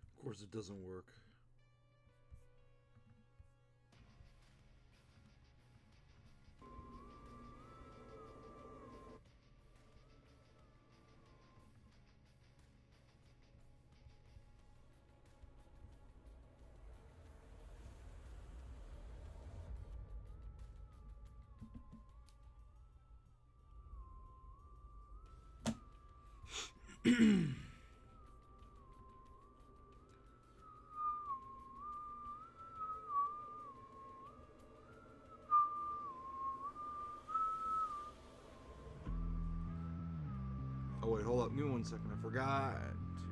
Of course it doesn't work. Oh wait, hold up, give me 1 second, I forgot to...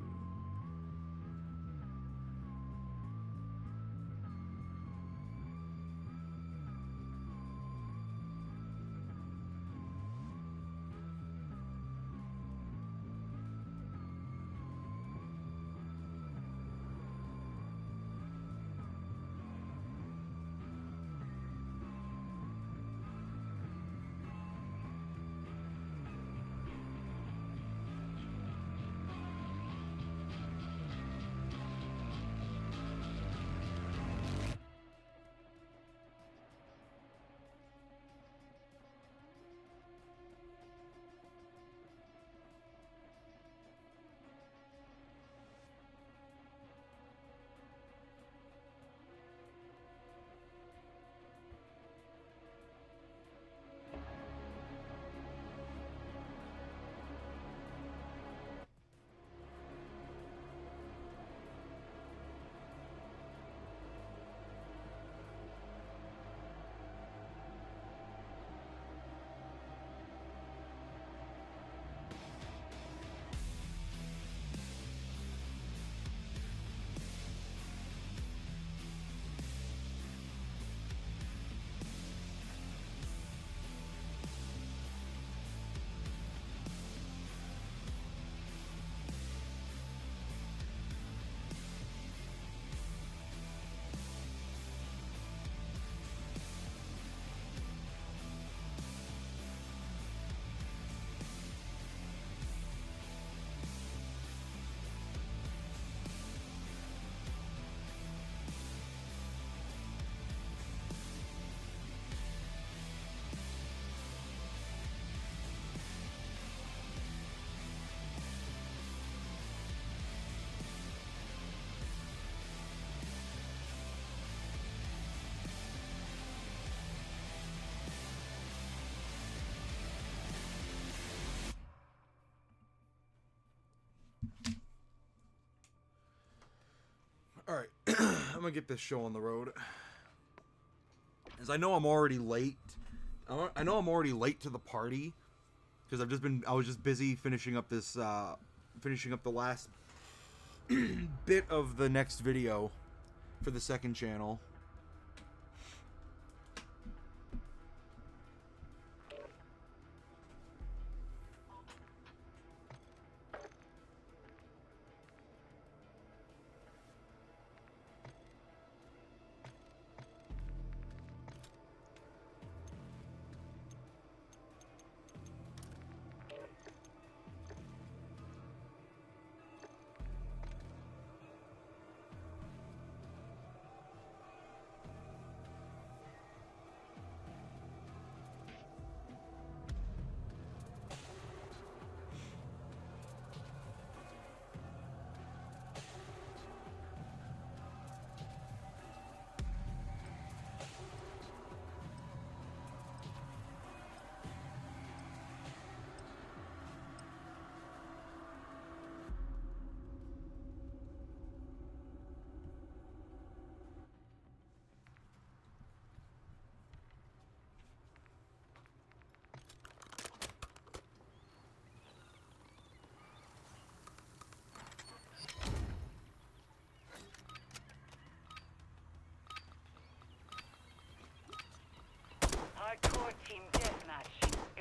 Alright, I'm gonna get this show on the road. As I know I'm already late. I know I'm already late to the party. Because I was just busy finishing up this, finishing up the last bit of the next video for the second channel.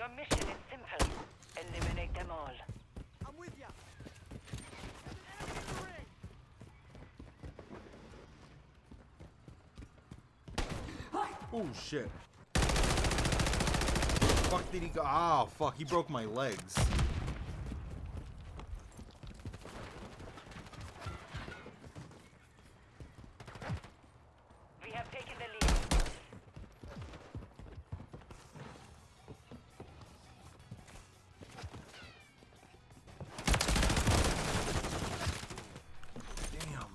Your mission is simple. Eliminate them all. I'm with ya. Oh shit. Fuck did he go? Oh fuck, he broke my legs. We have taken the lead. Damn.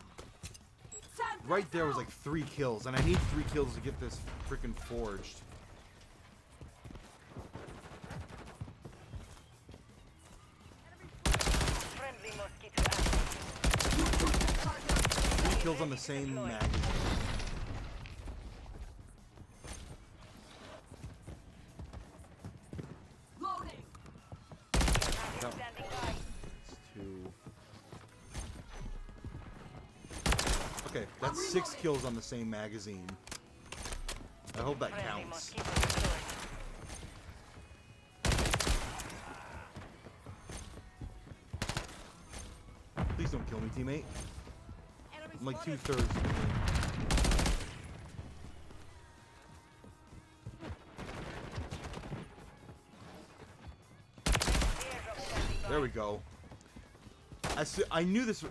Right there was like 3 kills, and I need 3 kills to get this freaking forged. Friendly mosquito active. 3 kills on the same magazine. Loading. That- Standing by. That's 2. Okay, that's 6 kills on the same magazine. I hope that Friendly counts. mosquito deployed. Please don't kill me, teammate. Enemy I'm like spotted. 2/3. Airdrop standing by. There we go. I knew this.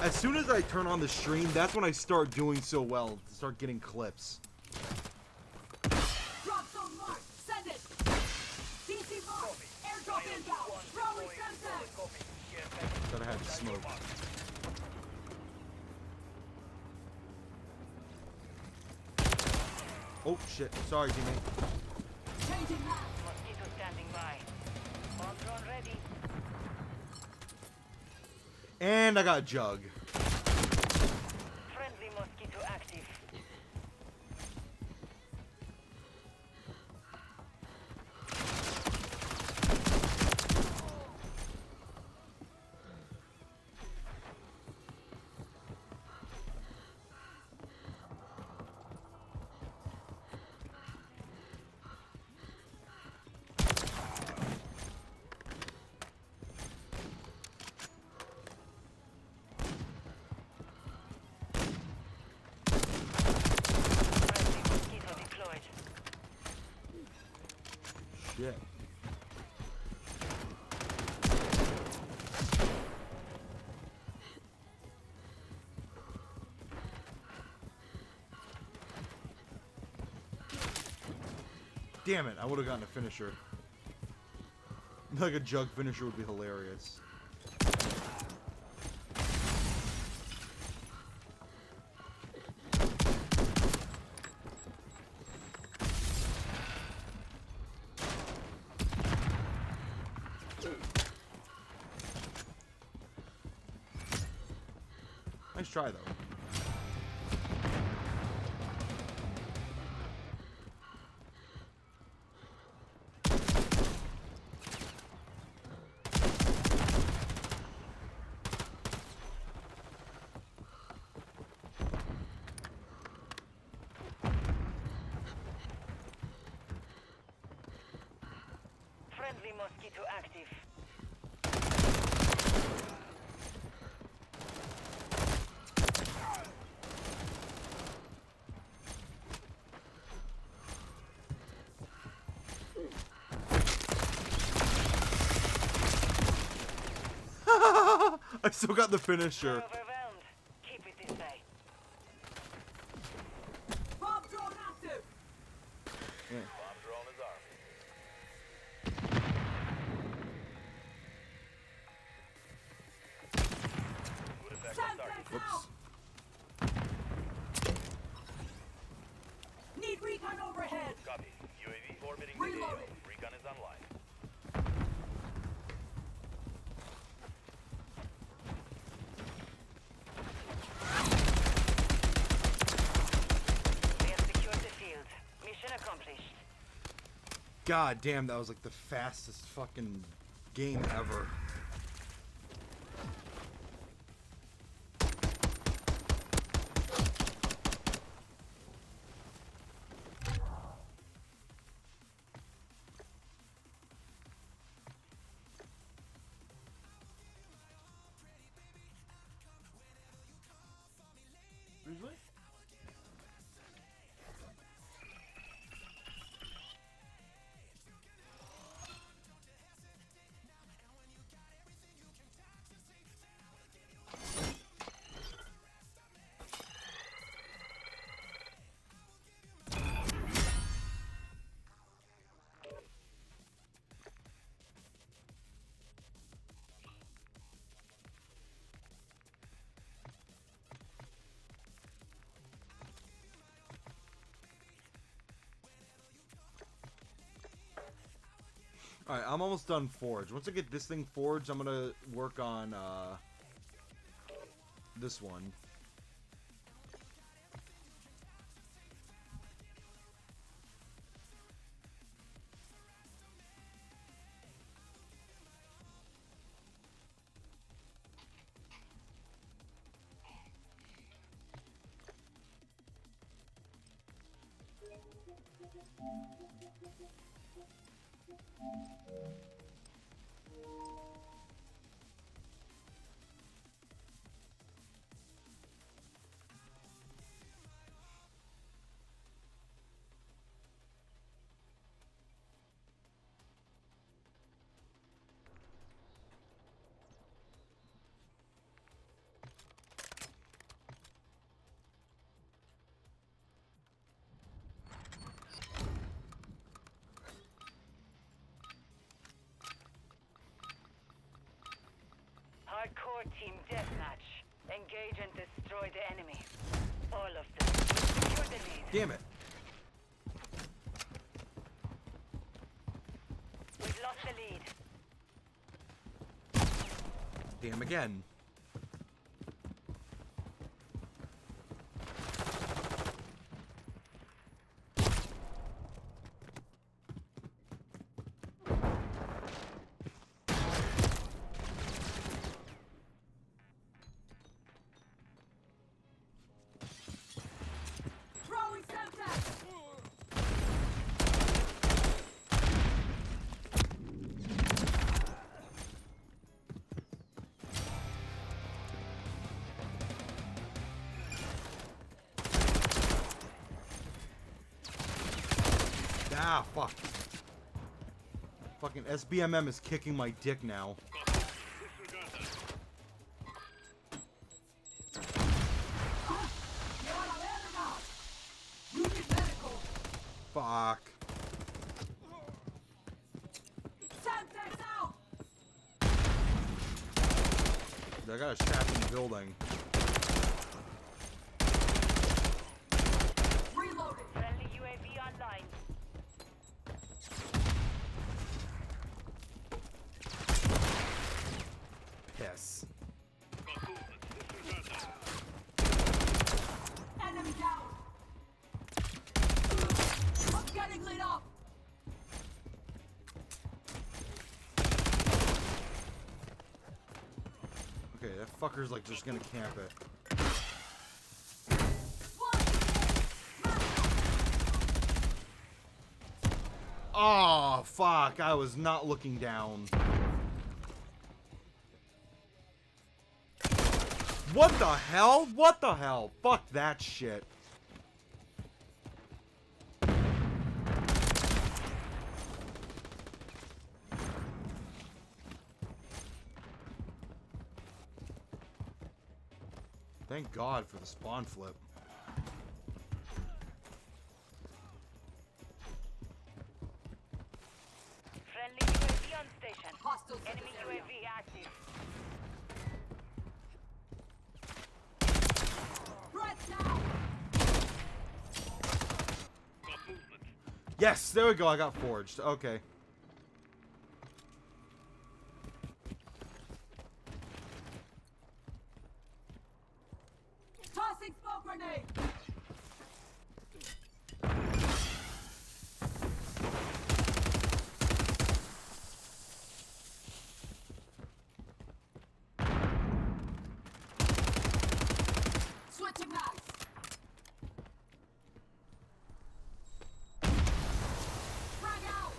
As soon as I turn on the stream, that's when I start doing so well. Start getting clips. Drop zone mark. Send it. DC mark. Airdrop inbound. Throwing sensor. That I had smoke. Oh shit! Sorry, teammate. Changing map. Mosquito standing by. Bomb drone ready. And I got Jug. Friendly mosquito active. Friendly mosquito deployed. Shit. Damn it! I would have gotten a finisher. Like a Jug finisher would be hilarious. Nice try, though. Friendly mosquito active. I still got the finisher. Overwhelmed. Keep it this way. Bomb drone active. Yeah. Bomb drone is armed. Good effect on Send target. sensor out. Need recon overhead. Copy. UAV orbiting the AO. Reloading. Recon is online. We have secured the field. Mission accomplished. God damn, that was like the fastest fucking game ever. Alright, I'm almost done forged. Once I get this thing forged, I'm gonna work on, this one. Hardcore team deathmatch. Engage and destroy the enemy. All of them. Secure the lead. Damn it. We've lost the lead. Damn again. Throwing Semtex! Ah, fuck. Fucking SBMM is kicking my dick now. Fuck. Semtex out! I got a shaft in the building. Reloading! Friendly UAV online. Piss. Enemy down! I'm getting lit up! Okay, that fucker's like just gonna camp it. Oh, fuck. I was not looking down. What the hell? What the hell? Fuck that shit. Thank God for the spawn flip. Friendly UAV on station. Hostiles in Enemy this area. UAV active. Threat down! Yes, there we go. I got forged. Okay. Tossing smoke grenade! Switching knives! Frag out!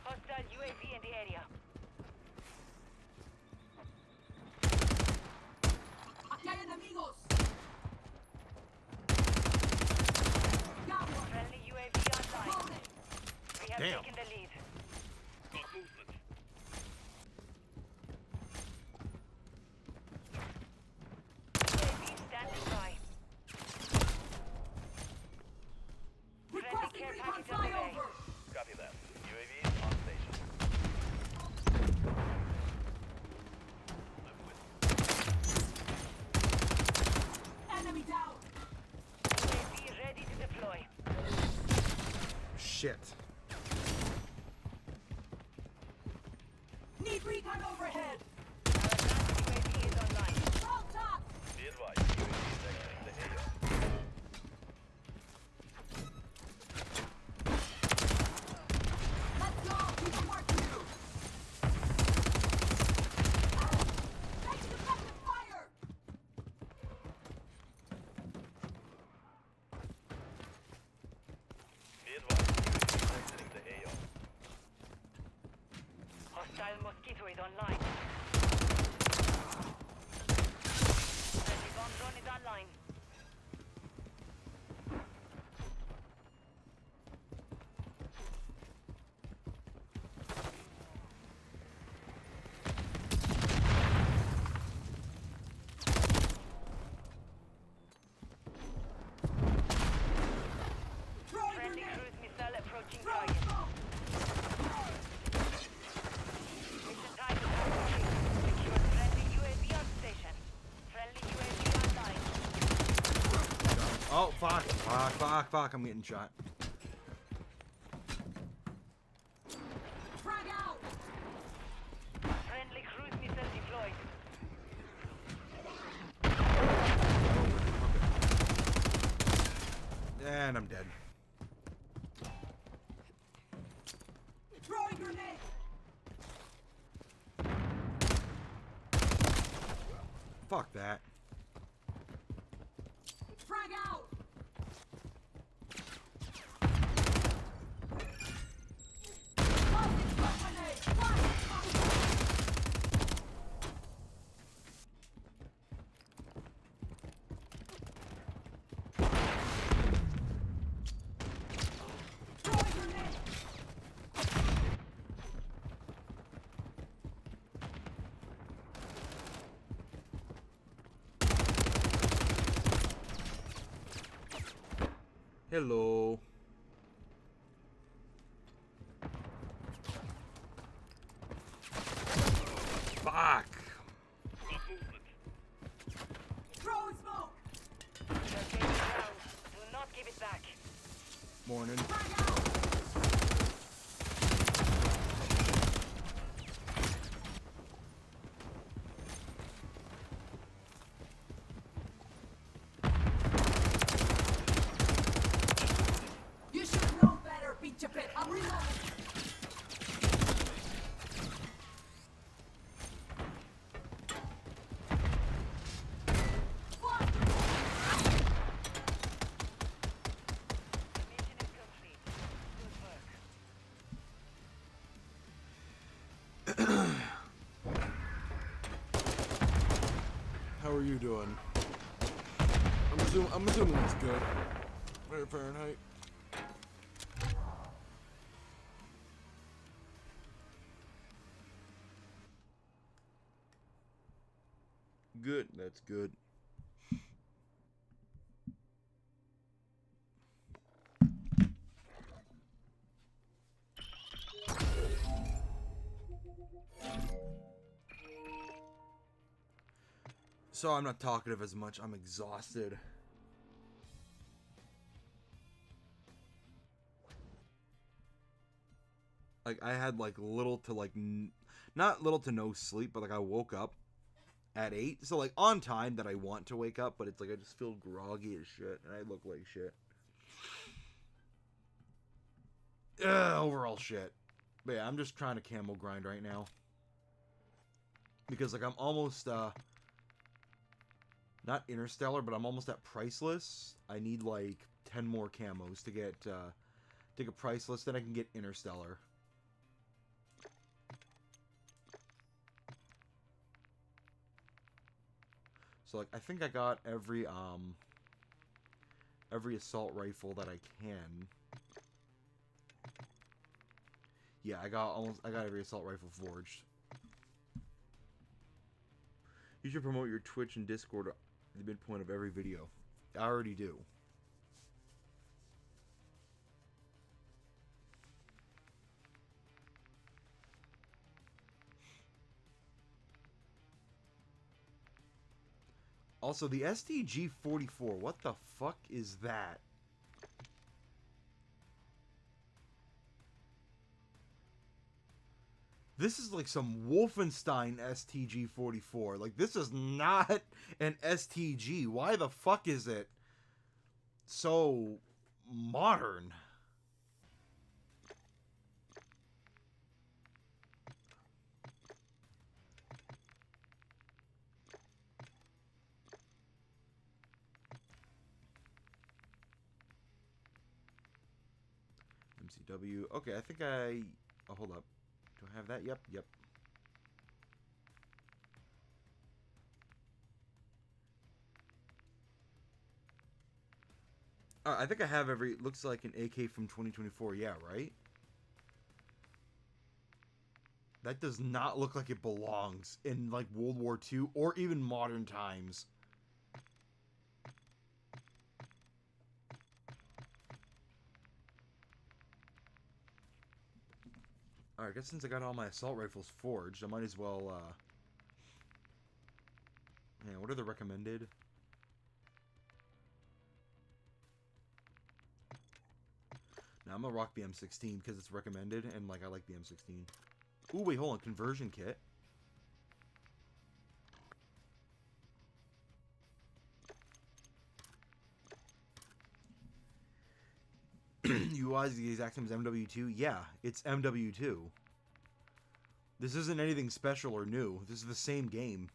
Hostile UAV in the area. Aquí hay enemigos! Got one! Friendly UAV online. Opponent! We have Damn. taken the lead. UAV standing by. Friendly Requesting care recon package on the way. flyover! Copy that. UAV on station. Enemy down! UAV ready to deploy. shit. Need recon overhead. Our advanced UAV is online. Roll top. Be advised, UAV is exiting the AO. Let's go. Keep the work to do. Take deflective fire. Be advised, UAV is exiting the AO. Hostile Mosquito is online. Friendly bomb drone is online. Throwing Friendly grenade. cruise missile approaching Throwing target. smoke. Mission title complete. Secure friendly UAV on station. Friendly UAV online. Oh, fuck. Fuck, fuck, fuck. I'm getting shot. Frag out. Friendly cruise missile deployed. And I'm dead. Throwing grenade. Fuck that. Frag out. Tossing smoke grenade. Fire. Throwing grenade. Hello. Fuck. Throwing smoke. Your game is down. Do not give it back. Morning. Frag out. You should know better, beat your pit. I'm reloading. Mission is complete. Good work. How are you doing? I'm assuming it's good. Right, Fahrenheit. Good. That's good. So I'm not talkative as much. I'm exhausted. Like I had like little to like not little to no sleep, but like I woke up at 8, so like on time that I want to wake up, but it's like I just feel groggy as shit and I look like shit. Overall shit. But yeah, I'm just trying to camo grind right now. Because like I'm almost not interstellar, but I'm almost at priceless. I need like 10 more camos to get priceless, then I can get interstellar. So like I think I got every assault rifle that I can. Yeah, I got every assault rifle forged. You should promote your Twitch and Discord at the midpoint of every video. I already do. Also, the STG-44, what the fuck is that? This is like some Wolfenstein STG-44. Like, this is not an STG. Why the fuck is it so modern? MCW. Okay, I think I... Oh, hold up. Do I have that? Yep, yep. I think I have every... Looks like an AK from 2024. Yeah, right? That does not look like it belongs in, like, World War II or even modern times. Alright, I guess since I got all my assault rifles forged, I might as well, yeah, what are the recommended? Now, I'm gonna rock the M16 because it's recommended, and, like, I like the M16. Ooh, wait, hold on. Conversion kit. UI is the exact same as MW2? Yeah, it's MW2. This isn't anything special or new. This is the same game.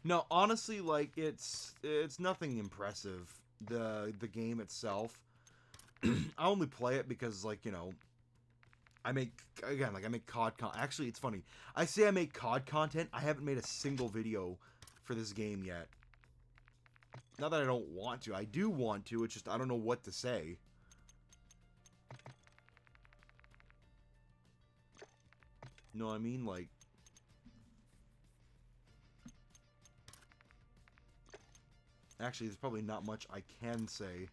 No, honestly, like, it's nothing impressive. The game itself. I only play it because, like, you know, I make COD content. Actually, it's funny. I say I make COD content. I haven't made a single video for this game yet. Not that I don't want to. I do want to. It's just I don't know what to say. You know what I mean? Like, actually, there's probably not much I can say.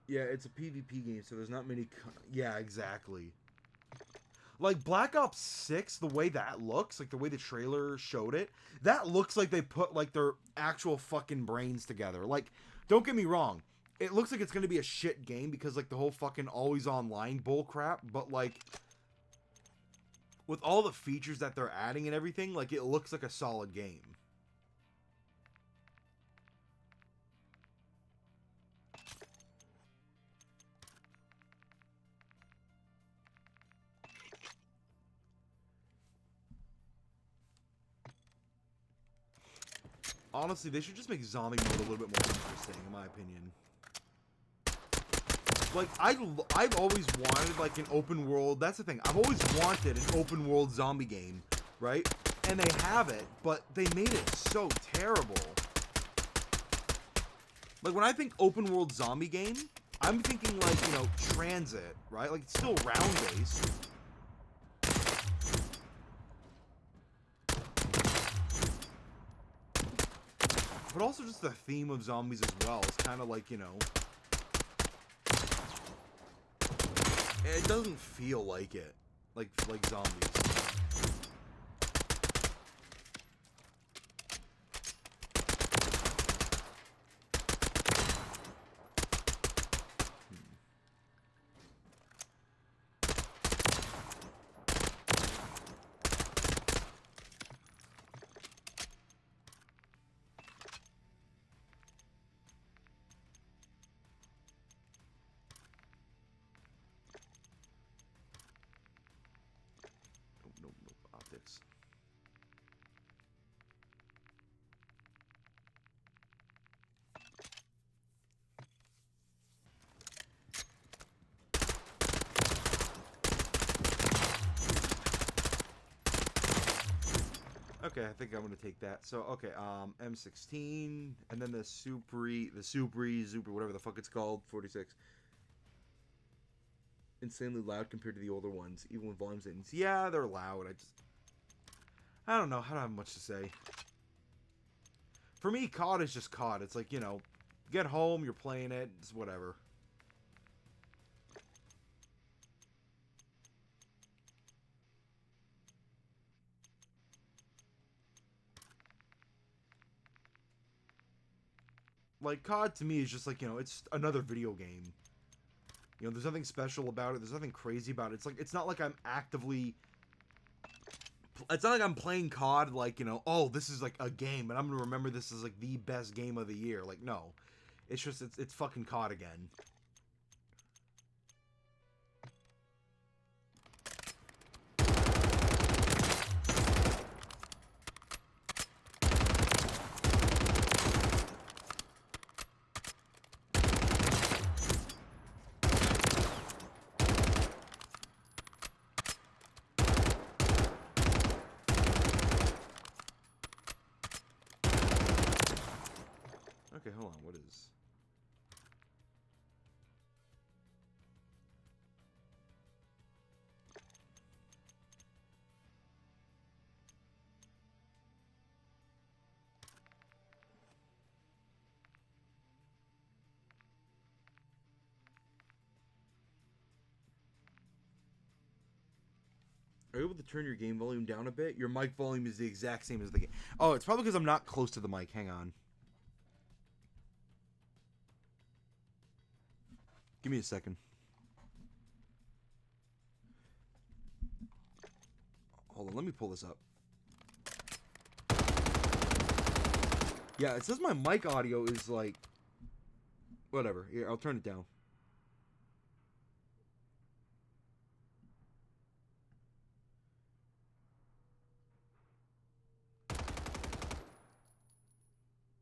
Yeah, it's a PvP game, so there's not many... Yeah, exactly. Like, Black Ops 6, the way that looks, like, the way the trailer showed it, that looks like they put, like, their actual fucking brains together. Like, don't get me wrong. It looks like it's gonna be a shit game because, like, the whole fucking always online bullcrap, but, like, with all the features that they're adding and everything, like, it looks like a solid game. Honestly, they should just make zombie mode a little bit more interesting, in my opinion. Like, I've always wanted, like, an open world... That's the thing. I've always wanted an open world zombie game, right? And they have it, but they made it so terrible. Like, when I think open world zombie game, I'm thinking, like, you know, Transit, right? Like, it's still round-based. But also just the theme of zombies as well. It's kind of like, you know... It doesn't feel like it. Like zombies. Nope, optics. Okay, I think I'm gonna take that. So okay, M16, and then the Super, whatever the fuck it's called, 46. Insanely loud compared to the older ones, even with volume settings. Yeah, they're loud. I don't know. I don't have much to say. For me, COD is just COD. It's like, you know, get home, you're playing it, it's whatever. Like, COD to me is just like, you know, it's another video game. You know, there's nothing special about it. There's nothing crazy about it. It's like, it's not like I'm actively... It's not like I'm playing COD like, you know, oh, this is like a game, and I'm gonna remember this as like the best game of the year. Like, no. It's just, it's fucking COD again. Okay, hold on, what is... Are you able to turn your game volume down a bit? Your mic volume is the exact same as the game. Oh, it's probably because I'm not close to the mic. Hang on. Give me a second. Hold on, let me pull this up. Yeah, it says my mic audio is like... Whatever. Here, I'll turn it down.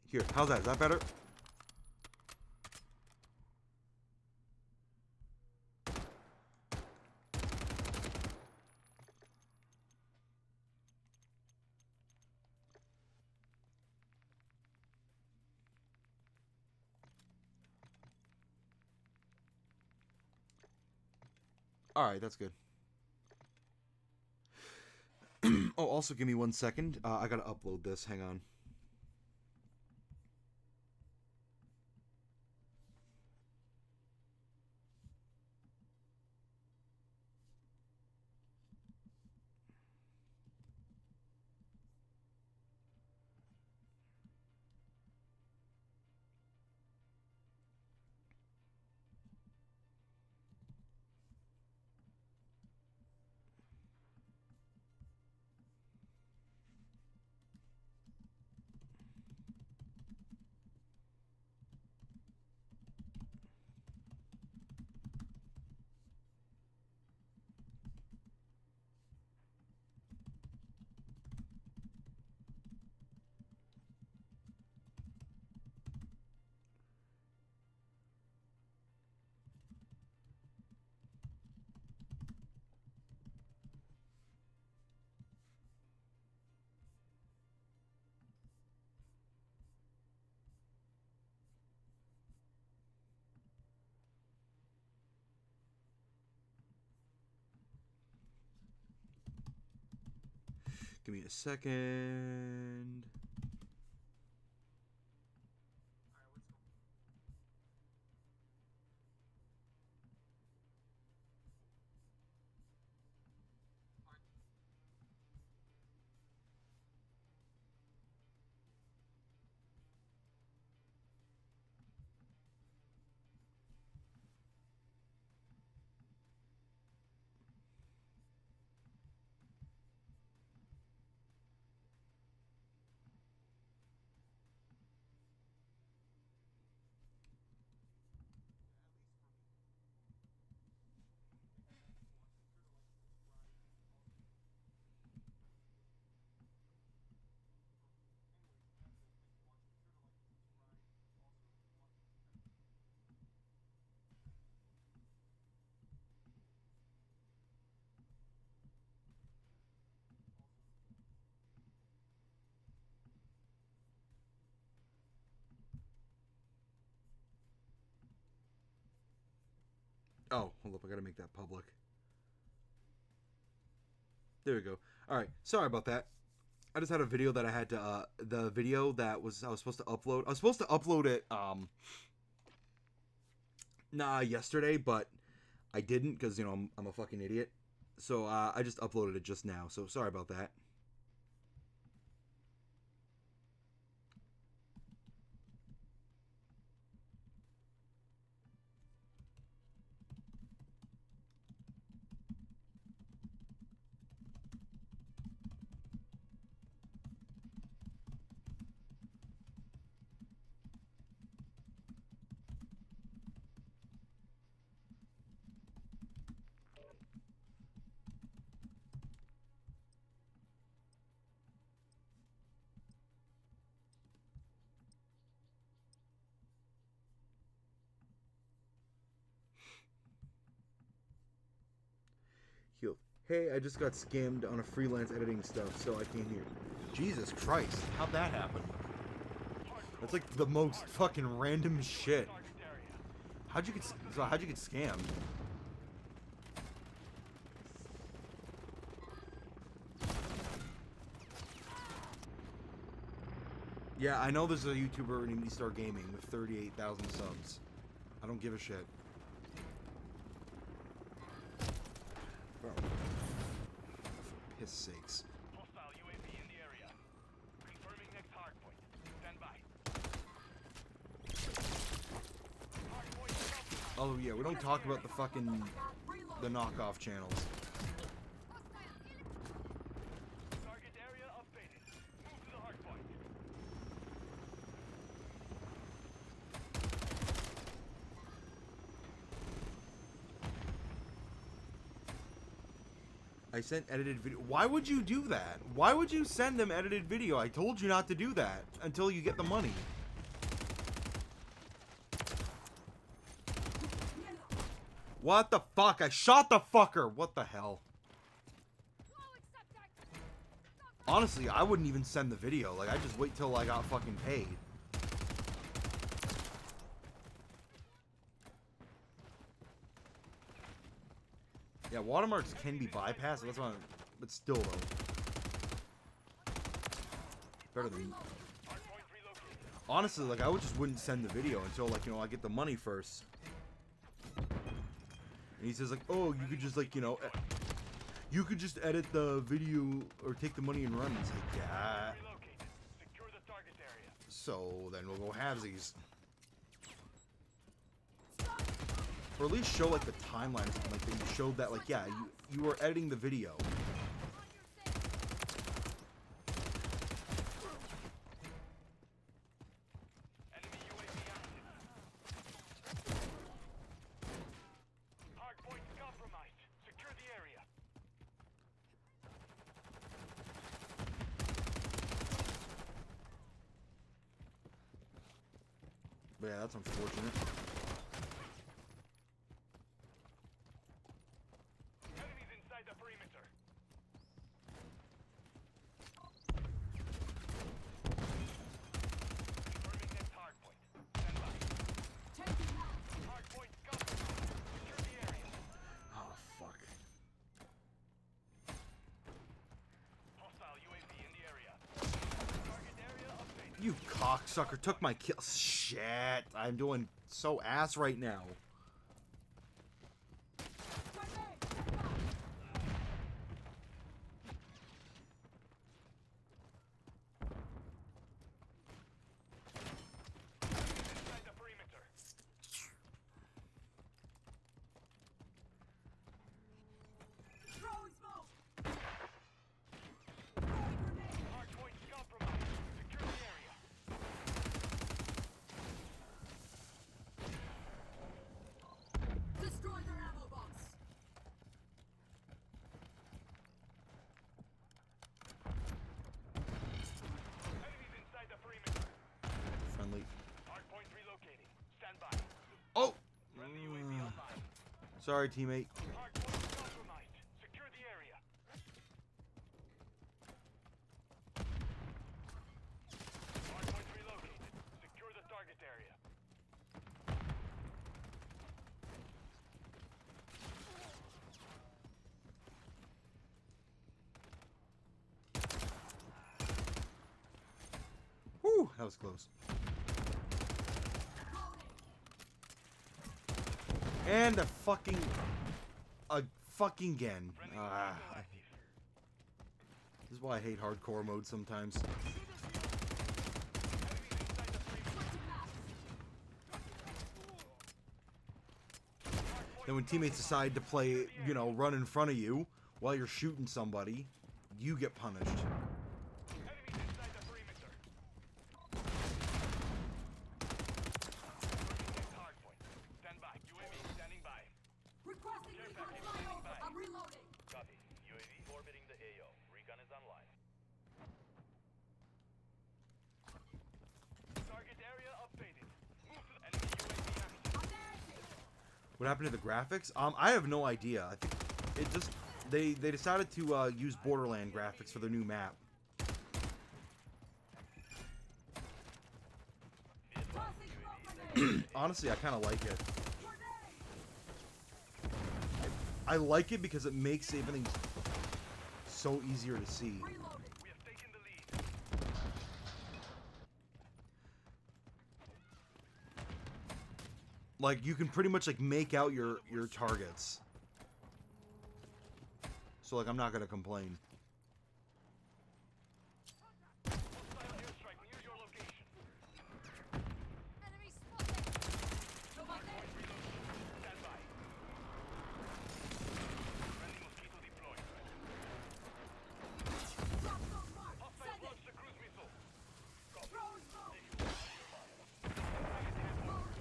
Here, how's that? Is that better? Alright, that's good. Oh, also give me 1 second. I gotta upload this. Hang on. Give me a second. Oh, hold up. I gotta make that public. There we go. All right. Sorry about that. I just had a video that I had to. The video that I was supposed to upload. I was supposed to upload it. Yesterday, but I didn't because I'm a fucking idiot. So I just uploaded it just now. So sorry about that. Healed. Hey, I just got scammed on a freelance editing stuff, so I came here. Jesus Christ, how'd that happen? That's like the most fucking random shit. How'd you get scammed? Yeah, I know there's a YouTuber named Estar Gaming with 38,000 subs. I don't give a shit. Bro. For piss sakes. Hostile UAV in the area. Confirming next hard point. Stand by. Hard point compromised. Oh yeah, we don't talk about the fucking the knockoff channels. Target area updated. Move to the hard point. I sent edited video. Why would you do that? Why would you send them edited video? I told you not to do that until you get the money. What the fuck? I shot the fucker. What the hell? Honestly, I wouldn't even send the video. Like, I just wait till I got fucking paid. Yeah, watermarks can be bypassed. That's why, but still though, better than. Honestly, like I would just wouldn't send the video until like I get the money first. And he says like, oh, you could just like you could just edit the video or take the money and run. It's like yeah. Secure the target area. So then we'll go halvesies. Or at least show like the timeline or something like that. You showed that like yeah, you were editing the video. Enemy UAV active. Hard point compromised. Secure the area. But yeah, that's unfortunate. Enemies inside the perimeter. Confirming next hard point. Stand by. Hard point compromised. Secure the area. Oh fuck. Hostile UAV in the area. Target area updated. You cocksucker took my kill. Shit, I'm doing so ass right now. Inside the perimeter. Throwing smoke. Hard point compromised. Secure the area. Destroy their ammo box. Enemies inside the perimeter. Friendly. Hard point relocating. Stand by. Oh! Friendly UAV online. Sorry, teammate. Hard point compromised. Secure the area. Hard point relocated. Secure the target area. That was close. And a fucking again. This is why I hate hardcore mode sometimes. Then when teammates decide to play, you know, run in front of you while you're shooting somebody, you get punished. Enemies inside the perimeter. Hardpoint. Stand by. UAV standing by. Requesting recon flyover. I'm reloading. Copy. UAV orbiting the AO. Recon is online. Target area updated. Move to the enemy UAV active. I'm there. What happened to the graphics? I have no idea. I think it just they decided to use Borderland graphics for their new map. Tossing smoke grenade. Honestly, I kind of like it. I like it because it makes everything so easier to see. Reloading. We have taken the lead. Like you can pretty much like make out your targets. So like I'm not gonna complain. Hostile airstrike near your location. Enemy spotted. No one there. Stand by. Friendly mosquito deployed. Drop zone mark. Hostile Send it. launched the cruise missile. Throwing smoke.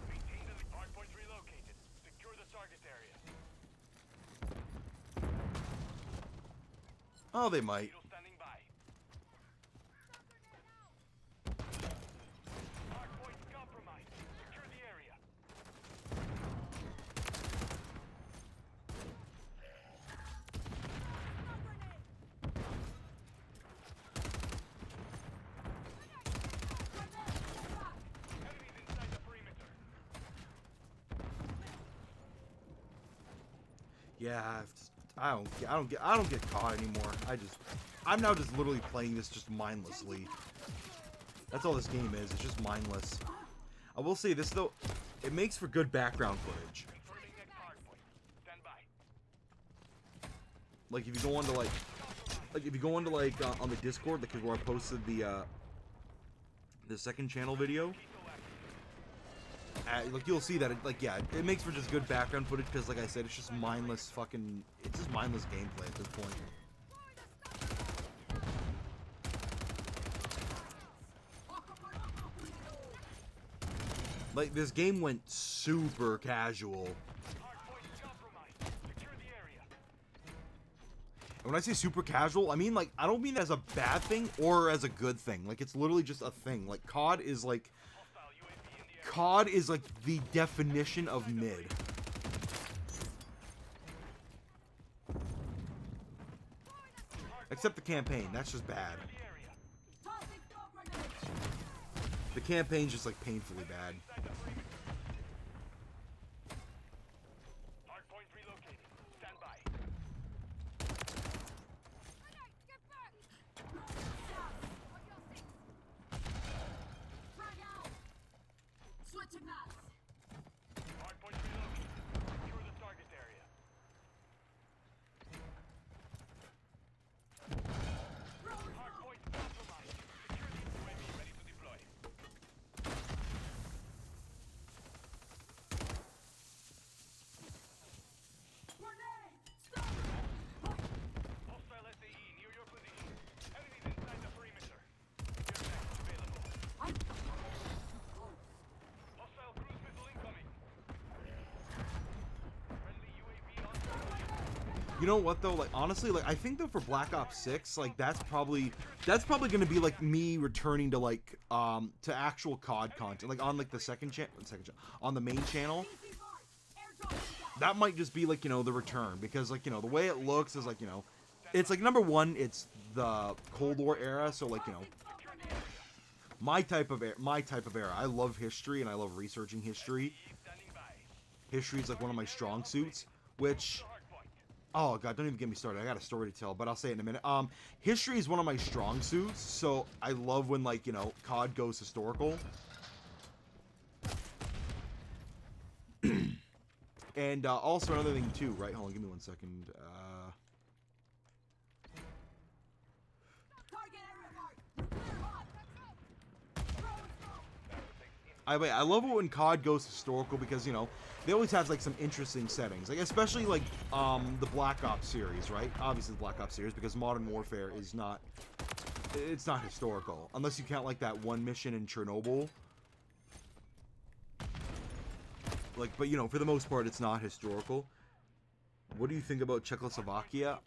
Maintain the hardpoint relocated. Secure the target area. Oh, they might. Mosquito standing by. Hardpoint compromised. Secure the area. Enemies inside the perimeter. Yeah, I don't get caught anymore. I'm now just literally playing this just mindlessly. That's all this game is. It's just mindless. I will say this though, it makes for good background footage. Confirming next hardpoint. Stand by. Like if you go onto on the Discord, like where I posted the second channel video. Like you'll see that it makes for just good background footage because like I said, it's just mindless gameplay at this point. Like this game went super casual. Hardpoint compromised. Secure the area. And when I say super casual, I mean like I don't mean that as a bad thing or as a good thing. Like it's literally just a thing. Like COD is like Hostile UAV in the area. COD is like the definition of mid. Except the campaign, that's just bad. The area. Tossing smoke grenade. The campaign's just like painfully bad. Inside the perimeter. Hardpoint relocated. Stand by. Frag out. Switching maps. Hardpoint relocated. Secure the target area. Hardpoint compromised. Secure the UAV ready to deploy. Grenade. Stop. Hostile SAE near your position. Enemies inside the perimeter. Airbags available. Hostile cruise missile incoming. Friendly UAV on. You know what though? Like honestly, like I think that for Black Ops 6, like that's probably gonna be like me returning to like to actual COD content, like on like the on the main channel. DC mark. Airdrop inbound. That might just be like, you know, the return because like, you know, the way it looks is like, you know, it's like number one, it's the Cold War era, so like, you know, Smoke grenade. my type of era. I love history and I love researching history. Standing by. History is like one of my strong suits, which Hardpoint. Oh god, don't even get me started. I got a story to tell, but I'll say it in a minute. History is one of my strong suits, so I love when, like, you know, COD goes historical. And also another thing too, right? Hold on, give me 1 second. Target area marked. Clear hot. Throwing smoke. I love it when COD goes historical because, you know, they always have like some interesting settings, like especially like the Black Ops series, right? Obviously the Black Ops series, because Modern Warfare is not, it's not historical unless you count like that one mission in Chernobyl. Like, but you know, for the most part, it's not historical. What do you think about Czechoslovakia?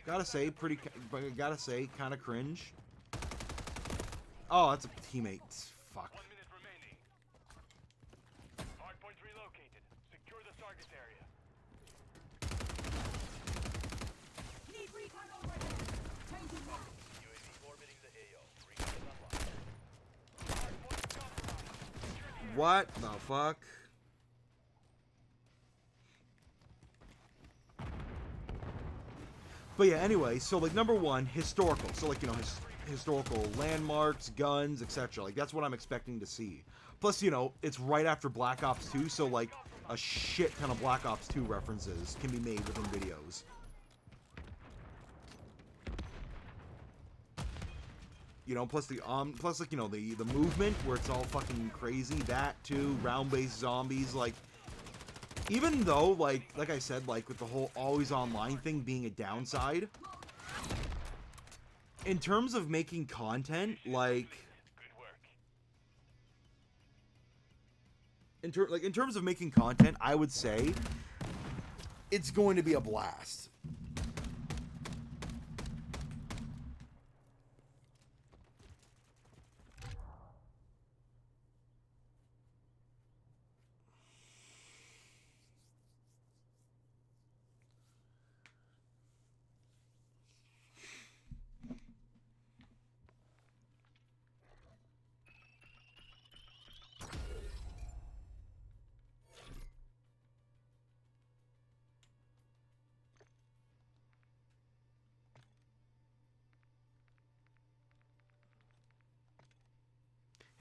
Gotta say, gotta say, kind of cringe. Oh, that's a teammate. Fuck. 1 minute remaining. Hardpoint relocated. Secure the target area. Need recon overhead. Changing back. UAV orbiting the AO. Recon is unlocked. Hardpoint compromised. Secure the area. What the fuck? But yeah, anyway, so like number one, historical. So like, you know, historical landmarks, guns, etc. Like that's what I'm expecting to see. Plus, you know, it's right after Black Ops 2, so like a shit ton of Black Ops 2 references can be made within videos. You know, plus plus like, you know, the movement where it's all fucking crazy, that too, round-based zombies, like even though like I said, like with the whole always online thing being a downside, in terms of making content, like Good work. in terms of making content, I would say it's going to be a blast.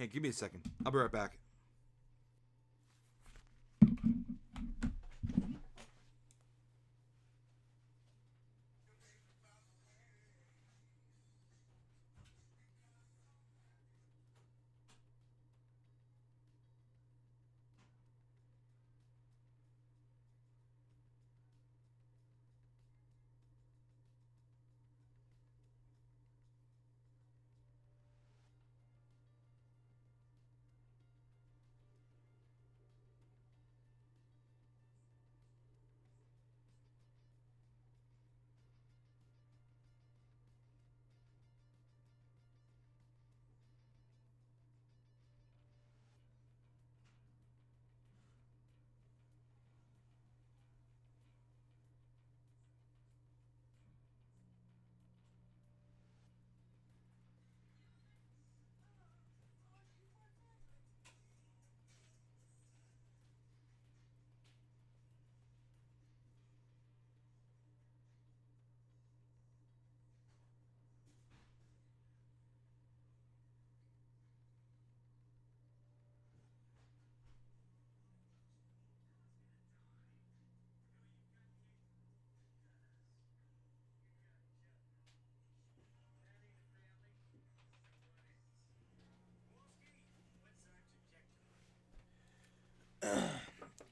Hey, give me a second. I'll be right back.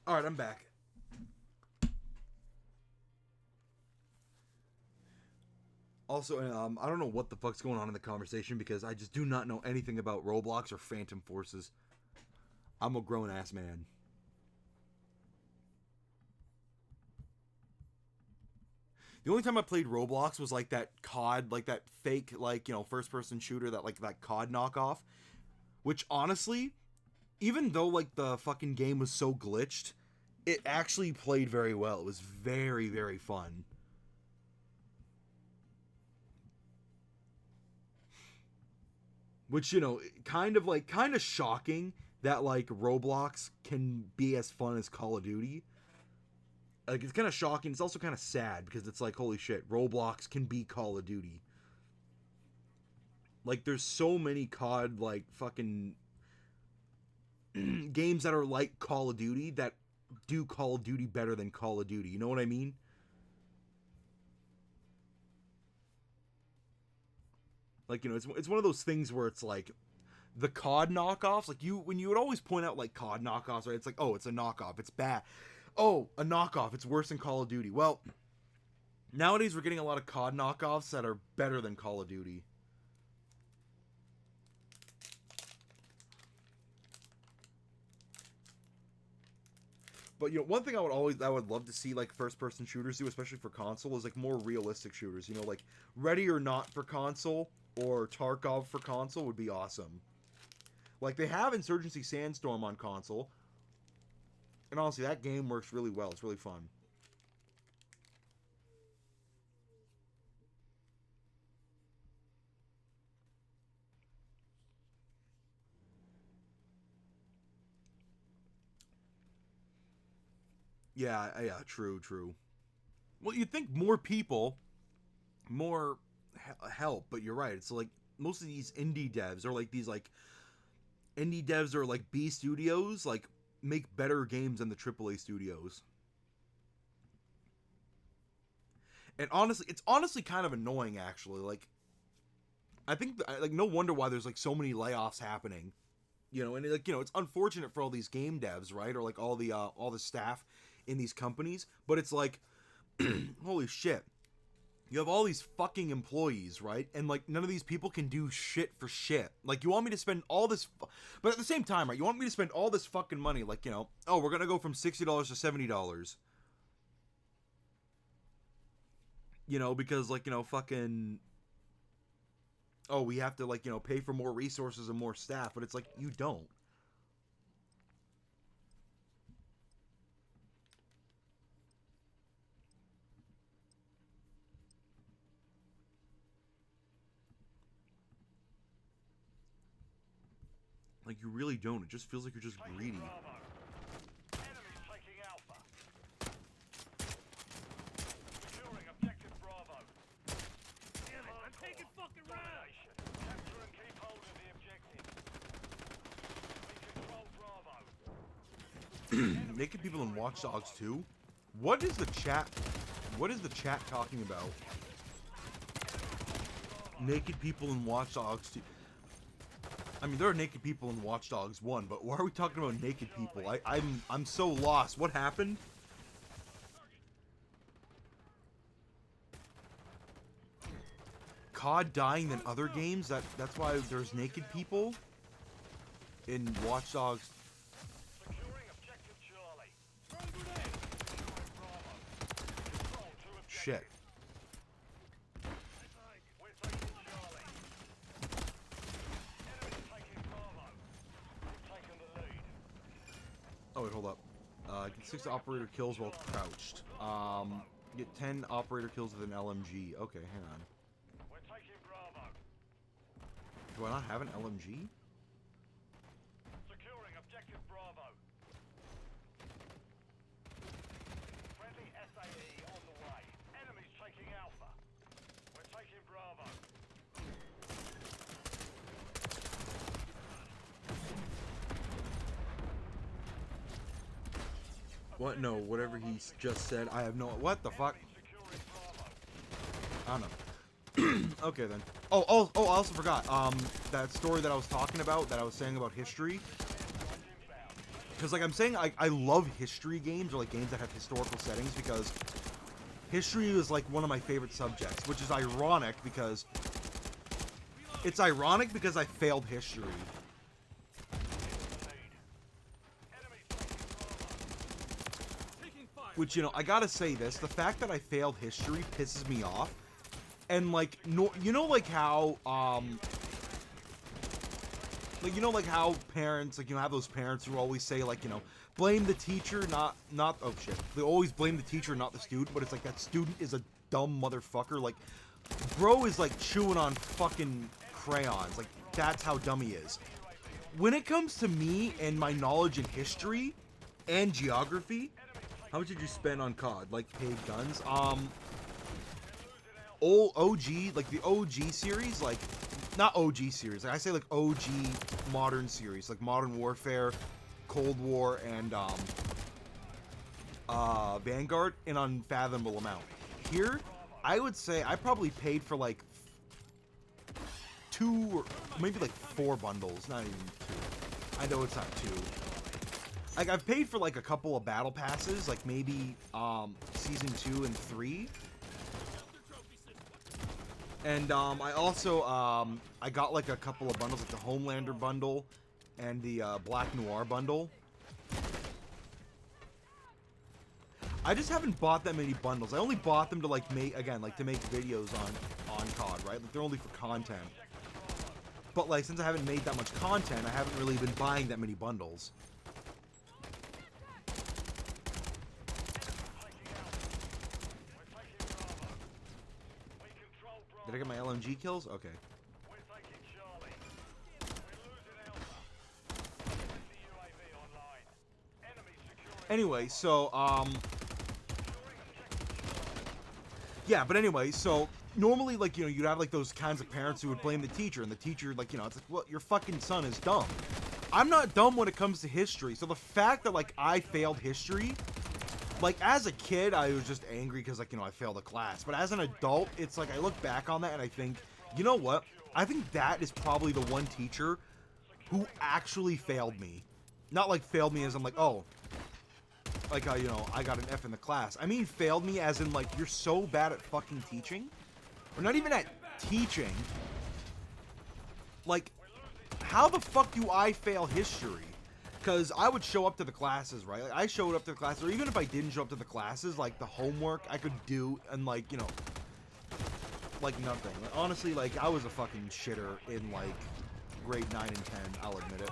All right, I'm back. Also, I don't know what the fuck's going on in the conversation because I just do not know anything about Roblox or Phantom Forces. I'm a grown-ass man. The only time I played Roblox was like that COD, like that fake, like, you know, first-person shooter, that like that COD knockoff. Which honestly, even though like the fucking game was so glitched, it actually played very well. It was very, very fun. Which, you know, kind of shocking that like Roblox can be as fun as Call of Duty. Like, it's kind of shocking. It's also kind of sad because it's like, holy shit, Roblox can be Call of Duty. Like, there's so many COD, like, fucking games that are like Call of Duty that do Call of Duty better than Call of Duty. You know what I mean? Like, you know, it's one of those things where it's like the COD knockoffs. Like, when you would always point out like COD knockoffs, right? It's like, oh, it's a knockoff, it's bad. Oh, a knockoff, it's worse than Call of Duty. Well, nowadays we're getting a lot of COD knockoffs that are better than Call of Duty. But, you know, one thing I would love to see, like, first-person shooters do, especially for console, is, like, more realistic shooters. You know, like, Ready or Not for console, or Tarkov for console would be awesome. Like, they have Insurgency Sandstorm on console, and honestly, that game works really well. It's really fun. Yeah, true. Well, you'd think more people, more help, but you're right. It's like most of these indie devs are like these like indie devs or like B studios like make better games than the AAA studios. And honestly, it's honestly kind of annoying actually. Like I think like no wonder why there's like so many layoffs happening. You know, and like, you know, it's unfortunate for all these game devs, right? Or like all the staff in these companies, but it's like holy shit. You have all these fucking employees, right? And like none of these people can do shit for shit. Like you want me to spend all this but at the same time, right? You want me to spend all this fucking money like, you know, oh, we're going to go from $60 to $70. You know, because like, you know, fucking oh, we have to like, you know, pay for more resources and more staff, but it's like you don't. Like, you really don't. It just feels like you're just greedy. Enemies taking Alpha. Securing objective Bravo. Damn it, I'm taking fucking round. Capture and keep hold of the objective. We control Bravo. Naked people in Watch Dogs 2? What is the chat talking about? Naked people in Watch Dogs 2. I mean, there are naked people in Watch Dogs 1, but why are we talking about naked people? I'm so lost. What happened? COD dying than other games? That's why there's naked people in Watch Dogs. Securing objective Charlie. Control to objective. Shit. We're taking Charlie. Enemies taking Bravo. We've taken the lead. Oh, wait, hold up. Get 6 operator kills while crouched. Get 10 operator kills with an LMG. Okay, hang on. We're taking Bravo. Do I not have an LMG? Securing objective Bravo. Friendly SAE on the way. Enemies taking Alpha. We're taking Bravo. What? No, whatever he just said. I have no... What the fuck? Securing Bravo. I don't know. Okay, then. Oh, I also forgot. That story that I was talking about, that I was saying about history. Because, like, I'm saying I love history games, or, like, games that have historical settings, because history is, like, one of my favorite subjects, which is ironic, because... It's ironic because I failed history. Which, you know, I gotta say this, the fact that I failed history pisses me off. And, like, no, you know, like, how, like, you know, like, how parents, like, you know, have those parents who always say, like, you know, blame the teacher, not, oh, shit. They always blame the teacher, not the student, but it's like, that student is a dumb motherfucker. Like, bro is, like, chewing on fucking crayons. Like, that's how dumb he is. When it comes to me and my knowledge in history and geography, How much did you spend on COD? Like paid guns? Old OG, like the OG series, like not OG series. Like I say like OG modern series, like Modern Warfare, Cold War, and Vanguard, an unfathomable amount. Here, I would say I probably paid for like 2 or maybe like 4 bundles, not even 2. I know it's not 2. Like I've paid for like a couple of battle passes, like maybe season 2 and 3. And I also I got like a couple of bundles, like the Homelander bundle and the Black Noir bundle. I just haven't bought that many bundles. I only bought them to like make to make videos on COD, right? Like they're only for content. But like since I haven't made that much content, I haven't really been buying that many bundles. Did I get my LMG kills? Okay. Anyway, so yeah, but anyway, so normally like, you know, you'd have like those kinds of parents who would blame the teacher, and the teacher, like, you know, it's like, well, your fucking son is dumb. I'm not dumb when it comes to history. So the fact that like I failed history, like as a kid I was just angry because like, you know, I failed a class. But as an adult, it's like I look back on that and I think, you know what? I think that is probably the one teacher who actually failed me. Not like failed me as I'm like, oh, like you know, I got an F in the class. I mean failed me as in like you're so bad at fucking teaching. Or not even at teaching. Like, how the fuck do I fail history? Because I would show up to the classes, right? Like, I showed up to the classes, or even if I didn't show up to the classes, like, the homework I could do, and, like, you know, like, nothing. Like, honestly, like, I was a fucking shitter in, like, grade 9 and 10, I'll admit it.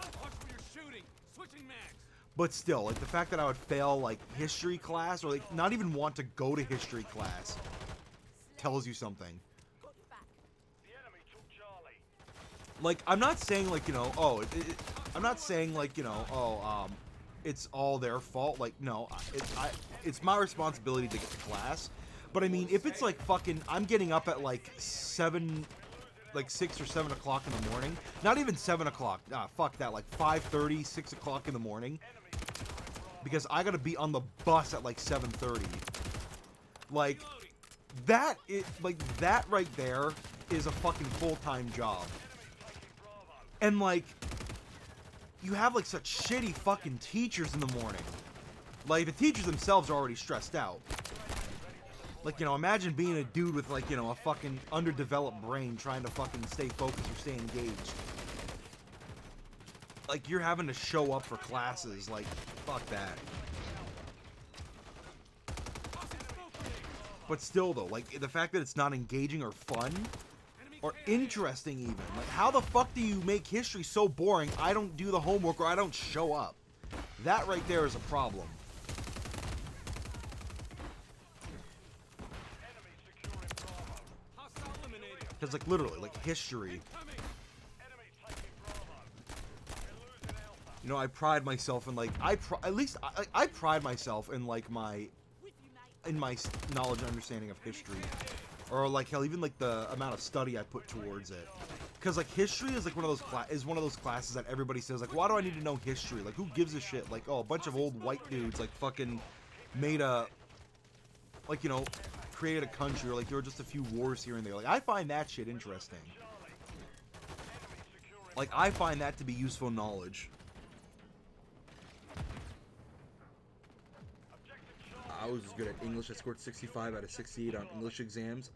But still, like, the fact that I would fail, like, history class, or, like, not even want to go to history class, tells you something. Like, I'm not saying, like, you know, oh, I'm not saying, like, you know, oh, it's all their fault. Like, no, it's my responsibility to get to class. But, I mean, if it's, like, fucking, I'm getting up at, like, 6 or 7 o'clock in the morning. Not even 7 o'clock. Fuck that. Like, 5:30, 6 o'clock in the morning. Because I gotta be on the bus at, like, 7:30. Like, that right there is a fucking full-time job. And, like, you have, like, such shitty fucking teachers in the morning. Like, the teachers themselves are already stressed out. Like, you know, imagine being a dude with, like, you know, a fucking underdeveloped brain trying to fucking stay focused or stay engaged. Like, you're having to show up for classes. Like, fuck that. But still, though, like, the fact that it's not engaging or fun... or interesting even. Like, how the fuck do you make history so boring I don't do the homework or I don't show up? That right there is a problem. Because, like, literally, like, history. You know, I pride myself in, like, I pride myself in, like, my knowledge and understanding of history. Or like hell, even like the amount of study I put towards it, because like history is like one of those classes that everybody says like, why do I need to know history? Like, who gives a shit? Like, oh, a bunch of old white dudes like fucking made a, like, you know, created a country, or like there were just a few wars here and there. Like, I find that shit interesting. Like, I find that to be useful knowledge. I was good at English. I scored 65 out of 68 on English exams.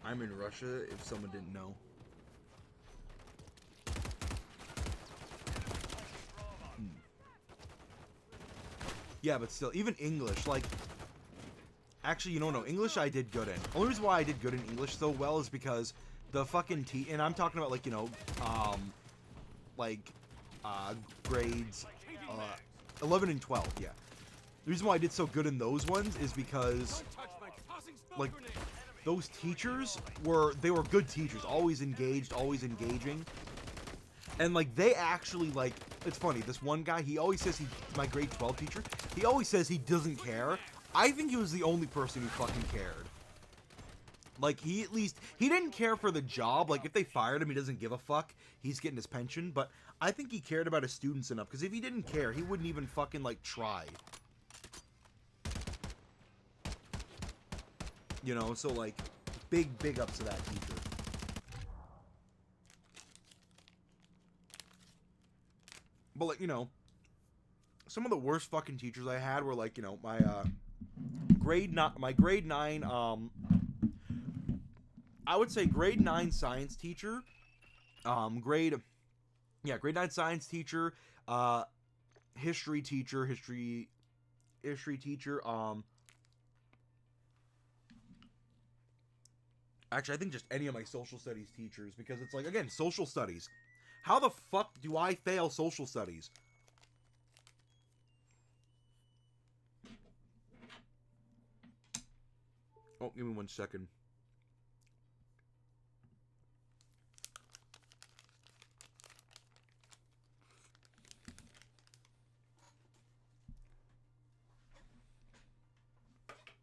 I'm in Russia, if someone didn't know. Yeah, but still, even English, like... Actually, you know, no, English I did good in. The only reason why I did good in English so well is because the fucking and I'm talking about, like, you know, grades 11 and 12, yeah. The reason why I did so good in those ones is because, like, those teachers were good teachers, always engaged, always engaging. And, like, they actually, like, it's funny, this one guy, he always says my grade 12 teacher, he always says he doesn't care. I think he was the only person who fucking cared. Like, he didn't care for the job. Like, if they fired him, he doesn't give a fuck. He's getting his pension. But I think he cared about his students enough. Because if he didn't care, he wouldn't even fucking, like, try. You know, so, like, big ups to that teacher. But, like, you know, some of the worst fucking teachers I had were, like, you know, my grade 9, I would say grade 9 science teacher, grade 9 science teacher, history teacher, actually, I think just any of my social studies teachers, because it's like, again, social studies. How the fuck do I fail social studies? Oh, give me 1 second.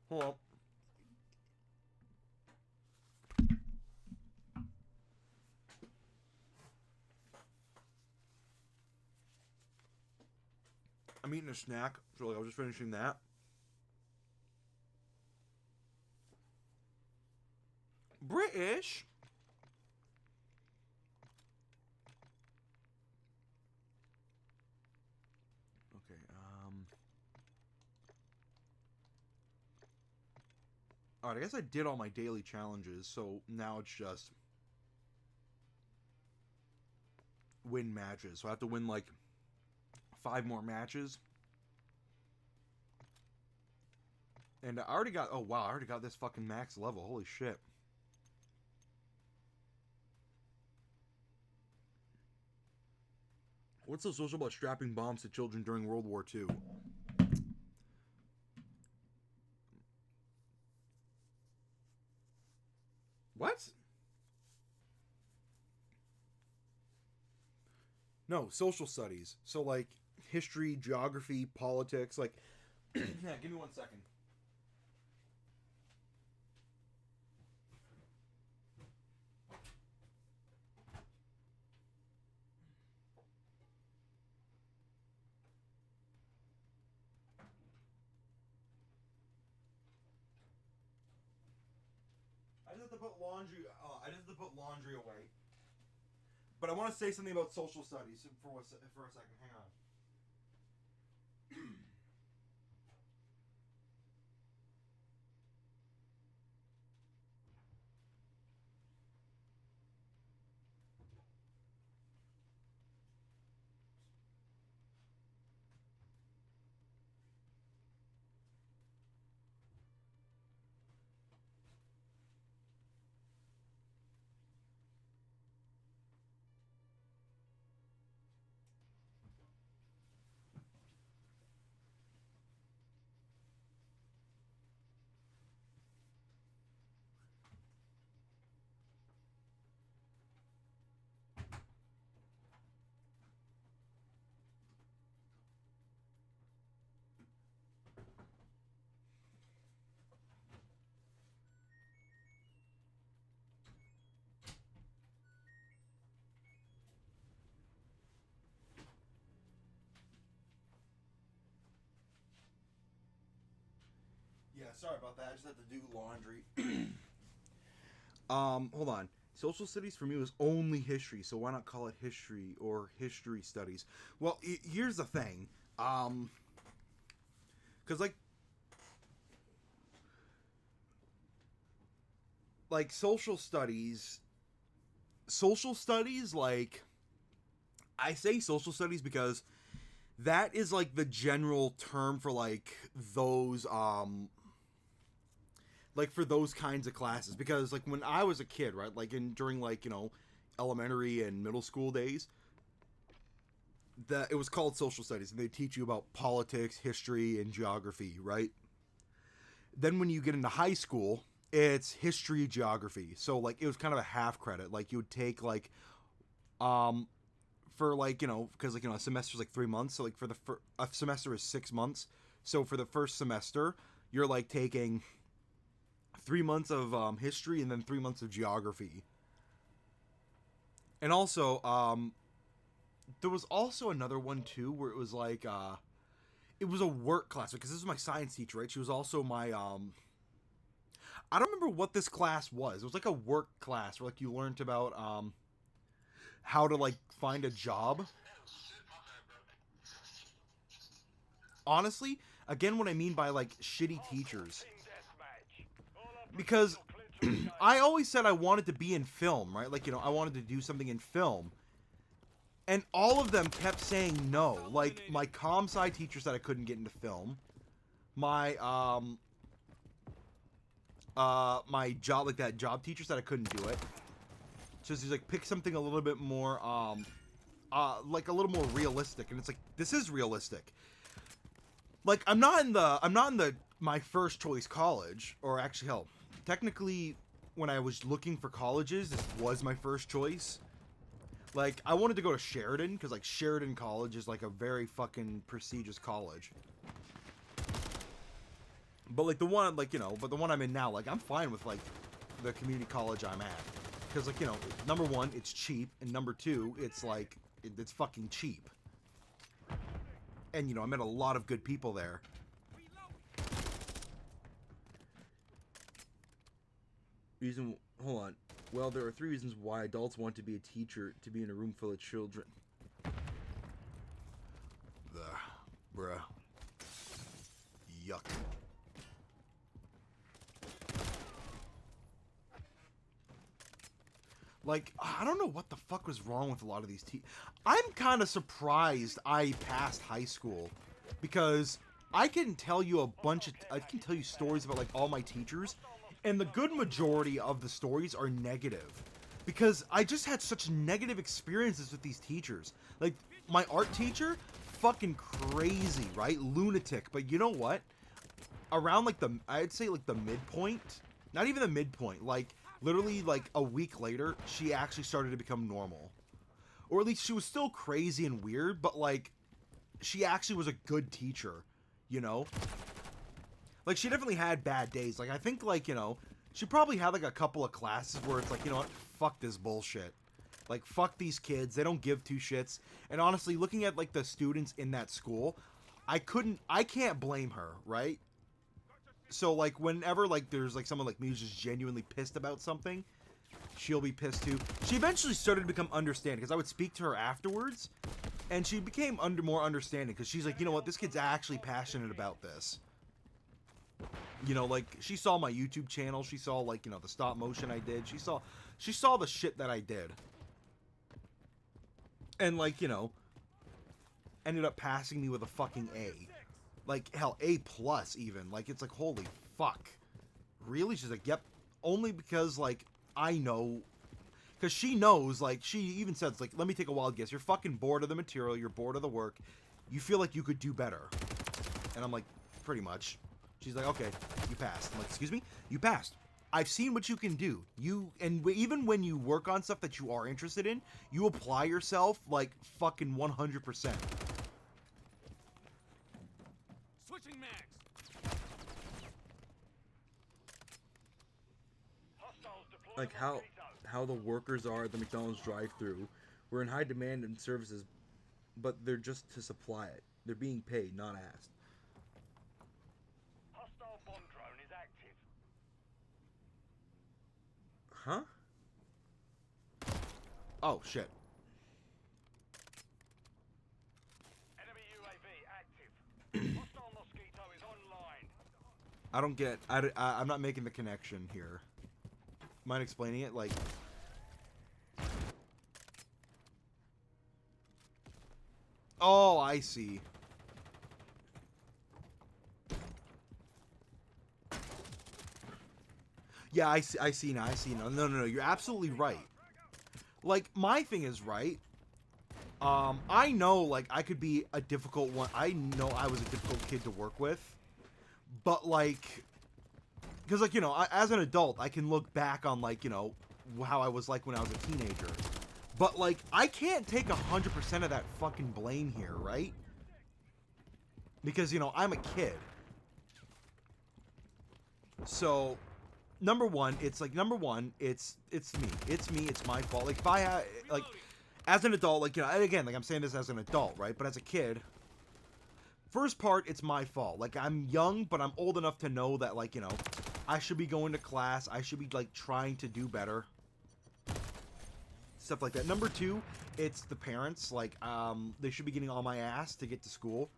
Hold on. I'm eating a snack, so like I was just finishing that. British? Okay, alright, I guess I did all my daily challenges, so now it's just win matches. So I have to win like 5 more matches. And I already got, oh wow, I already got this fucking max level. Holy shit. What's so social about strapping bombs to children during World War II? What? No, social studies. So like history, geography, politics, like yeah, give me 1 second. I just have to put laundry. I just have to put laundry away. But I want to say something about social studies for a second. Hang on. Yeah, sorry about that. I just had to do laundry. Hold on. Social studies for me was only history, so why not call it history or history studies? Well, here's the thing. Cause like social studies, like I say social studies because that is like the general term for like those like for those kinds of classes, because like when I was a kid, right, like during like, you know, elementary and middle school days, that it was called social studies, and they teach you about politics, history, and geography, right? Then when you get into high school, it's history, geography. So like it was kind of a half credit. Like you would take like for like, you know, because like, you know, a semester is like 3 months, so like for the a semester is 6 months. So for the first semester, you're like taking 3 months of history and then 3 months of geography. And also, there was also another one too where it was like, it was a work class, because this was my science teacher, right? She was also my I don't remember what this class was. It was like a work class where like you learned about how to like find a job. Honestly, again, what I mean by like shitty teachers, Team deathmatch. All because operators clear to engage. I always said I wanted to be in film, right? Like, you know, I wanted to do something in film. And all of them kept saying no. Like, my comm sci teacher said I couldn't get into film. My, my job, like that job teacher said I couldn't do it. So he's like, pick something a little bit more, like a little more realistic. And it's like, this is realistic. Like, I'm not in the, my first choice college, or actually, hell, technically, when I was looking for colleges, this was my first choice. Like, I wanted to go to Sheridan, because, like, Sheridan College is, like, a very fucking prestigious college. But, like, the one, like, you know, but the one I'm in now, like, I'm fine with, like, the community college I'm at. Because, like, you know, number one, it's cheap, and number two, it's, like, it's fucking cheap. And, you know, I met a lot of good people there. Hold on. Well, there are 3 reasons why adults want to be a teacher: to be in a room full of children. Bruh. Yuck. Like, I don't know what the fuck was wrong with a lot of these I'm kind of surprised I passed high school, because I can tell you I can tell you stories about, like, all my teachers, and the good majority of the stories are negative, because I just had such negative experiences with these teachers. Like, my art teacher, fucking crazy, right? Lunatic. But you know what? Around, like, I'd say, like, the midpoint, not even the midpoint, like, literally, like, a week later, she actually started to become normal. Or at least she was still crazy and weird, but, like, she actually was a good teacher, you know? Like, she definitely had bad days. Like, I think, like, you know, she probably had, like, a couple of classes where it's like, you know what, fuck this bullshit. Like, fuck these kids. They don't give two shits. And honestly, looking at, like, the students in that school, I can't blame her, right? So, like, whenever, like, there's, like, someone like me who's just genuinely pissed about something, she'll be pissed too. She eventually started to become understanding, because I would speak to her afterwards, and she became more understanding, because she's like, you know what, this kid's actually passionate about this. You know, like, she saw my YouTube channel, she saw, like, you know, the stop motion I did, she saw the shit that I did. And, like, you know, ended up passing me with a fucking A. Like, hell, A+ even. Like, it's like, holy fuck. Really? She's like, yep. Only because, like, I know. Because she knows, like, she even says, like, let me take a wild guess. You're fucking bored of the material. You're bored of the work. You feel like you could do better. And I'm like, pretty much. She's like, okay, you passed. I'm like, excuse me? You passed. I've seen what you can do. Even when you work on stuff that you are interested in, you apply yourself, like, fucking 100%. Switching mags. Hostiles deploying Like, how the workers are at the McDonald's drive-thru. We're in high demand in services, but they're just to supply it. They're being paid, not asked. Hostile bomb drone is active. Huh? Oh, shit. Enemy UAV active. Hostile Mosquito is online. I don't get... I'm not making the connection here. Mind explaining it? Like... Oh, I see. Yeah, I see now. No. You're absolutely right. Like, my thing is, right? I know, like, I could be a difficult one. I know I was a difficult kid to work with. But, like... Because, like, you know, as an adult, I can look back on, like, you know, how I was like when I was a teenager. But, like, I can't take 100% of that fucking blame here, right? Because, you know, I'm a kid. So, number one, it's me. It's me, it's my fault. Like, if I, like, as an adult, like, you know, and again, like, I'm saying this as an adult, right? But as a kid, first part, it's my fault. Like, I'm young, but I'm old enough to know that, like, you know, I should be going to class. I should be, like, trying to do better. Stuff like that. Number two, it's the parents. Like, they should be getting on my ass to get to school.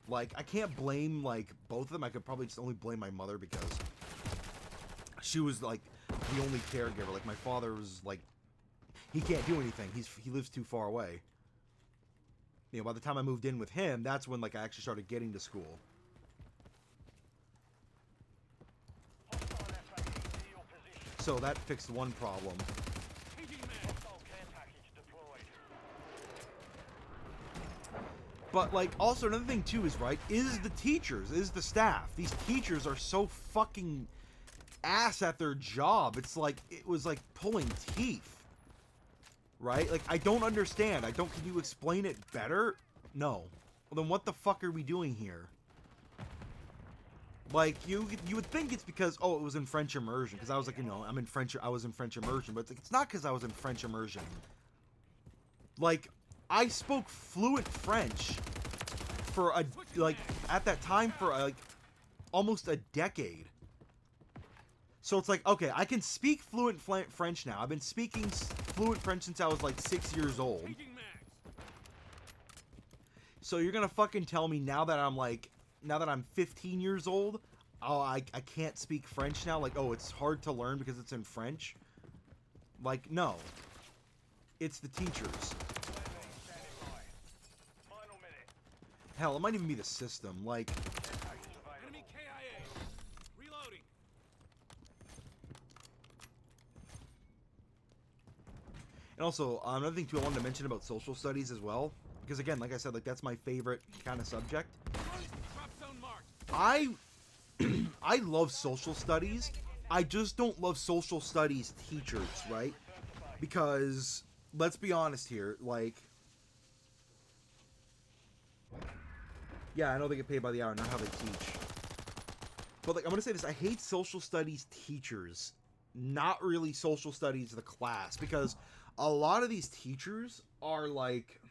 Like, I can't blame, like, both of them. I could probably just only blame my mother because she was, like, the only caregiver. Like, my father was, like, he can't do anything. He lives too far away. You know, by the time I moved in with him, that's when, like, I actually started getting to school. So that fixed one problem. But, like, also another thing, too, is, right, is the teachers, is the staff. These teachers are so fucking ass at their job. It's like, it was like pulling teeth. Right? Like, I don't understand. Can you explain it better? No. Well, then what the fuck are we doing here? Like, you would think it's because, oh, it was in French immersion. Because I was like, you know, I was in French immersion. But it's like, it's not because I was in French immersion. Like, I spoke fluent French for at that time for like almost a decade. So it's like, okay, I can speak fluent French now. I've been speaking fluent French since I was like 6 years old. So you're gonna fucking tell me now that I'm 15 years old, oh, I can't speak French now? Like, oh, it's hard to learn because it's in French? Like, no. It's the teachers. Hell, it might even be the system. Like, Enemy KIA. Reloading. and also, another thing too I wanted to mention about social studies as well. Because again, like I said, like that's my favorite kind of subject. Drop zone marked. I love social studies. I just don't love social studies teachers, right? Because, let's be honest here, like, yeah, I know they get paid by the hour, not how they teach. But, like, I'm going to say this. I hate social studies teachers. Not really social studies the class. Because a lot of these teachers are, like,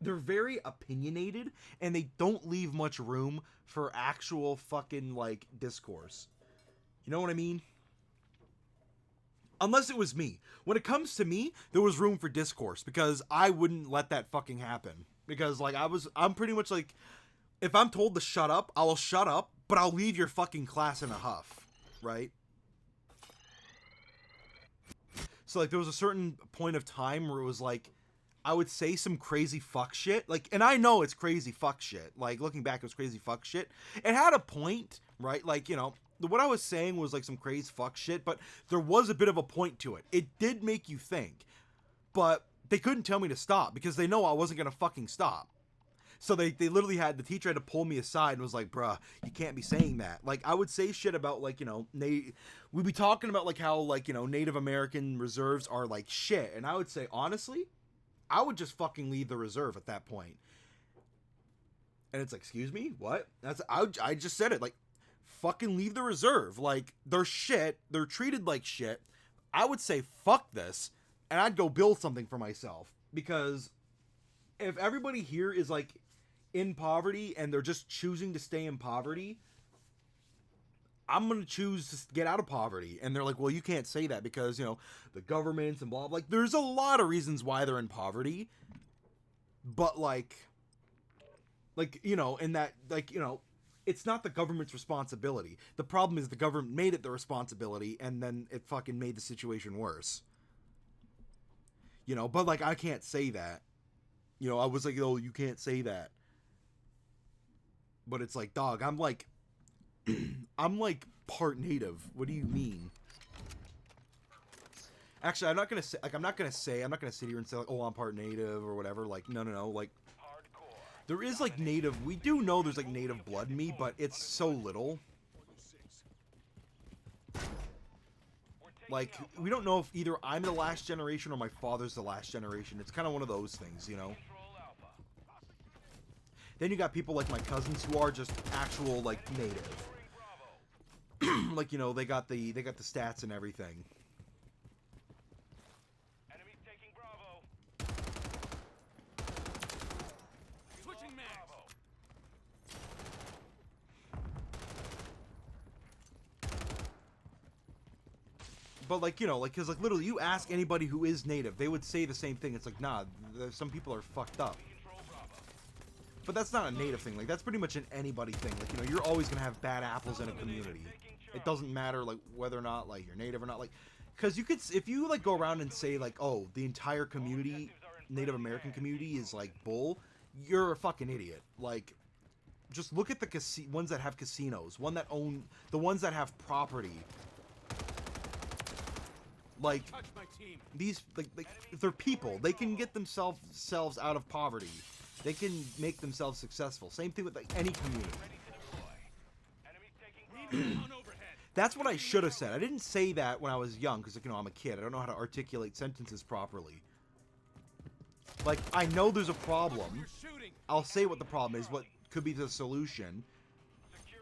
they're very opinionated. And they don't leave much room for actual fucking, like, discourse. You know what I mean? Unless it was me. When it comes to me, there was room for discourse. Because I wouldn't let that fucking happen. Because, like, I'm pretty much like, if I'm told to shut up, I'll shut up, but I'll leave your fucking class in a huff, right? So, like, there was a certain point of time where it was, like, I would say some crazy fuck shit, like, and I know it's crazy fuck shit, like, looking back, it was crazy fuck shit. It had a point, right? Like, you know, what I was saying was, like, some crazy fuck shit, but there was a bit of a point to it. It did make you think, but they couldn't tell me to stop because they know I wasn't going to fucking stop. So they literally had, the teacher had to pull me aside and was like, bruh, you can't be saying that. Like, I would say shit about, like, you know, we'd be talking about, like, how, like, you know, Native American reserves are, like, shit. And I would say, honestly, I would just fucking leave the reserve at that point. And it's like, excuse me? What? I just said it. Like, fucking leave the reserve. Like, they're shit. They're treated like shit. I would say, fuck this. And I'd go build something for myself. Because if everybody here is, like, in poverty and they're just choosing to stay in poverty, I'm going to choose to get out of poverty. And they're like, well, you can't say that because, you know, the governments and blah, blah. Like, there's a lot of reasons why they're in poverty. But, like, you know, in that, like, you know, it's not the government's responsibility. The problem is the government made it the responsibility and then it fucking made the situation worse. You know, but, like, I can't say that. You know, I was like, oh, you can't say that. But it's like, dog, I'm like part native. What do you mean? Actually, I'm not gonna sit here and say, like, oh, I'm part native or whatever. Like, no. Like, there is, like, native. We do know there's, like, native blood in me, but it's so little. Like, we don't know if either I'm the last generation or my father's the last generation. It's kind of one of those things, you know? Then you got people like my cousins who are just actual, like, native. Like, you know, they got the stats and everything. Enemies taking Bravo. Switching mags. But, like, you know, like, because, like, literally, you ask anybody who is native, they would say the same thing. It's like, nah, some people are fucked up. But that's not a native thing. Like, that's pretty much an anybody thing. Like, you know, you're always going to have bad apples in a community. It doesn't matter, like, whether or not, like, you're native or not. Like, because you could, if you, like, go around and say, like, oh, the entire community, Native American community is, like, bull, you're a fucking idiot. Like, just look at the ones that have casinos, the ones that have property. Like, Touch my team. these, like if they're people, they can get themselves out of poverty. They can make themselves successful. Same thing with, like, any community. On overhead. That's what I should have said. I didn't say that when I was young, because, like, you know, I'm a kid. I don't know how to articulate sentences properly. Like, I know there's a problem. You're shooting. I'll say what the problem is, what could be the solution.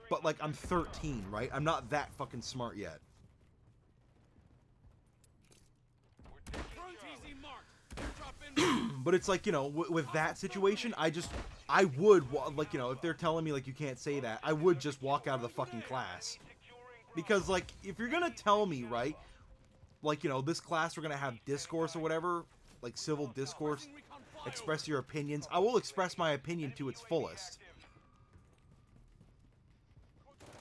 But, like, I'm 13, right? I'm not that fucking smart yet. Front easy marked. Airdrop in. But it's like, you know, with that situation, I would, like, you know, if they're telling me, like, you can't say that, I would just walk out of the fucking class. Because, like, if you're gonna tell me, right, like, you know, this class we're gonna have discourse or whatever, like, civil discourse, express your opinions, I will express my opinion to its fullest.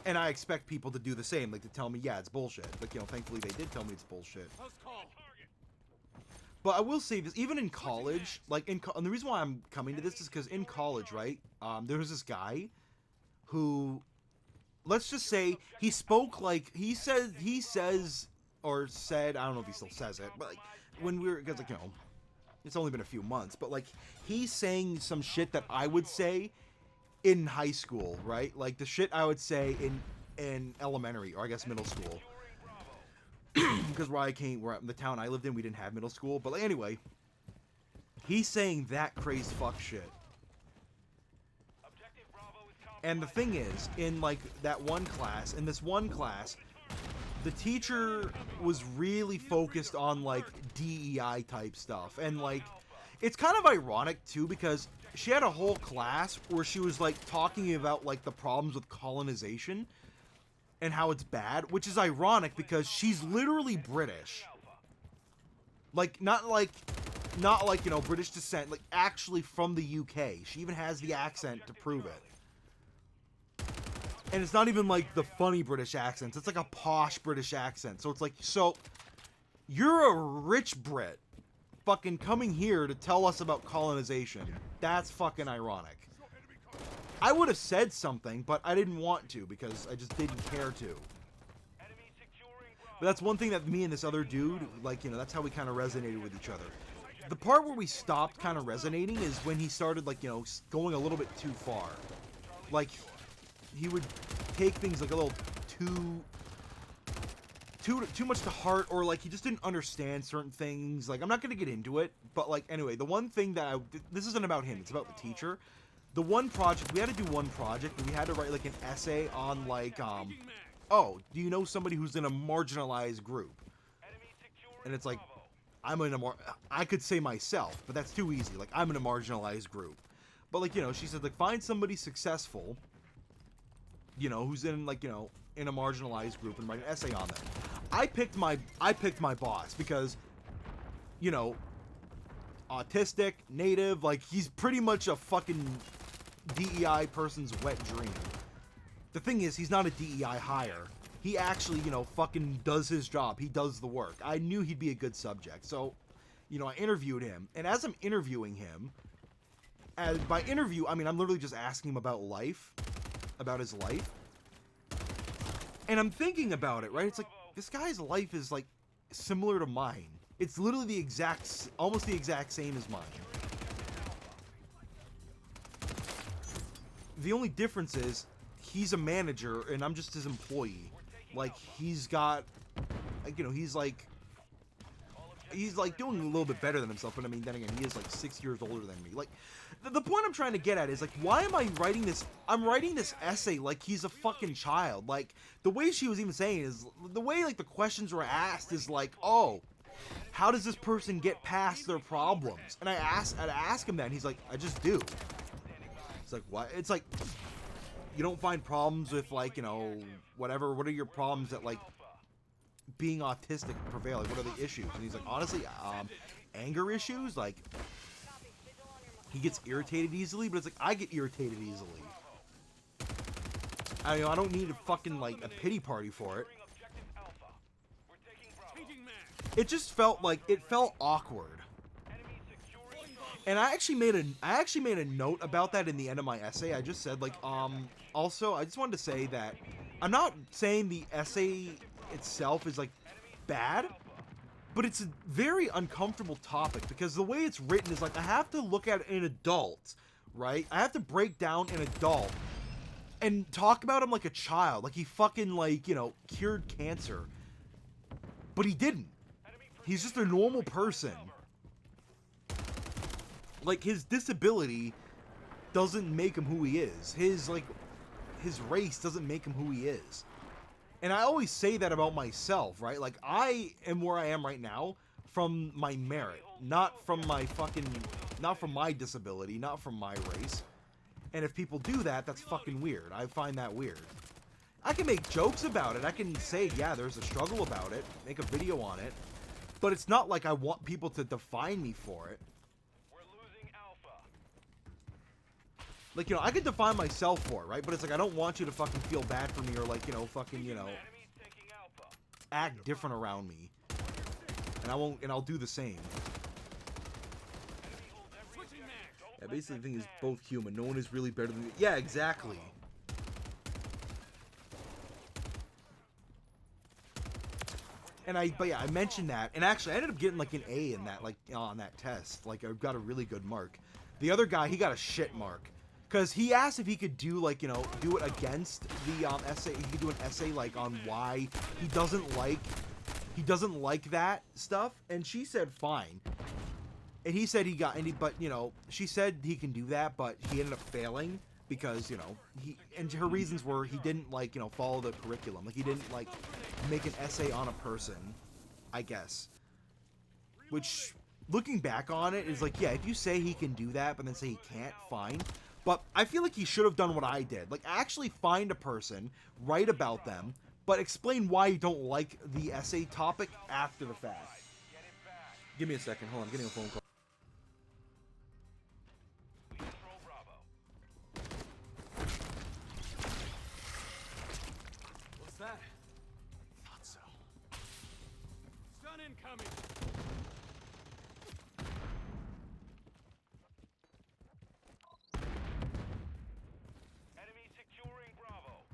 And I expect people to do the same, like, to tell me, yeah, it's bullshit. Like, you know, thankfully they did tell me it's bullshit. Close call. But I will say this, even in college, like, and the reason why I'm coming to this is because in college, right, there was this guy who, let's just say, he spoke, like, he says, or said, I don't know if he still says it, but, like, when we were, because, like, you know, it's only been a few months, but, like, he's saying some shit that I would say in high school, right? Like, the shit I would say in elementary, or I guess middle school. Because where the town I lived in, we didn't have middle school. But, like, anyway, he's saying that crazed fuck shit. And the thing is, in, like, in this one class, the teacher was really focused on, like, DEI type stuff. And, like, it's kind of ironic, too, because she had a whole class where she was, like, talking about, like, the problems with colonization and how it's bad, which is ironic because she's literally British. Like, not like, you know, British descent, like, actually from the UK. She even has the accent to prove it. And it's not even, like, the funny British accents. It's like a posh British accent. So it's like, so, you're a rich Brit fucking coming here to tell us about colonization. That's fucking ironic. I would have said something, but I didn't want to because I just didn't care to. But that's one thing that me and this other dude, like, you know, that's how we kind of resonated with each other. The part where we stopped kind of resonating is when he started, like, you know, going a little bit too far. Like, he would take things, like, a little too much to heart, or, like, he just didn't understand certain things. Like, I'm not going to get into it, but, like, anyway, the one thing that this isn't about him, it's about the teacher. The one project, we had to do one project, and we had to write, like, an essay on, like, oh, do you know somebody who's in a marginalized group? And it's like, I could say myself, but that's too easy. Like, I'm in a marginalized group. But, like, you know, she said, like, find somebody successful, you know, who's in, like, you know, in a marginalized group and write an essay on them. I picked my boss because, you know, autistic, native, like, he's pretty much a fucking DEI person's wet dream. The thing is, he's not a DEI hire. He actually, you know, fucking does his job. He does the work. I knew he'd be a good subject. So, you know, I interviewed him. And as I'm interviewing him, and by interview, I mean, I'm literally just asking him about life, about his life. And I'm thinking about it, right? It's like, this guy's life is, like, similar to mine. It's literally almost the exact same as mine. The only difference is, he's a manager and I'm just his employee. Like, he's got like, you know, he's like doing a little bit better than himself, but I mean, then again, he is like 6 years older than me. Like, the point I'm trying to get at is, like, why am I writing this? I'm writing this essay like he's a fucking child. Like, the way she was even saying is, the way, like, the questions were asked is like, oh, how does this person get past their problems? And I'd ask him that, and he's like, I just do. It's like, what? It's like, you don't find problems with, like, you know, whatever. What are your problems that, like, being autistic prevail? Like, what are the issues? And he's like, honestly, anger issues. Like, he gets irritated easily, but it's like, I get irritated easily. I don't need a fucking, like, a pity party for it. It just felt like, it felt awkward. And I actually made a note about that in the end of my essay. I just said, like, also, I just wanted to say that I'm not saying the essay itself is, like, bad, but it's a very uncomfortable topic, because the way it's written is, like, I have to look at an adult, right? I have to break down an adult and talk about him like a child, like he fucking, like, you know, cured cancer. But he didn't. He's just a normal person. Like, his disability doesn't make him who he is. His race doesn't make him who he is. And I always say that about myself, right? Like, I am where I am right now from my merit, not from my disability, not from my race. And if people do that, that's fucking weird. I find that weird. I can make jokes about it. I can say, yeah, there's a struggle about it, make a video on it. But it's not like I want people to define me for it. Like, you know, I could define myself for it, right? But it's like, I don't want you to fucking feel bad for me, or, like, you know, fucking, you know, act different around me. And I'll do the same. Yeah, basically the thing is both human. No one is really better than me. Yeah, exactly. But yeah, I mentioned that, and actually I ended up getting like an A in that, like, on that test. Like, I got a really good mark. The other guy, he got a shit mark. Because he asked if he could do, like, you know, do it against the essay. He could do an essay, like, on why he doesn't like that stuff. And she said fine. And he said but, you know, she said he can do that, but he ended up failing because, you know, and her reasons were he didn't, like, you know, follow the curriculum. Like, he didn't, like, make an essay on a person, I guess. Which, looking back on it, is like, yeah, if you say he can do that, but then say he can't, fine. But I feel like he should have done what I did. Like, actually find a person, write about them, but explain why you don't like the essay topic after the fact. Give me a second. Hold on. I'm getting a phone call. What's that? Thought so. Stun incoming. Enemy securing Bravo.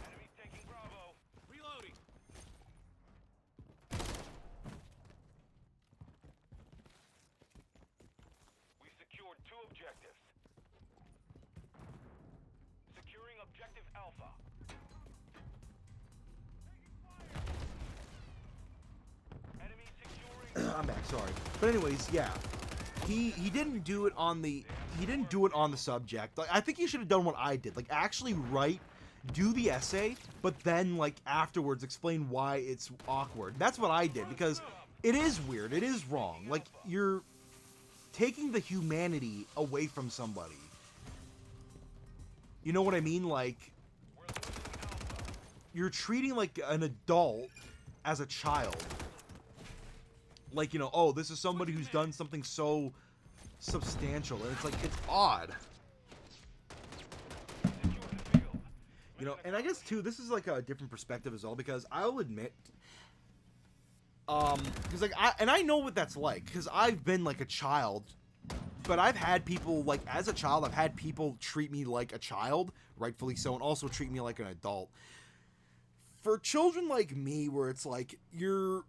Enemy taking Bravo. Reloading. We secured 2 objectives. Securing objective Alpha. Enemy securing. I'm back, sorry. But anyways, yeah. He didn't do it on the subject. Like, I think he should have done what I did. Like, actually do the essay, but then, like, afterwards explain why it's awkward. That's what I did, because it is weird. It is wrong. Like, you're taking the humanity away from somebody. You know what I mean? Like, you're treating, like, an adult as a child. Like, you know, oh, this is somebody who's done something so substantial, and it's like, it's odd. You know, and I guess, too, this is, like, a different perspective as well, because I'll admit, because, like, I know what that's like, because I've been, like, a child, but I've had people, like, as a child, I've had people treat me like a child, rightfully so, and also treat me like an adult. For children like me, where it's like, you're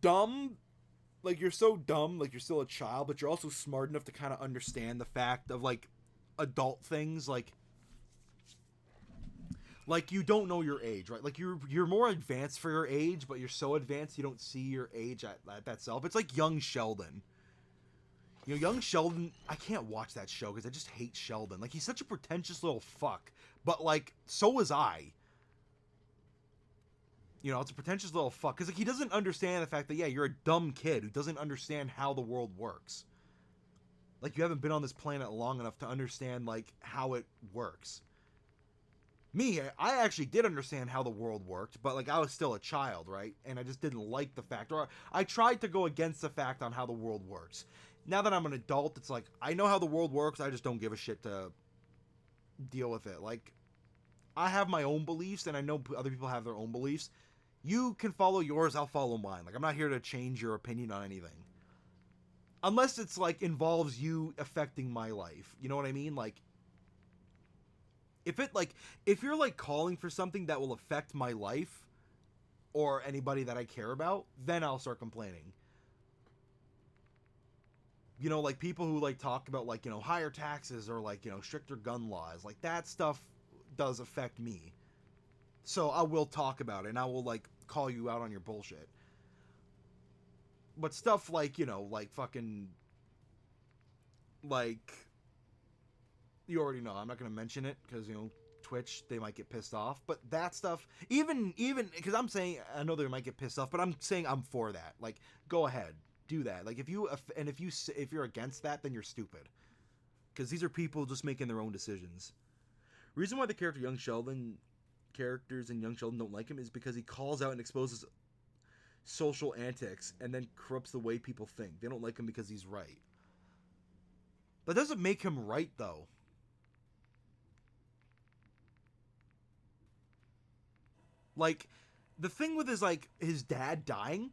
dumb, like, you're so dumb, like, you're still a child, but you're also smart enough to kind of understand the fact of, like, adult things, like, Like, you don't know your age, right? Like, you're more advanced for your age, but you're so advanced you don't see your age at that self. It's like young Sheldon. You know, young Sheldon, I can't watch that show because I just hate Sheldon. Like, he's such a pretentious little fuck. But, like, so was I. You know, it's a pretentious little fuck. Because, like, he doesn't understand the fact that, yeah, you're a dumb kid who doesn't understand how the world works. Like, you haven't been on this planet long enough to understand, like, how it works. Me, I actually did understand how the world worked, but, like, I was still a child, right? And I just didn't like the fact, or I tried to go against the fact on how the world works. Now that I'm an adult, it's like, I know how the world works, I just don't give a shit to deal with it. Like, I have my own beliefs, and I know other people have their own beliefs. You can follow yours, I'll follow mine. Like, I'm not here to change your opinion on anything. Unless it's, like, involves you affecting my life. You know what I mean? Like, if you're, like, calling for something that will affect my life or anybody that I care about, then I'll start complaining. You know, like, people who, like, talk about, like, you know, higher taxes or, like, you know, stricter gun laws. Like, that stuff does affect me. So I will talk about it, and I will, like, call you out on your bullshit. But stuff like, you know, like, fucking, like, you already know, I'm not going to mention it, because, you know, Twitch, they might get pissed off. But that stuff, even, because I'm saying, I know they might get pissed off, but I'm saying I'm for that. Like, go ahead, do that. Like, if you're against that, then you're stupid. Because these are people just making their own decisions. Reason why the characters in Young Sheldon don't like him is because he calls out and exposes social antics and then corrupts the way people think. They don't like him because he's right. That doesn't make him right, though. Like, the thing with his dad dying,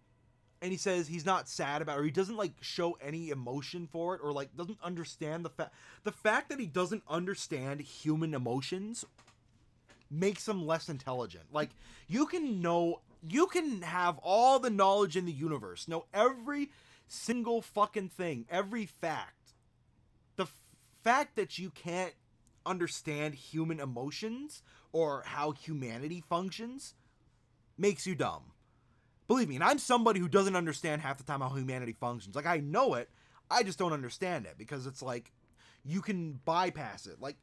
and he says he's not sad about it, or he doesn't, like, show any emotion for it, or, like, doesn't understand the fact that he doesn't understand human emotions makes him less intelligent. Like, you can have all the knowledge in the universe, know every single fucking thing, every fact. The fact that you can't understand human emotions or how humanity functions makes you dumb. Believe me, and I'm somebody who doesn't understand half the time how humanity functions. Like, I know it, I just don't understand it, because it's like, you can bypass it. Like,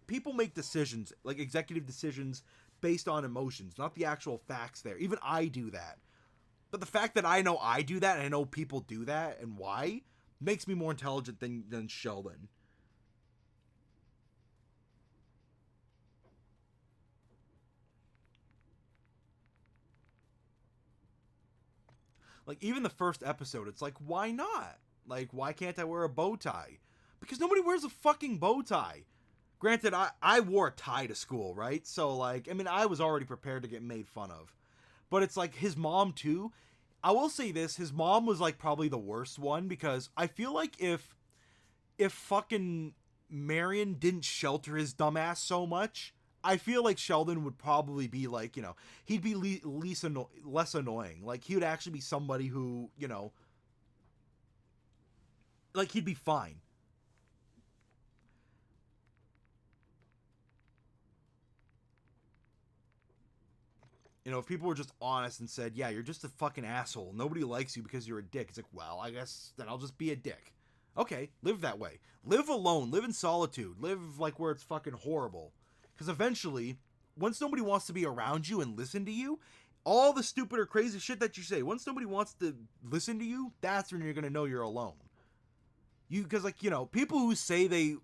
people make decisions, like executive decisions, based on emotions, not the actual facts there. Even I do that. But the fact that I know I do that, and I know people do that, and why, makes me more intelligent than Sheldon. Like, even the first episode, it's like, why not? Like, why can't I wear a bow tie? Because nobody wears a fucking bow tie. Granted, I wore a tie to school, right? So, like, I mean, I was already prepared to get made fun of. But it's like, his mom, too. I will say this, his mom was, like, probably the worst one, because I feel like if fucking Marion didn't shelter his dumbass so much, I feel like Sheldon would probably be, like, you know, he'd be less annoying. Like, he would actually be somebody who, you know, like, he'd be fine. You know, if people were just honest and said, yeah, you're just a fucking asshole, nobody likes you because you're a dick, it's like, well, I guess then I'll just be a dick. Okay, live that way. Live alone, live in solitude, live, like, where it's fucking horrible. Because eventually, once nobody wants to be around you and listen to you, all the stupid or crazy shit that you say, once nobody wants to listen to you, that's when you're going to know you're alone. Because, like, you know, people who say they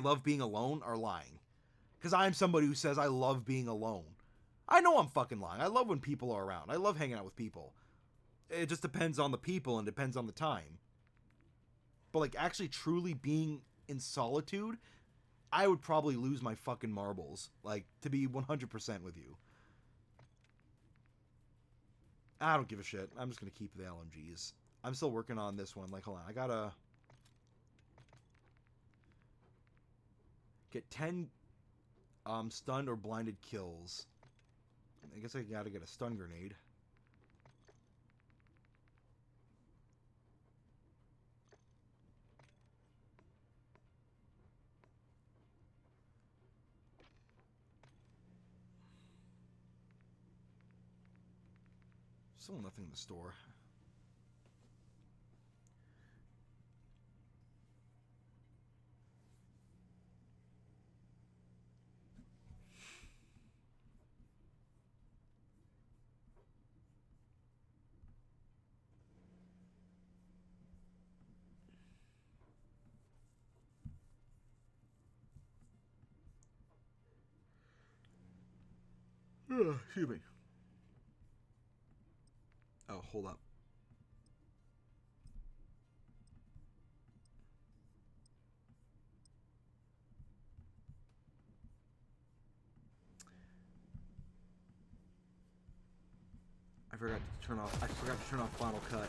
love being alone are lying. Because I'm somebody who says I love being alone. I know I'm fucking lying. I love when people are around. I love hanging out with people. It just depends on the people and depends on the time. But, like, actually truly being in solitude, I would probably lose my fucking marbles. Like, to be 100% with you. I don't give a shit. I'm just gonna keep the LMGs. I'm still working on this one. Like, hold on. I gotta get 10 stunned or blinded kills. I guess I gotta get a stun grenade. Still nothing in the store. Excuse me. Oh, hold up. I forgot to turn off Final Cut.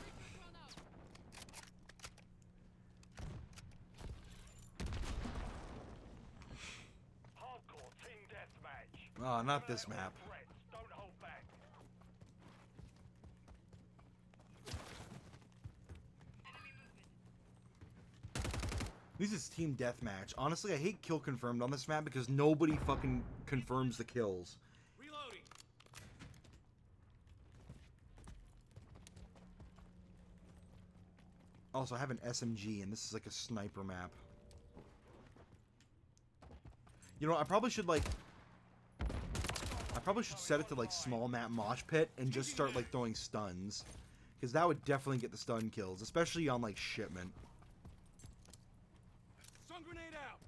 Hardcore team deathmatch. Oh, not this map. Threats, don't hold back. This is team deathmatch. Honestly, I hate kill confirmed on this map because nobody fucking confirms the kills. Reloading. Also, I have an SMG, and this is like a sniper map. You know, I probably should set it to like small map mosh pit and just start like throwing stuns, because that would definitely get the stun kills, especially on like shipment. Stun grenade out.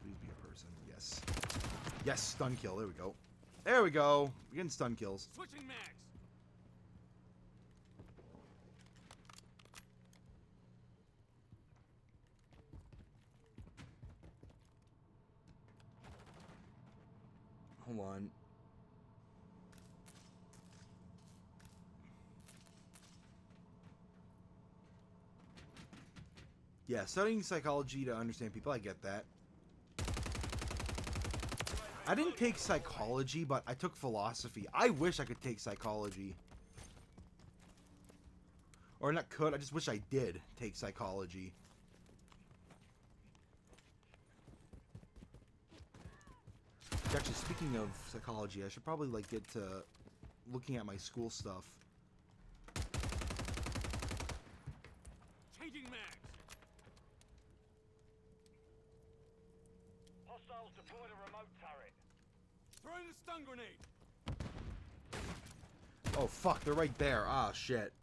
Please be a person. Yes. Yes, stun kill. There we go. There we go. We're getting stun kills. Switching mags. Hold on. Yeah, studying psychology to understand people, I get that. I didn't take psychology, but I took philosophy. I wish I could take psychology. Or not could, I just wish I did take psychology. Actually, speaking of psychology, I should probably like get to looking at my school stuff. Changing mags. Hostiles deployed a remote turret. Throwing a stun grenade. Oh fuck, they're right there. Ah shit.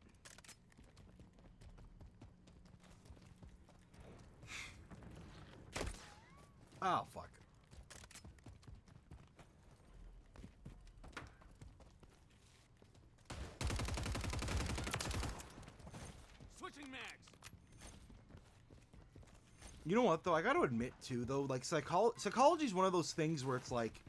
Oh fuck. Switching mags. You know what though? I got to admit too though, like psychology is one of those things where it's like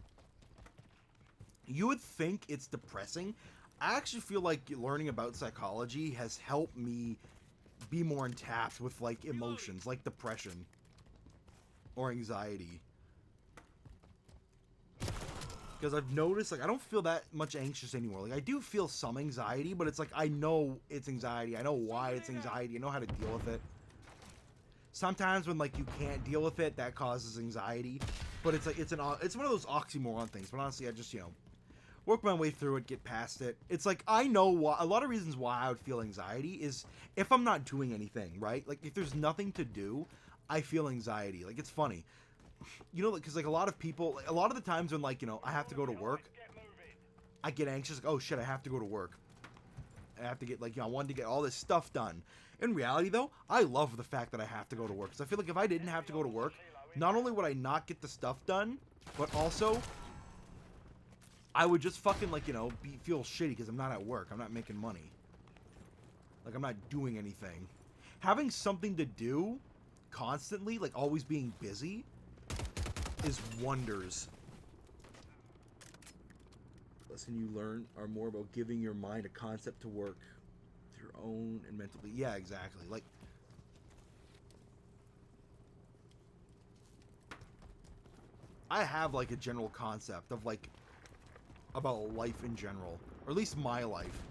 you would think it's depressing. I actually feel like learning about psychology has helped me be more in touch with like emotions, like depression or anxiety. Because I've noticed, like, I don't feel that much anxious anymore. Like, I do feel some anxiety, but it's like, I know it's anxiety. I know why it's anxiety. I know how to deal with it. Sometimes when, like, you can't deal with it, that causes anxiety. But it's like, it's one of those oxymoron things. But honestly, I just, you know, work my way through it, get past it. It's like, I know why, a lot of reasons why I would feel anxiety is if I'm not doing anything, right? Like, if there's nothing to do, I feel anxiety. Like, it's funny. You know, because like a lot of people, a lot of the times when like, you know, I have to go to work, I get anxious. Like, oh shit, I have to go to work. I have to get like, you know, I wanted to get all this stuff done. In reality though, I love the fact that I have to go to work. Because I feel like if I didn't have to go to work, not only would I not get the stuff done, but also I would just fucking like, you know, feel shitty because I'm not at work. I'm not making money. Like I'm not doing anything. Having something to do constantly, like always being busy, is wonders. The lesson you learn are more about giving your mind a concept to work with your own and mentally. Yeah, exactly. Like, I have like a general concept of like about life in general, or at least my life.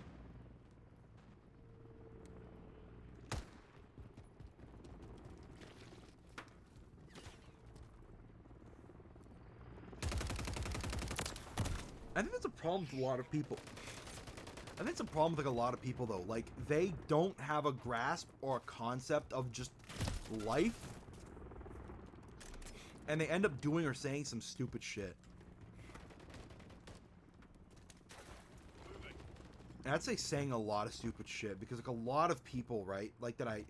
I think that's a problem with a lot of people. I I think it's a problem with like a lot of people though. Like they don't have a grasp or a concept of just life, and they end up doing or saying some stupid shit. And I'd say saying a lot of stupid shit because like a lot of people, right? Like that I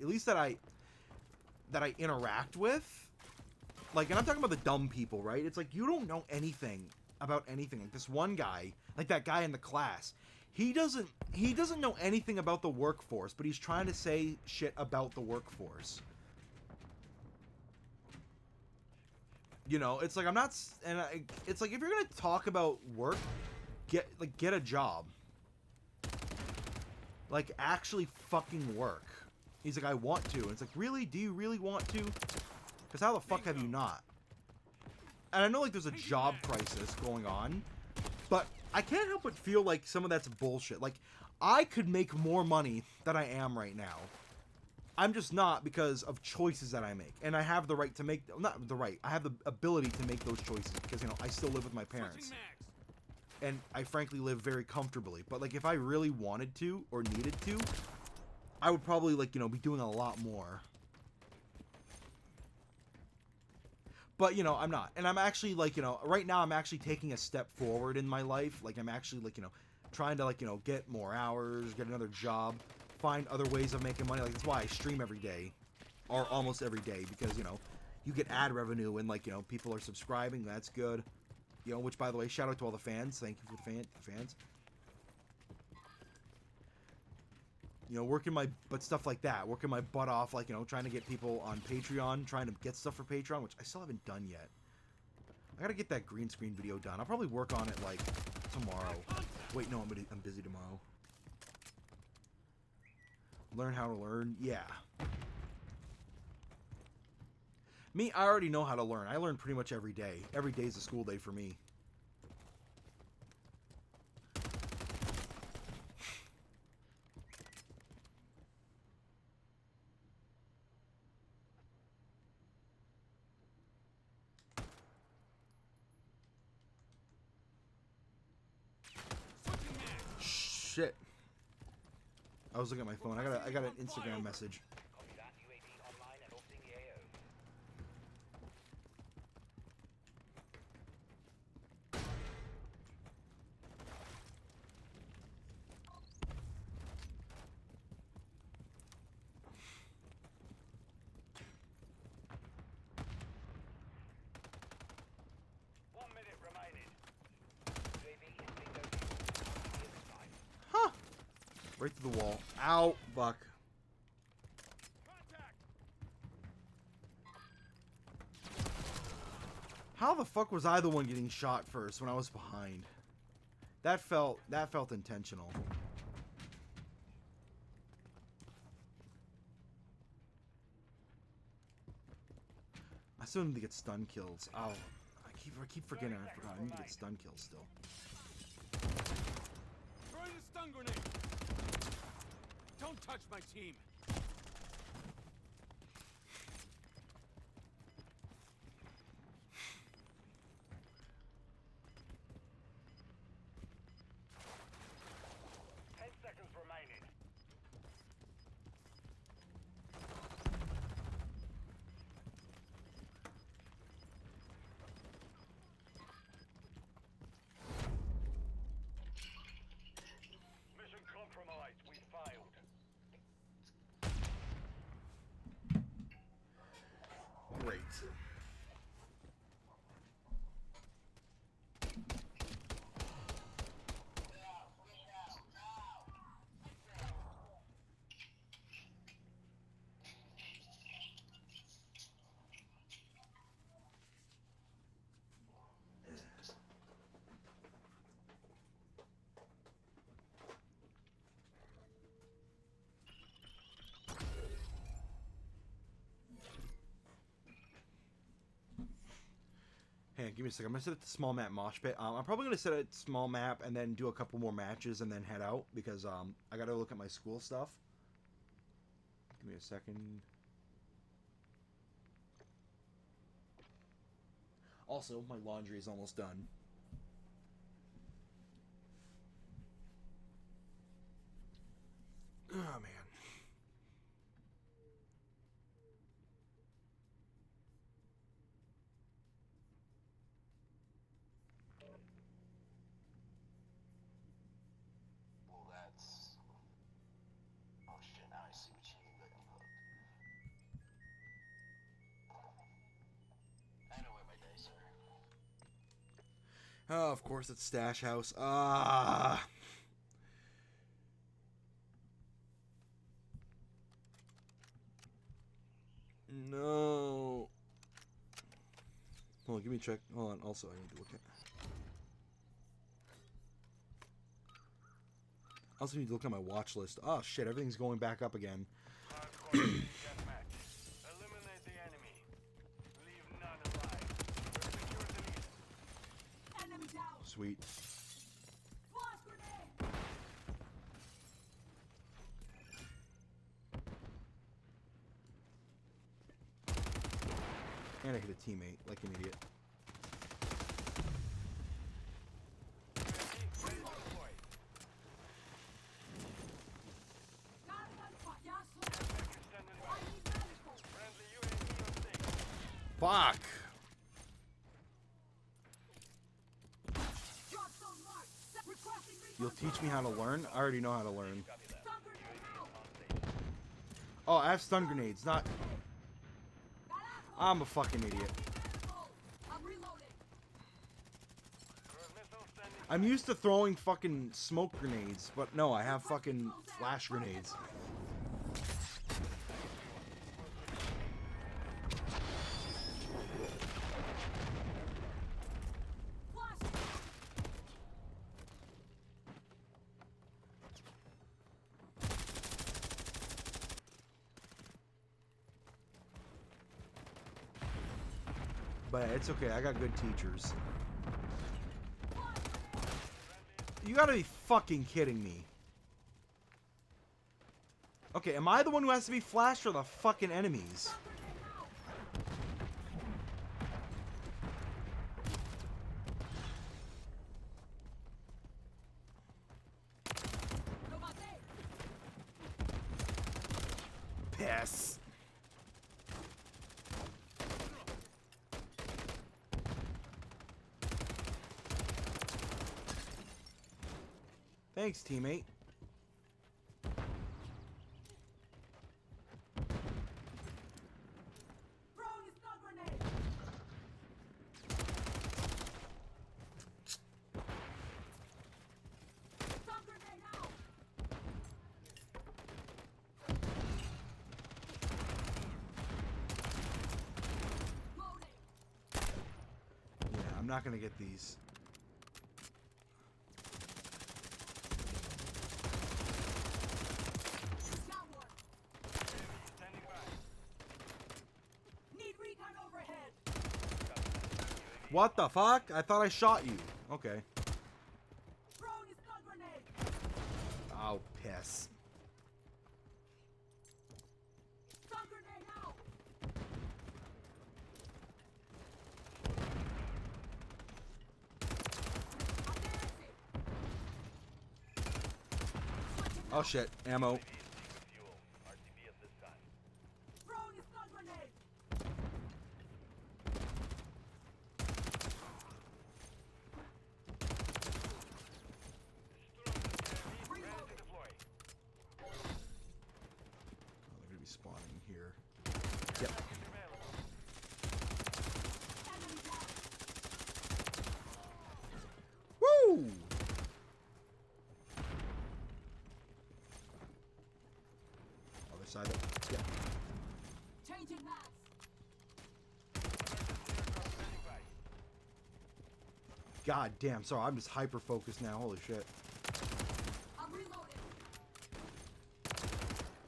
interact with, like, and I'm talking about the dumb people, right? It's like you don't know anything about anything. Like this one guy, like that guy in the class, he doesn't know anything about the workforce, but he's trying to say shit about the workforce. You know, it's like I'm not, it's like if you're gonna talk about work, get a job. Like, actually fucking work. He's like, I want to. And it's like, really? Do you really want to? Because how the fuck have you not? And I know, like, there's a job crisis going on, but I can't help but feel like some of that's bullshit. Like, I could make more money than I am right now. I'm just not because of choices that I make. And I have the right to make, not the right, I have the ability to make those choices because, you know, I still live with my parents. And I frankly live very comfortably. But, like, if I really wanted to or needed to, I would probably, like, you know, be doing a lot more. But, you know, I'm not. And I'm actually, like, you know, right now I'm actually taking a step forward in my life. Like, I'm actually, like, you know, trying to, like, you know, get more hours, get another job, find other ways of making money. Like, that's why I stream every day. Or almost every day. Because, you know, you get ad revenue and, like, you know, people are subscribing. That's good. You know, which, by the way, shout out to all the fans. Thank you for the fans. You know, but stuff like that. Working my butt off, like, you know, trying to get people on Patreon, trying to get stuff for Patreon, which I still haven't done yet. I gotta get that green screen video done. I'll probably work on it, like, tomorrow. Wait, no, I'm busy tomorrow. Learn how to learn? Yeah. Me, I already know how to learn. I learn pretty much every day. Every day is a school day for me. Shit. I was looking at my phone. I got an Instagram message. Copy that. UAV online and orbiting the AO. Huh. Right through the wall. Ow, Buck. How the fuck was I the one getting shot first when I was behind? That felt intentional. I still need to get stun kills. Oh, I keep forgetting. I forgot. I need to get stun kills still. Throwing a stun grenade. Don't touch my team. Great. Hey, give me a second. I'm gonna set it to small map mosh pit. I'm probably gonna set it small map and then do a couple more matches and then head out because I gotta look at my school stuff. Give me a second. Also, my laundry is almost done. Oh, of course it's Stash House. Ah. No. Hold on, give me a check. Hold on. Also, I need to look at. Also need to look at my watch list. Oh shit! Everything's going back up again. Hardcore team deathmatch. Eliminate the enemy. Leave none alive. Secure the lead. Enemy down. Sweet. Flash grenade. And I hit a teammate like an idiot. Ready to deploy. Got a gunfight. Yes, Package standing by. I need medical. Friendly UAV on station. Fuck. Drop zone marked. Requesting recon. You'll teach me how to learn? I already know how to learn. Stun grenade out. Oh, I have stun grenades. Not. Got asshole. I'm a fucking idiot. Medical. I'm reloading. Cruise missile standing I'm used to throwing fucking smoke grenades, but no, I have fucking flash grenades. Flash. But it's okay, I got good teachers. You gotta be fucking kidding me. Okay, am I the one who has to be flashed or the fucking enemies? Piss. Thanks, teammate. Throwing a stun grenade. Stun grenade out. Loading. Yeah, I'm not gonna get these. Got one. standing by. Need recon overhead. What the fuck? I thought I shot you. Okay. Throwing a stun grenade. Oh, piss. Stun grenade out. I'm dancing. Oh shit, ammo. Fuel. RTB at this time. Throwing a stun grenade. Ready to deploy. Oh, they're gonna be spawning here. Yep. Package available. Enemy down. Woo! Other side. Yeah. Changing maps. Standing by. God damn, sorry, I'm just hyper focused now. Holy shit. I'm reloading.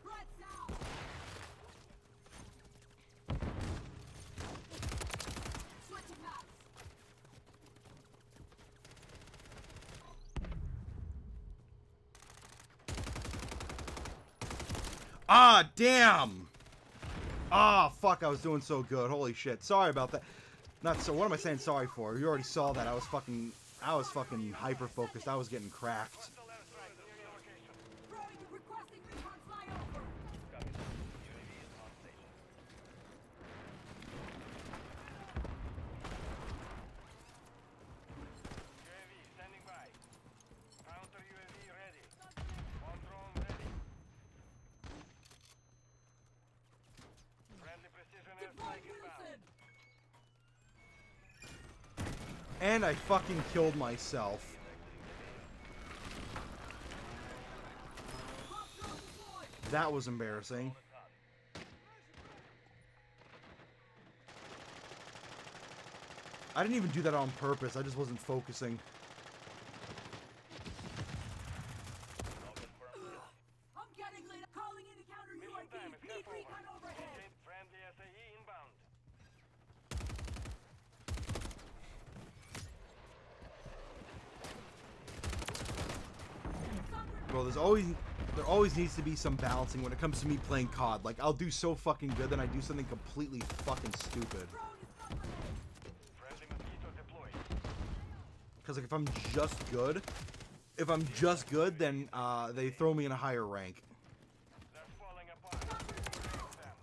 Right down. Switching maps. Ah, damn! Ah, fuck, I was doing so good. Holy shit. Sorry about that. Not so, what am I saying sorry for? You already saw that. I was fucking hyper focused. I was getting cracked. Hostile airstrike near your location. Throwing and requesting recon flyover. Copy that. UAV is on station. UAV standing by. Counter UAV ready. On drone ready. Friendly precision Deploy airstrike inbound. Wilson. And I fucking killed myself. That was embarrassing. I didn't even do that on purpose. I just wasn't focusing. I'm getting lit. Calling in to counter UAV. Need recon overhead. Friendly SAE inbound. Bro, there always needs to be some balancing when it comes to me playing COD. Like, I'll do so fucking good, then I do something completely fucking stupid. Friendly mosquito deployed. Because, like, if I'm just good, then they throw me in a higher rank. That's falling apart. Erase them.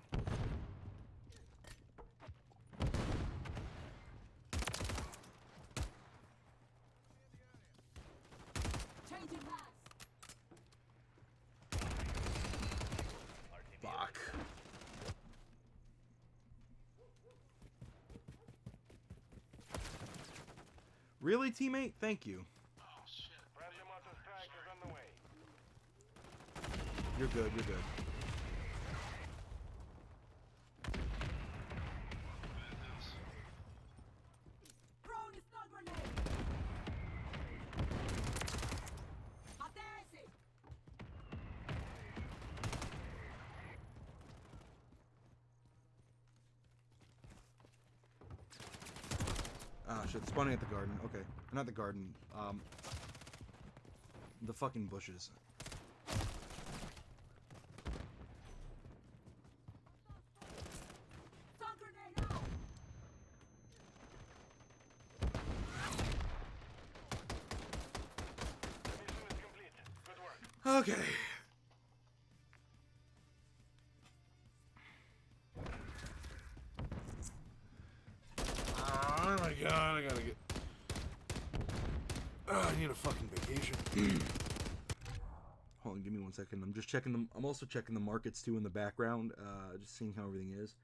Changing max. Fuck. Really, teammate? Thank you. Friendly motor strike is on the way. You're good, you're good. Throwing a stun grenade. Attention. Ah, shit, spawning at the garden. Okay. Not the garden. The fucking bushes. Stun grenade out. Mission is complete. Good work. Okay. Oh my god, I gotta get... I need a fucking vacation. Hold on, give me 1 second. I'm just checking them. I'm also checking the markets too in the background. Just seeing how everything is.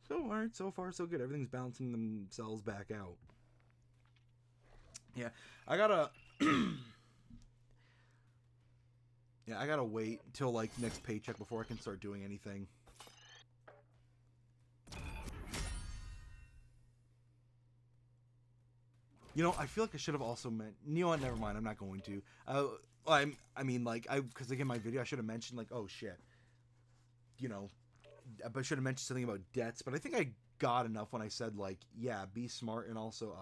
So, alright, so far so good. Everything's balancing themselves back out. Yeah, I gotta... yeah, I gotta wait till, like, next paycheck before I can start doing anything. You know, I feel like I should have also meant... You know what? Never mind. I'm not going to. I mean, like, because again, my video, I should have mentioned, like, oh, shit. You know, I should have mentioned something about debts, but I think I got enough when I said, like, yeah, be smart and also,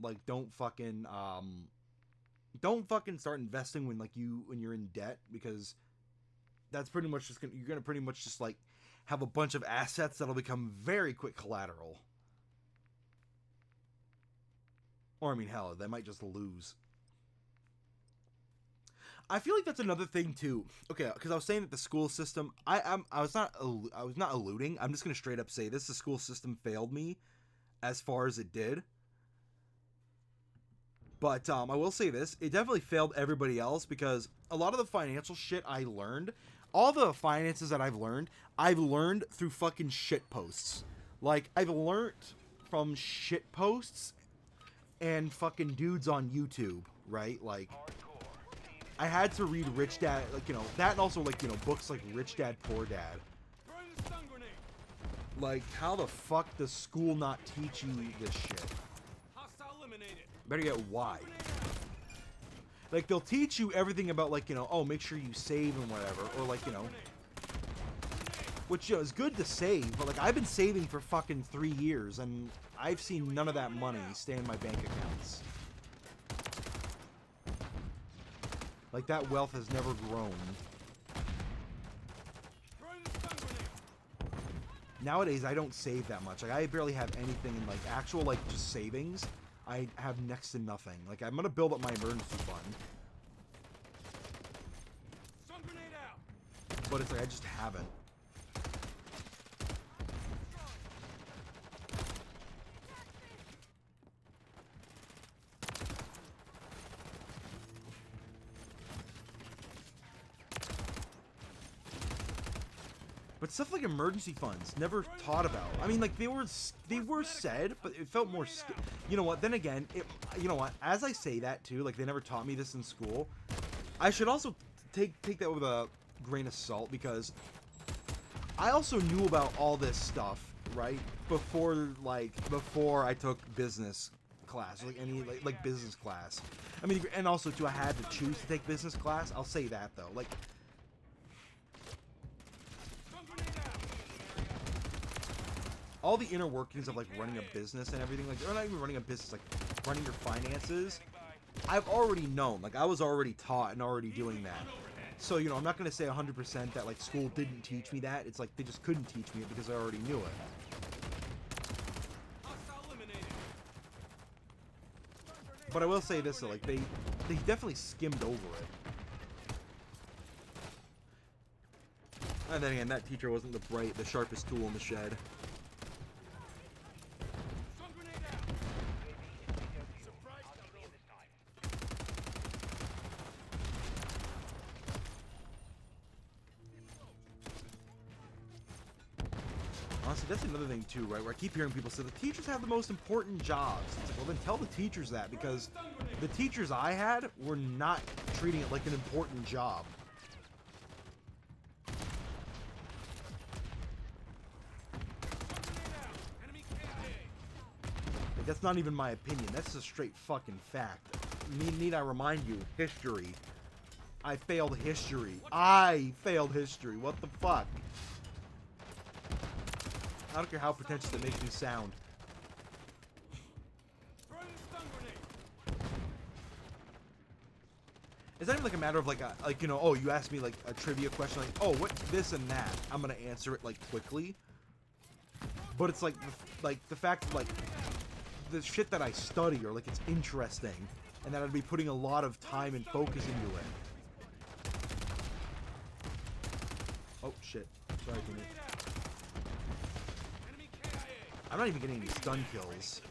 like, don't fucking start investing when, like, when you're in debt, because that's pretty much just you're gonna pretty much just, like, have a bunch of assets that'll become very quick collateral. Or, I mean, hell, they might just lose. I feel like that's another thing, too. Okay, because I was saying that the school system... I was not alluding. I'm just going to straight up say this. The school system failed me as far as it did. But I will say this. It definitely failed everybody else because a lot of the financial shit I learned... All the finances that I've learned through fucking shit posts. Like, I've learned from shit posts and fucking dudes on YouTube, right? Like, I had to read Rich Dad, like, you know, that and also, like, you know, books like Rich Dad, Poor Dad. Like, how the fuck does school not teach you this shit? Better yet, why? Like, they'll teach you everything about, like, you know, oh, make sure you save and whatever, or, like, you know, which, you know, is good to save, but, like, I've been saving for fucking 3 years, and I've seen none of that money stay in my bank accounts. Like, that wealth has never grown. Nowadays, I don't save that much. Like, I barely have anything in, like, actual, like, just savings. I have next to nothing. Like, I'm gonna build up my emergency fund. But it's like, I just haven't. But But stuff like emergency funds, never taught about. I mean, like, they were said, but it felt more, you know what, then again, you know what, as I say that, too, like, they never taught me this in school, I should also take that with a grain of salt, because I also knew about all this stuff, right, before I took business class, like any, like business class. I mean, and also, too, I had to choose to take business class, I'll say that, though, like, all the inner workings of, like, running a business and everything, like, or not even running a business, like, running your finances, I've already known, like, I was already taught and already doing that. So, you know, I'm not going to say 100% that, like, school didn't teach me that. It's like, they just couldn't teach me it because I already knew it. But I will say this, though, like, they definitely skimmed over it. And then again, that teacher wasn't the sharpest tool in the shed. Honestly, that's another thing too, right? Where I keep hearing people say the teachers have the most important jobs. It's like, well, then tell the teachers that, because the teachers I had were not treating it like an important job. Like, that's not even my opinion. That's a straight fucking fact. Need I remind you? History. I failed history. I failed history. What the fuck? I don't care how pretentious it makes me sound. It's not even like a matter of like you know, oh, you asked me like a trivia question, like, oh, what this and that. I'm gonna answer it like quickly. But it's like the fact that like the shit that I study or like it's interesting, and that I'd be putting a lot of time and focus into it. Oh shit! Sorry, teammate. I'm not even getting any stun kills.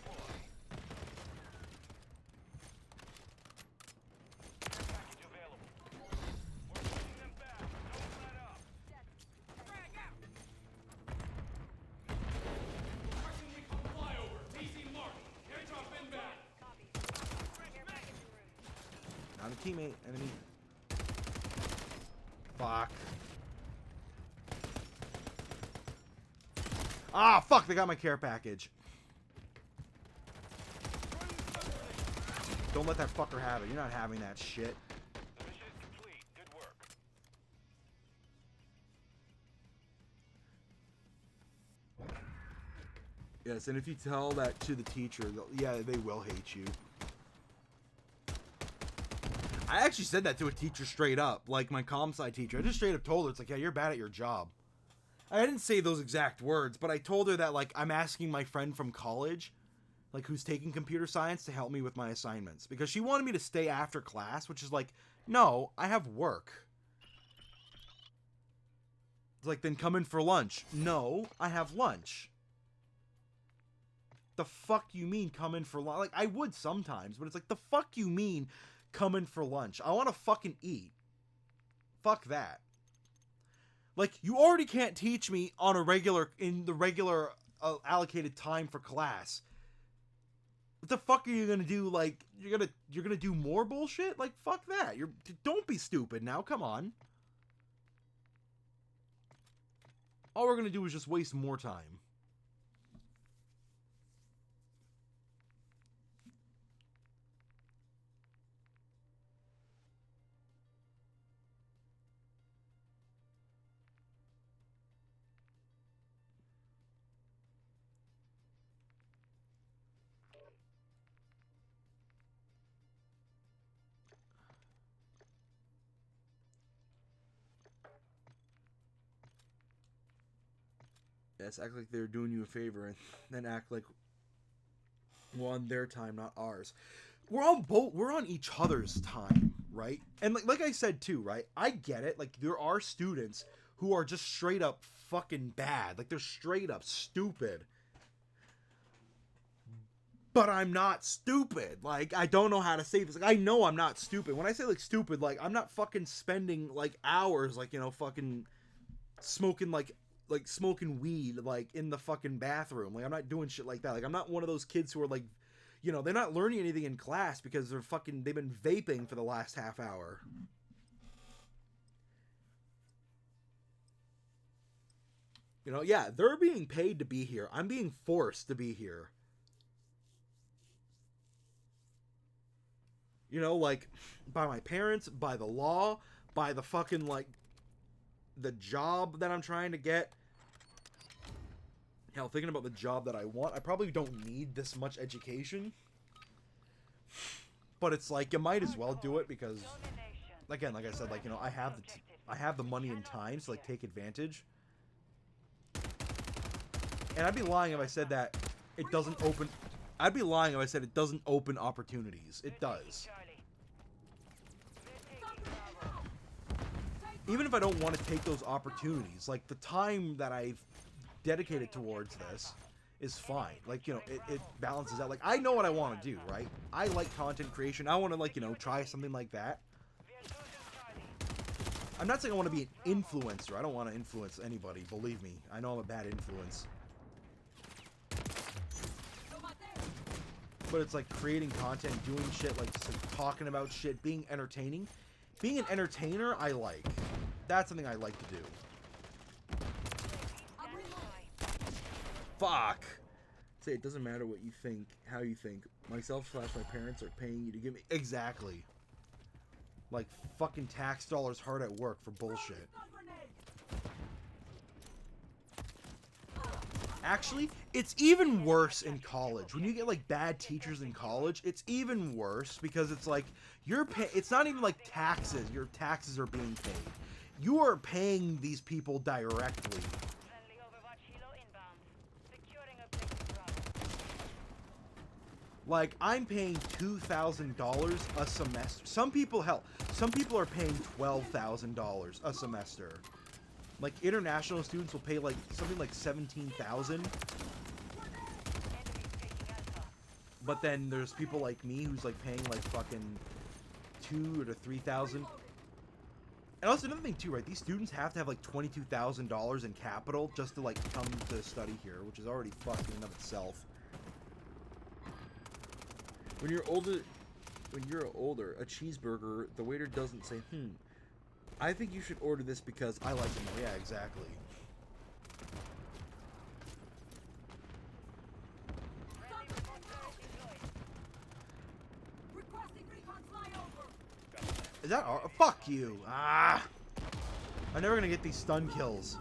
Not a teammate, enemy. Fuck. Ah, fuck, they got my care package. Don't let that fucker have it. You're not having that shit. The mission is complete. Good work. Yes, and if you tell that to the teacher, yeah, they will hate you. I actually said that to a teacher straight up, like my comm sci teacher. I just straight up told her, it's like, yeah, you're bad at your job. I didn't say those exact words, but I told her that, like, I'm asking my friend from college, like, who's taking computer science, to help me with my assignments. Because she wanted me to stay after class, which is like, no, I have work. It's like, then come in for lunch. No, I have lunch. The fuck you mean come in for lunch? Like, I would sometimes, but it's like, the fuck you mean come in for lunch? I want to fucking eat. Fuck that. Like, you already can't teach me on a regular, in the regular allocated time for class. What the fuck are you gonna do? Like, you're gonna do more bullshit? Like, fuck that. Don't be stupid now. Come on. All we're gonna do is just waste more time. Yes, act like they're doing you a favor, and then act like we're on their time, not ours. We're on each other's time, right? And like I said too, right? I get it. Like, there are students who are just straight up fucking bad. Like, they're straight up stupid. But I'm not stupid. Like, I don't know how to say this. Like, I know I'm not stupid. When I say, like, stupid, like, I'm not fucking spending, like, hours, like, you know, fucking smoking, like, like smoking weed like in the fucking bathroom. Like I'm not doing shit like that. Like I'm not one of those kids who are like, you know, they're not learning anything in class because they've been vaping for the last half hour. You know, yeah, they're being paid to be here. I'm being forced to be here. You know, like by my parents, by the law, by the fucking like the job that I'm trying to get. Hell, thinking about the job that I want, I probably don't need this much education. But it's like, you might as well do it because, again, like I said, like, you know, I have the money and time to, like, take advantage. And I'd be lying if I said that it doesn't open... I'd be lying if I said it doesn't open opportunities. It does. Even if I don't want to take those opportunities, like, the time that I've dedicated towards this is fine. Like, you know, it balances out. Like, I know what I want to do, right? I like content creation. I want to, like, you know, try something like that. I'm not saying I want to be an influencer. I don't want to influence anybody, believe me. I know I'm a bad influence. But it's like creating content, doing shit, like just like talking about shit, being entertaining. Being an entertainer, I like. That's something I like to do. Fuck! Say it doesn't matter what you think, how you think. Myself / my parents are paying you to give me... Exactly. Like fucking tax dollars hard at work for bullshit. Actually, it's even worse in college. When you get like bad teachers in college, it's even worse because it's like it's not even like taxes. Your taxes are being paid. You are paying these people directly. Like, I'm paying $2,000 a semester. Some people are paying $12,000 a semester. Like, international students will pay, like, something like $17,000. But then there's people like me who's, like, paying, like, fucking $2,000 to $3,000. And also, another thing, too, right? These students have to have, like, $22,000 in capital just to, like, come to study here, which is already fucking in and of itself. When you're older, a cheeseburger, the waiter doesn't say, I think you should order this because I like it more. Yeah, exactly. Is that our... Fuck you! Ah! I'm never gonna get these stun kills.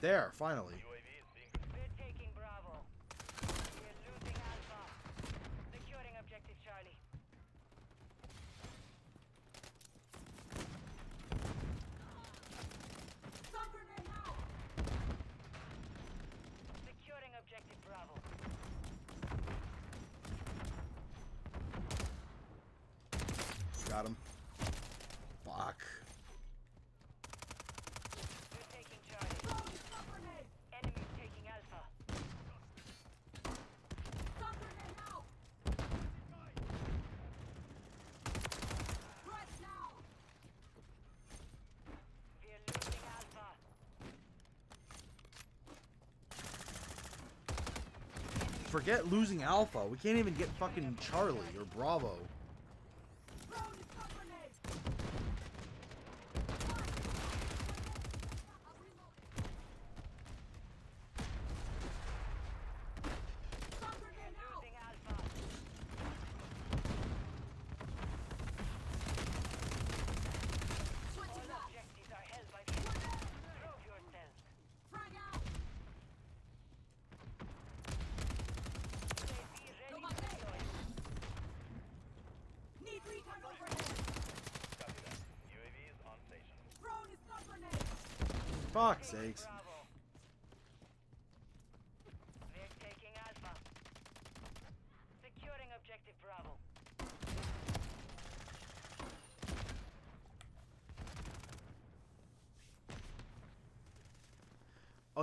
There, finally. We're taking Bravo. We're losing Alpha. Securing objective Charlie. Securing objective Bravo. Got him. Fuck. We're taking Charlie. Enemies taking Alpha. We're losing Alpha. Forget losing Alpha. We can't even get fucking Charlie or Bravo. Losing Alpha. All objectives are held by the enemy. Prove yourself. UAV ready to deploy. Need recon overhead. Copy that. UAV is on station. Drone is not grenade. Fuck's sakes. Bravo. We're taking Alpha. Securing objective Bravo.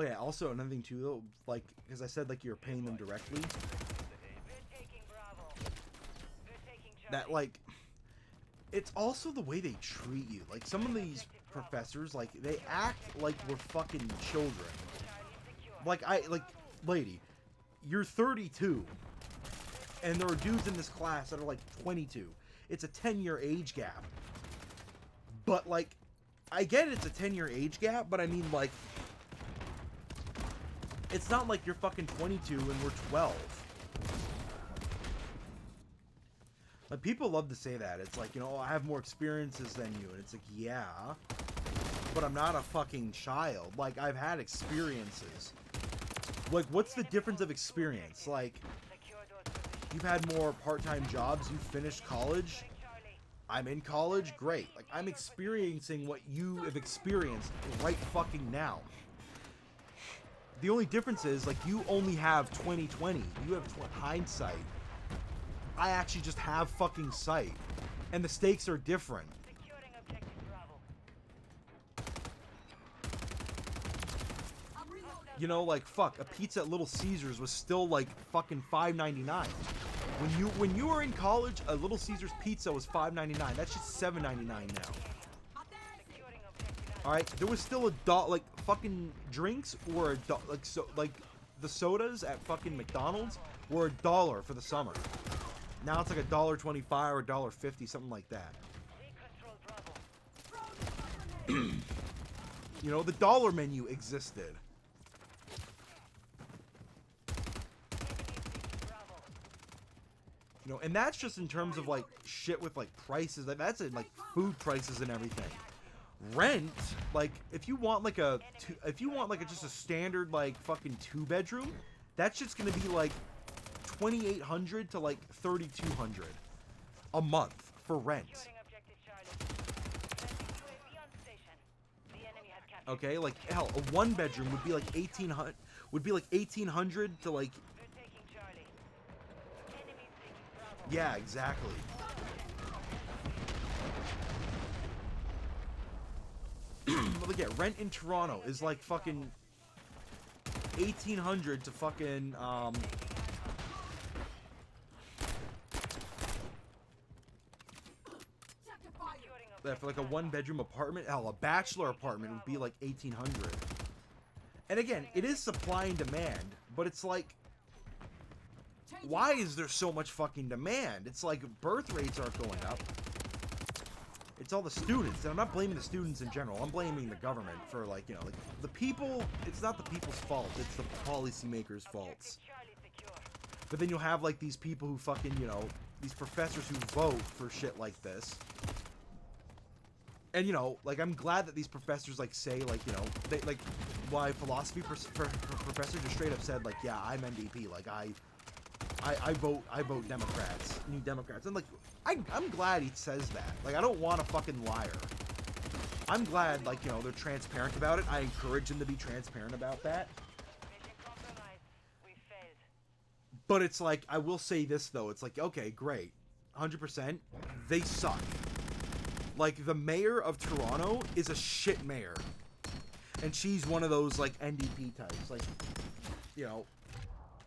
Oh yeah, also another thing too, though, like, because I said, like, you're paying them directly. We're taking Bravo. We're taking Charlie. That, like, it's also the way they treat you. Like, some of these professors, like, they act like we're fucking children. Charlie secure. Like, lady, you're 32, and there are dudes in this class that are, like, 22. It's a 10-year age gap. But, like, I get it's a 10-year age gap, but I mean, like, it's not like you're fucking 22 and we're 12. Like, people love to say that. It's like, you know, I have more experiences than you. And it's like, yeah, but I'm not a fucking child. Like, I've had experiences. Like, what's the difference of experience? Like, Secure those positions. you've had more part-time jobs. You finished college. Charlie. I'm in college. Great. Like, I'm experiencing what you have experienced right fucking now. The only difference is, like, you only have 20/20. You have hindsight. I actually just have fucking sight. And the stakes are different. Securing objective Bravo. I'm reloading. You know, like, fuck, a pizza at Little Caesars was still, like, fucking $5.99. When you were in college, a Little Caesars pizza was $5.99. That's just $7.99 now. Securing objective. All right, there was still a like fucking drinks were like the sodas at fucking McDonald's were $1 for the summer. Now it's like $1.25 or $1.50, something like that. Recontrol Bravo. You know, the dollar menu existed. Bravo. You know, and that's just in terms of like shit with like prices. Like, that's in like food prices and everything. Rent, like, if you want like just a standard like fucking 2-bedroom, that's just gonna be like $2,800 to like $3,200 a month for rent. Securing objective Charlie. Landing UAV on station. The enemy has captured. Okay, like hell, a 1-bedroom would be like 1,800 to like, We're taking Charlie. Enemies taking Bravo. yeah, exactly. Look at rent in Toronto is like fucking 1,800 to fucking Check the fire. Securing for like a 1-bedroom apartment. Hell, a bachelor apartment would be like 1,800. And again, it is supply and demand, but it's like, why is there so much fucking demand? It's like birth rates aren't going up. It's all the students, and I'm not blaming the students in general. I'm blaming the government for, like, you know, like, the people. It's not the people's fault. It's the policymakers' faults. Charlie secure. But then you'll have like these people who fucking, you know, these professors who vote for shit like this. And, you know, like, I'm glad that these professors, like, say, like, you know, they, like, why philosophy professor just straight up said, like, yeah, I'm NDP, like, I vote Democrats, New Democrats. And, like, I'm glad he says that. Like, I don't want a fucking liar. I'm glad, like, you know, they're transparent about it. I encourage them to be transparent about that. Mission compromised. We failed. But it's like, I will say this, though. It's like, okay, great. 100%. They suck. Like, the mayor of Toronto is a shit mayor. And she's one of those, like, NDP types. Like, you know,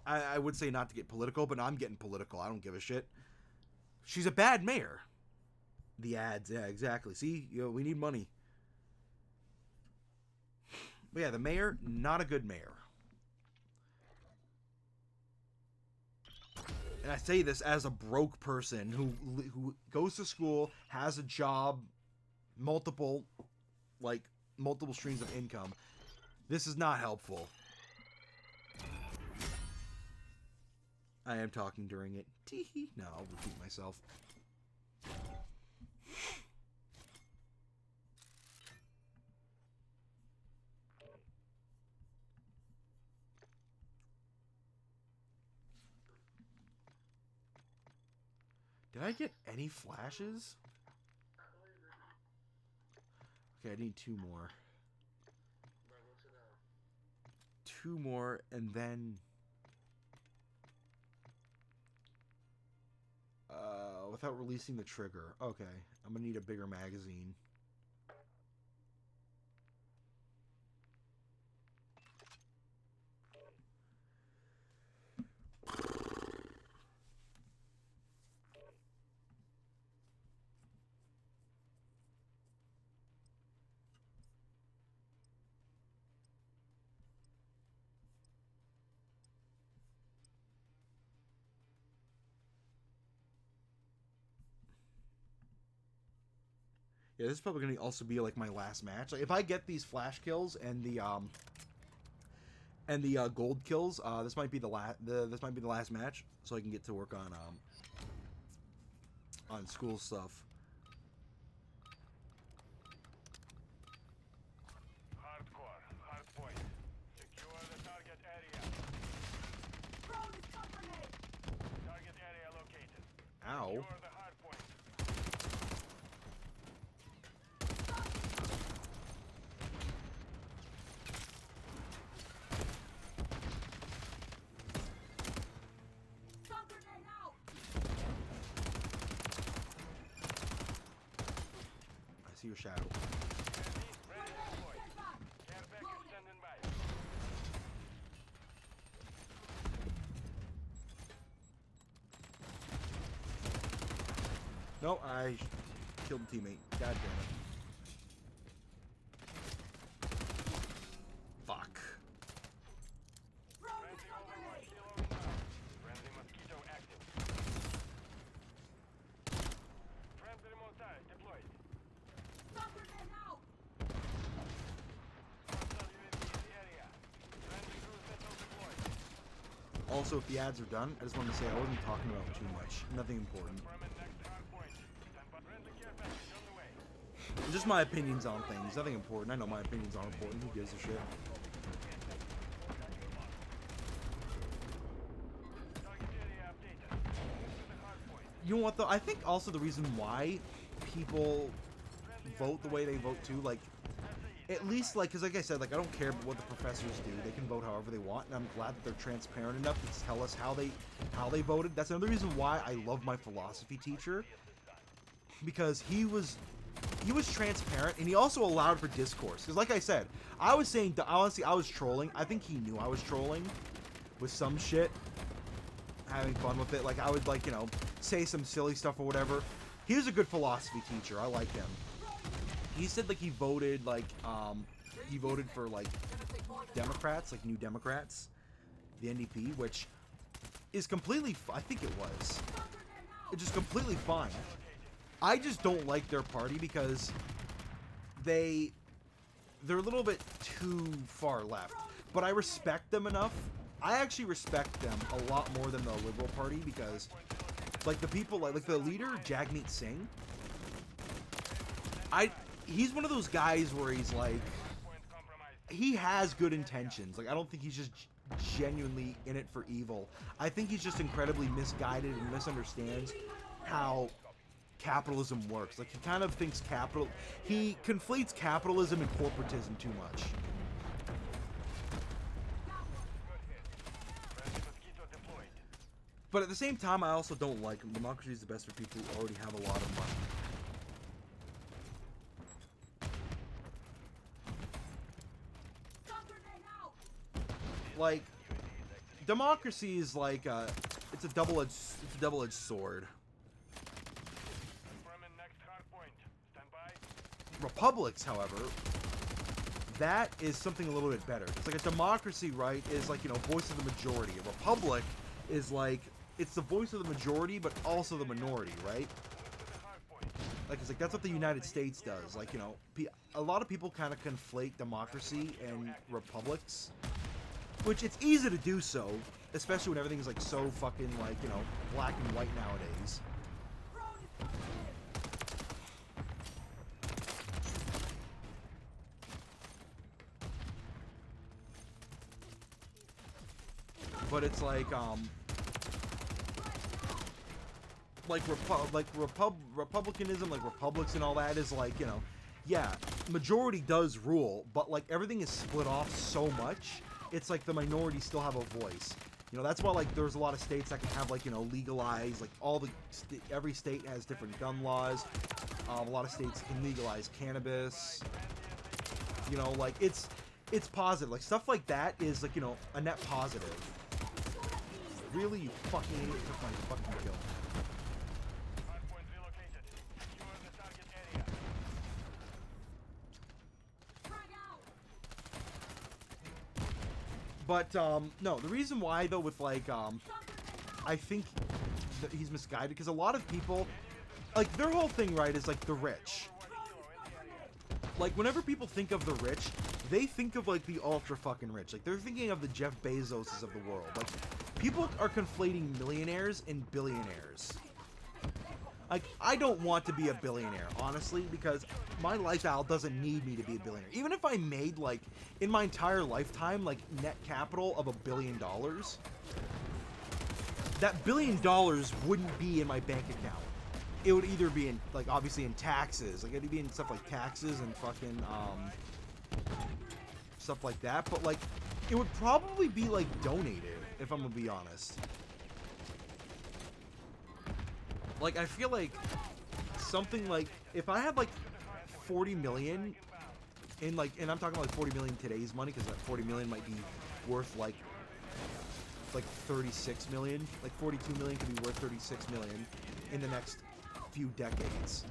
I would say not to get political, but I'm getting political. I don't give a shit. She's a bad mayor. The ads, yeah, exactly. See, you know, we need money. But yeah, the mayor, not a good mayor. And I say this as a broke person who goes to school, has a job, multiple streams of income. This is not helpful. I am talking during it. Tee-hee. No, I'll repeat myself. Did I get any flashes? Okay, I need 2 more. 2 more, and then... without releasing the trigger. Okay, I'm gonna need a bigger magazine. Yeah, this is probably gonna also be like my last match. Like if I get these flash kills and the gold kills, this might be the last match, so I can get to work on school stuff. Hardcore. Hardpoint. Secure the target area. Throwing a stun grenade. Target area located. Ow. Secure the hardpoint. Stun grenade out. I see your shadow. Ready to deploy. Stand back. Care package standing by. No, I killed a teammate. God damn it. Fuck. Throwing a Friendly stun overwatch grenade. still inbound. Friendly mosquito active. Friendly mortar deployed. Stun grenade out. Hostile UAV in the area. Friendly cruise missile deployed. Also, if the ads are done, I just wanted to say I wasn't talking about too much. Nothing important. Confirming next hardpoint. Stand by. Friendly care package on the way. Just my opinions on things. Nothing important. I know my opinions aren't important. Who gives a shit? Target area updated. Move to the hardpoint. You know what though? I think also the reason why people vote the way they vote too, like at least like, because like I said, like I don't care what the professors do. They can vote however they want, and I'm glad that they're transparent enough to tell us how they voted. That's another reason why I love my philosophy teacher, because he was transparent, and he also allowed for discourse. Because like I said, I was saying, honestly, I was trolling. I think he knew I was trolling with some shit, having fun with it. Like I would like, you know, say some silly stuff or whatever. He was a good philosophy teacher. I like him. He said like he voted for like Democrats, like New Democrats, the NDP, which is completely, I think it was. It's just completely fine. I just don't like their party because they're a little bit too far left. But I respect them enough. I actually respect them a lot more than the Liberal Party because, like, the people, like the leader, Jagmeet Singh, he's one of those guys where he's like, he has good intentions. Like, I don't think he's just genuinely in it for evil. I think he's just incredibly misguided and misunderstands how capitalism works. Like, he kind of thinks he conflates capitalism and corporatism too much. Friendly mosquito deployed. But at the same time, I also don't like him. Democracy is the best for people who already have a lot of money. Stun grenade out. Like, democracy is like it's a double-edged sword. Confirming next hardpoint. Stand by. Republics, however, that is something a little bit better. It's like a democracy, right, is like, you know, voice of the majority. A republic is like, it's the voice of the majority, but also the minority, right? Like, it's like, that's what the United States does. Like, you know, a lot of people kind of conflate democracy and republics, which it's easy to do so, especially when everything's like so fucking like, you know, black and white nowadays. Throwing a stun grenade. But it's like republicanism, like republics and all that is like, you know, yeah, majority does rule, but like everything is split off so much, it's like the minority still have a voice. You know, that's why like there's a lot of states that can have like, you know, legalize, like every state has different gun laws. A lot of states can legalize cannabis. You know, like it's positive. Like stuff like that is like, you know, a net positive. Really, you fucking idiot, took my fucking kill. Hardpoint relocated. Secure the target area. Frag out. But no, the reason why though with like I think that he's misguided because a lot of people, like their whole thing, right, is like the rich. Like, whenever people think of the rich, they think of, like, the ultra fucking rich. Like, they're thinking of the Jeff Bezoses of the world. Like, people are conflating millionaires and billionaires. Like, I don't want to be a billionaire, honestly, because my lifestyle doesn't need me to be a billionaire. Even if I made, like, in my entire lifetime, like, net capital of $1 billion, that $1 billion wouldn't be in my bank account. It would either be in, like, obviously in taxes. Like, it'd be in stuff like taxes and fucking, stuff like that. But, like, it would probably be, like, donated, if I'm gonna be honest. Like, I feel like something like, if I had, like, 40 million in, like, and I'm talking about, like, 40 million today's money, because that 40 million might be worth, like 36 million. Like, 42 million could be worth 36 million in the next few decades.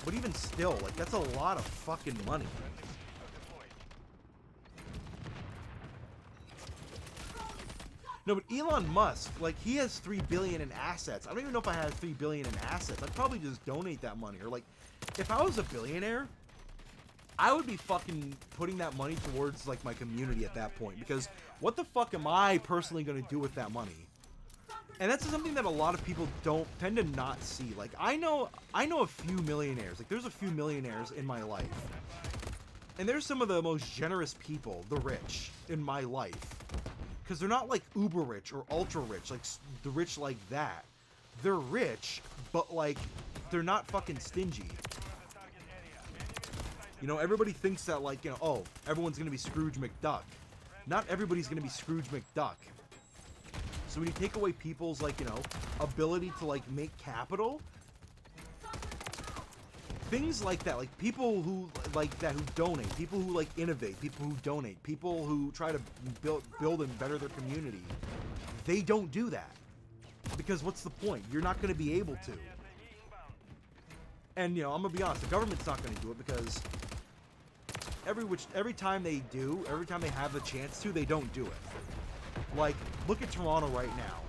But even still, like, that's a lot of fucking money. No, but Elon Musk, like, he has 3 billion in assets. I don't even know if I had 3 billion in assets. I'd probably just donate that money. Or, like, if I was a billionaire, I would be fucking putting that money towards, like, my community at that point. Because what the fuck am I personally going to do with that money? And that's something that a lot of people tend to not see. Like, I know a few millionaires. Like, there's a few millionaires in my life. And there's some of the most generous people, the rich, in my life. Because they're not, like, uber rich or ultra rich, like, the rich like that. They're rich, but, like, they're not fucking stingy. You know, everybody thinks that, like, you know, oh, everyone's gonna be Scrooge McDuck. Not everybody's gonna be Scrooge McDuck. So when you take away people's, like, you know, ability to, like, make capital, things like that, like, people who, like, that, who donate, people who, like, innovate, people who donate, people who try to build and better their community, they don't do that. Because what's the point? You're not going to be able to. And, you know, I'm going to be honest, the government's not going to do it because every time they do, every time they have the chance to, they don't do it. Like, look at Toronto right now.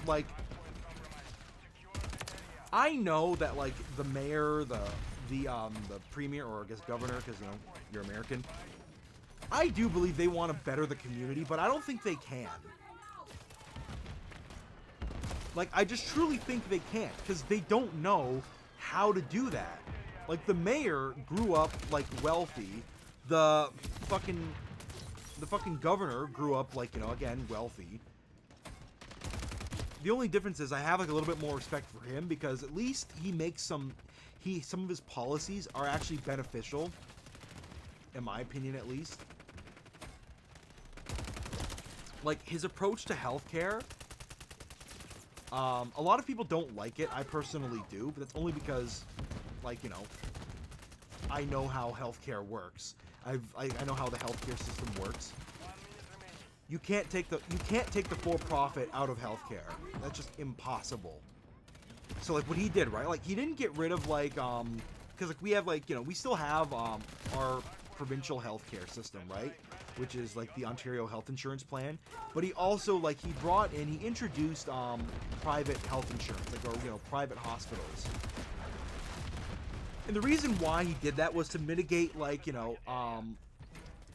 Like, I know that, like, the mayor, the premier, or I guess governor, because, you know, you're American, I do believe they want to better the community, but I don't think they can. Like, I just truly think they can't, because they don't know how to do that. Like, the mayor grew up, like, wealthy. The fucking governor grew up, like, you know, again, wealthy. The only difference is I have, like, a little bit more respect for him because at least he makes some of his policies are actually beneficial, in my opinion at least. Like, his approach to healthcare, a lot of people don't like it. I personally do, but that's only because, like, you know, I know how healthcare works. I know how the healthcare system works. You can't take the for-profit out of healthcare. That's just impossible. So, like, what he did, right? Like, he didn't get rid of, like, because, like, we have, like, you know, we still have our provincial healthcare system, right? Which is, like, the Ontario Health Insurance Plan. But he also, like, he introduced private health insurance, like, or, you know, private hospitals. And the reason why he did that was to mitigate, like, you know,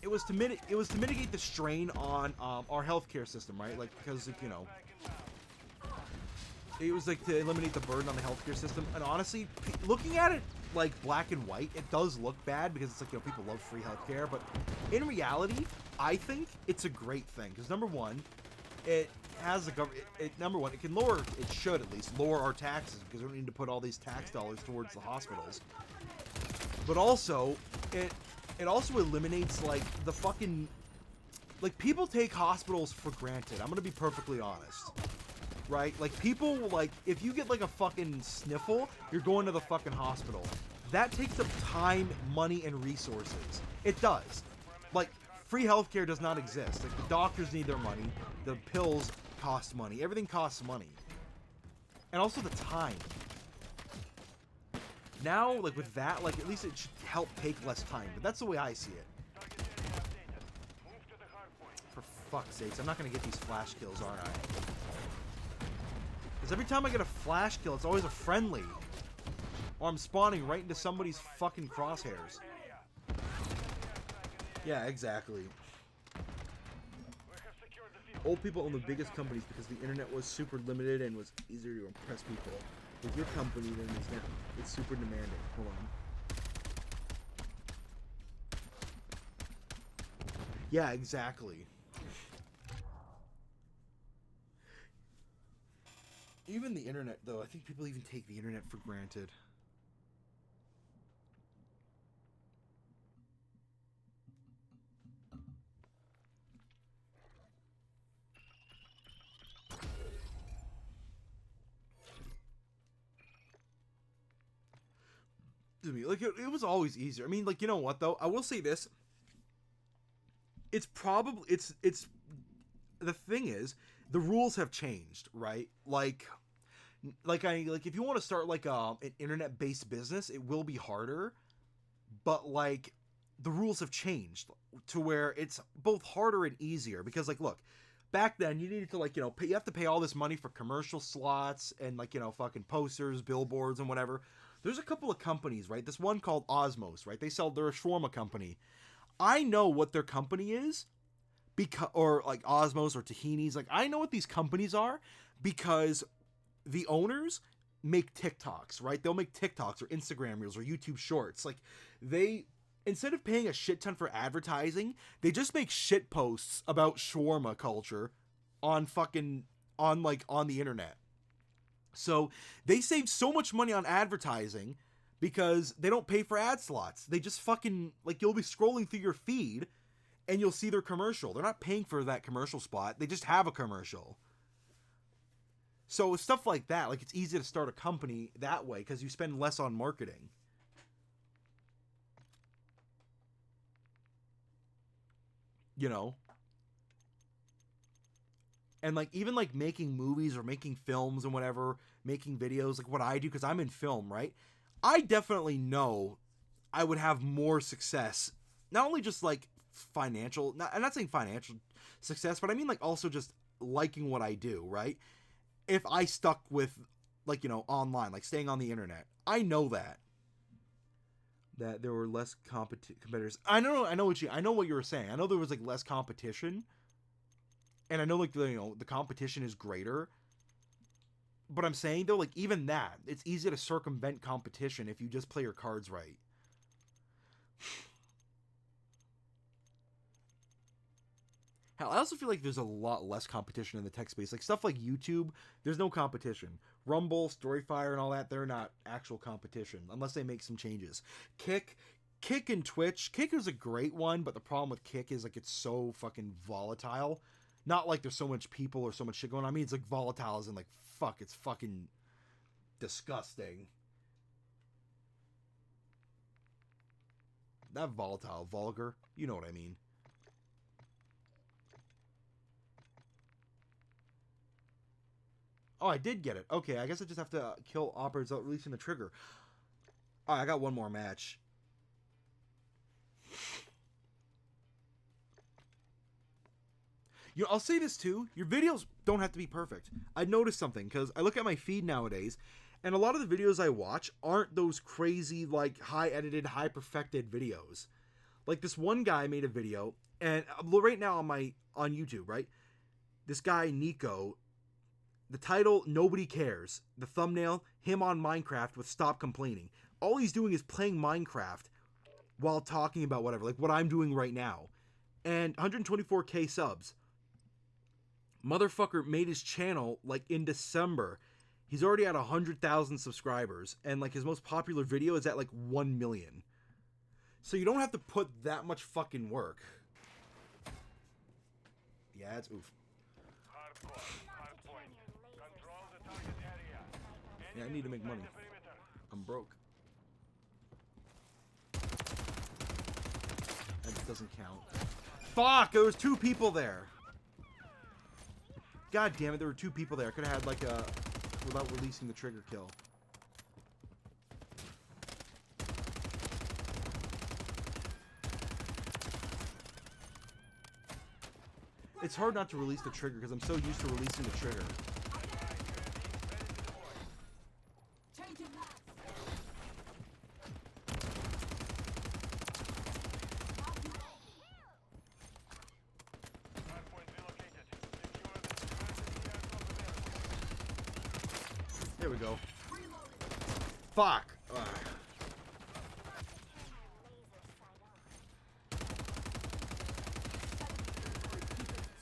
it was to mitigate the strain on our healthcare system, right? Like, because, like, you know, it was, like, to eliminate the burden on the healthcare system. And honestly, looking at it, like, black and white, it does look bad because it's like, you know, people love free healthcare. But in reality, I think it's a great thing because, number one, it has the government. Number one, it can lower. It should at least lower our taxes because we don't need to put all these tax dollars towards the hospitals. But also, it also eliminates, like, the fucking, like, people take hospitals for granted. I'm gonna be perfectly honest, right? Like, people, like, if you get, like, a fucking sniffle, you're going to the fucking hospital. That takes up time, money, and resources. It does. Like, free healthcare does not exist. Like, the doctors need their money. The pills cost money. Everything costs money. And also the time. Now, like, with that, like, at least it should help take less time. But that's the way I see it. For fuck's sakes, I'm not going to get these flash kills, aren't I? Because every time I get a flash kill, it's always a friendly. or I'm spawning right into somebody's fucking crosshairs. Yeah, exactly. Old people own the biggest companies because the internet was super limited and was easier to impress people. With your company, then it's super demanding. Hold on. Yeah, exactly. Even the internet, though, I think people even take the internet for granted. Like, it was always easier. I mean, like, you know what, though? I will say this. It's probably... It's... The thing is, the rules have changed, right? Like if you want to start, like, an internet-based business, it will be harder. But, like, the rules have changed to where it's both harder and easier. Because, like, look, back then, you needed to, like, you know, you have to pay all this money for commercial slots and, like, you know, fucking posters, billboards, and whatever. There's a couple of companies, right? This one called Osmos, right? They're a shawarma company. I know what their company is, because, or like Osmos or Tahini's. Like, I know what these companies are because the owners make TikToks, right? They'll make TikToks or Instagram Reels or YouTube Shorts. Like, they, instead of paying a shit ton for advertising, they just make shit posts about shawarma culture on the internet. So they save so much money on advertising because they don't pay for ad slots. They just fucking, like, you'll be scrolling through your feed and you'll see their commercial. They're not paying for that commercial spot. They just have a commercial. So stuff like that, like, it's easy to start a company that way because you spend less on marketing. You know? And, like, even, like, making movies or making films and whatever, making videos, like what I do, because I'm in film, right? I definitely know I would have more success. Not only just, like, financial, I'm not saying financial success, but I mean, like, also just liking what I do, right? If I stuck with, like, you know, online, like, staying on the internet. I know that there were less competitors. I know what you were saying. I know there was, like, less competition. And I know, like, the competition is greater. But I'm saying, though, like, even that, it's easy to circumvent competition if you just play your cards right. Hell, I also feel like there's a lot less competition in the tech space. Like, stuff like YouTube, there's no competition. Rumble, Storyfire, and all that, they're not actual competition. Unless they make some changes. Kick and Twitch. Kick is a great one, but the problem with Kick is, like, it's so fucking volatile. Not like there's so much people or so much shit going on. I mean, it's like volatile as in, like, fuck, it's fucking disgusting. Not volatile, vulgar. You know what I mean. Oh, I did get it. Okay, I guess I just have to kill operators without releasing the trigger. Alright, I got one more match. You know, I'll say this too. Your videos don't have to be perfect. I noticed something because I look at my feed nowadays, and a lot of the videos I watch aren't those crazy, like, high edited, high perfected videos. Like, this one guy made a video, and right now on YouTube, right? This guy Nico, the title, Nobody Cares. The thumbnail, him on Minecraft with Stop Complaining. All he's doing is playing Minecraft while talking about whatever, like what I'm doing right now. And 124k subs. Motherfucker made his channel, like, in December. He's already at 100,000 subscribers. And, like, his most popular video is at, like, 1 million. So you don't have to put that much fucking work. Yeah, it's oof. Yeah, I need to make money. I'm broke. That doesn't count. Fuck! There was 2 people there! God damn it, there were 2 people there. I could have had, like, a... without releasing the trigger kill. It's hard not to release the trigger because I'm so used to releasing the trigger. There we go. Fuck. Ugh.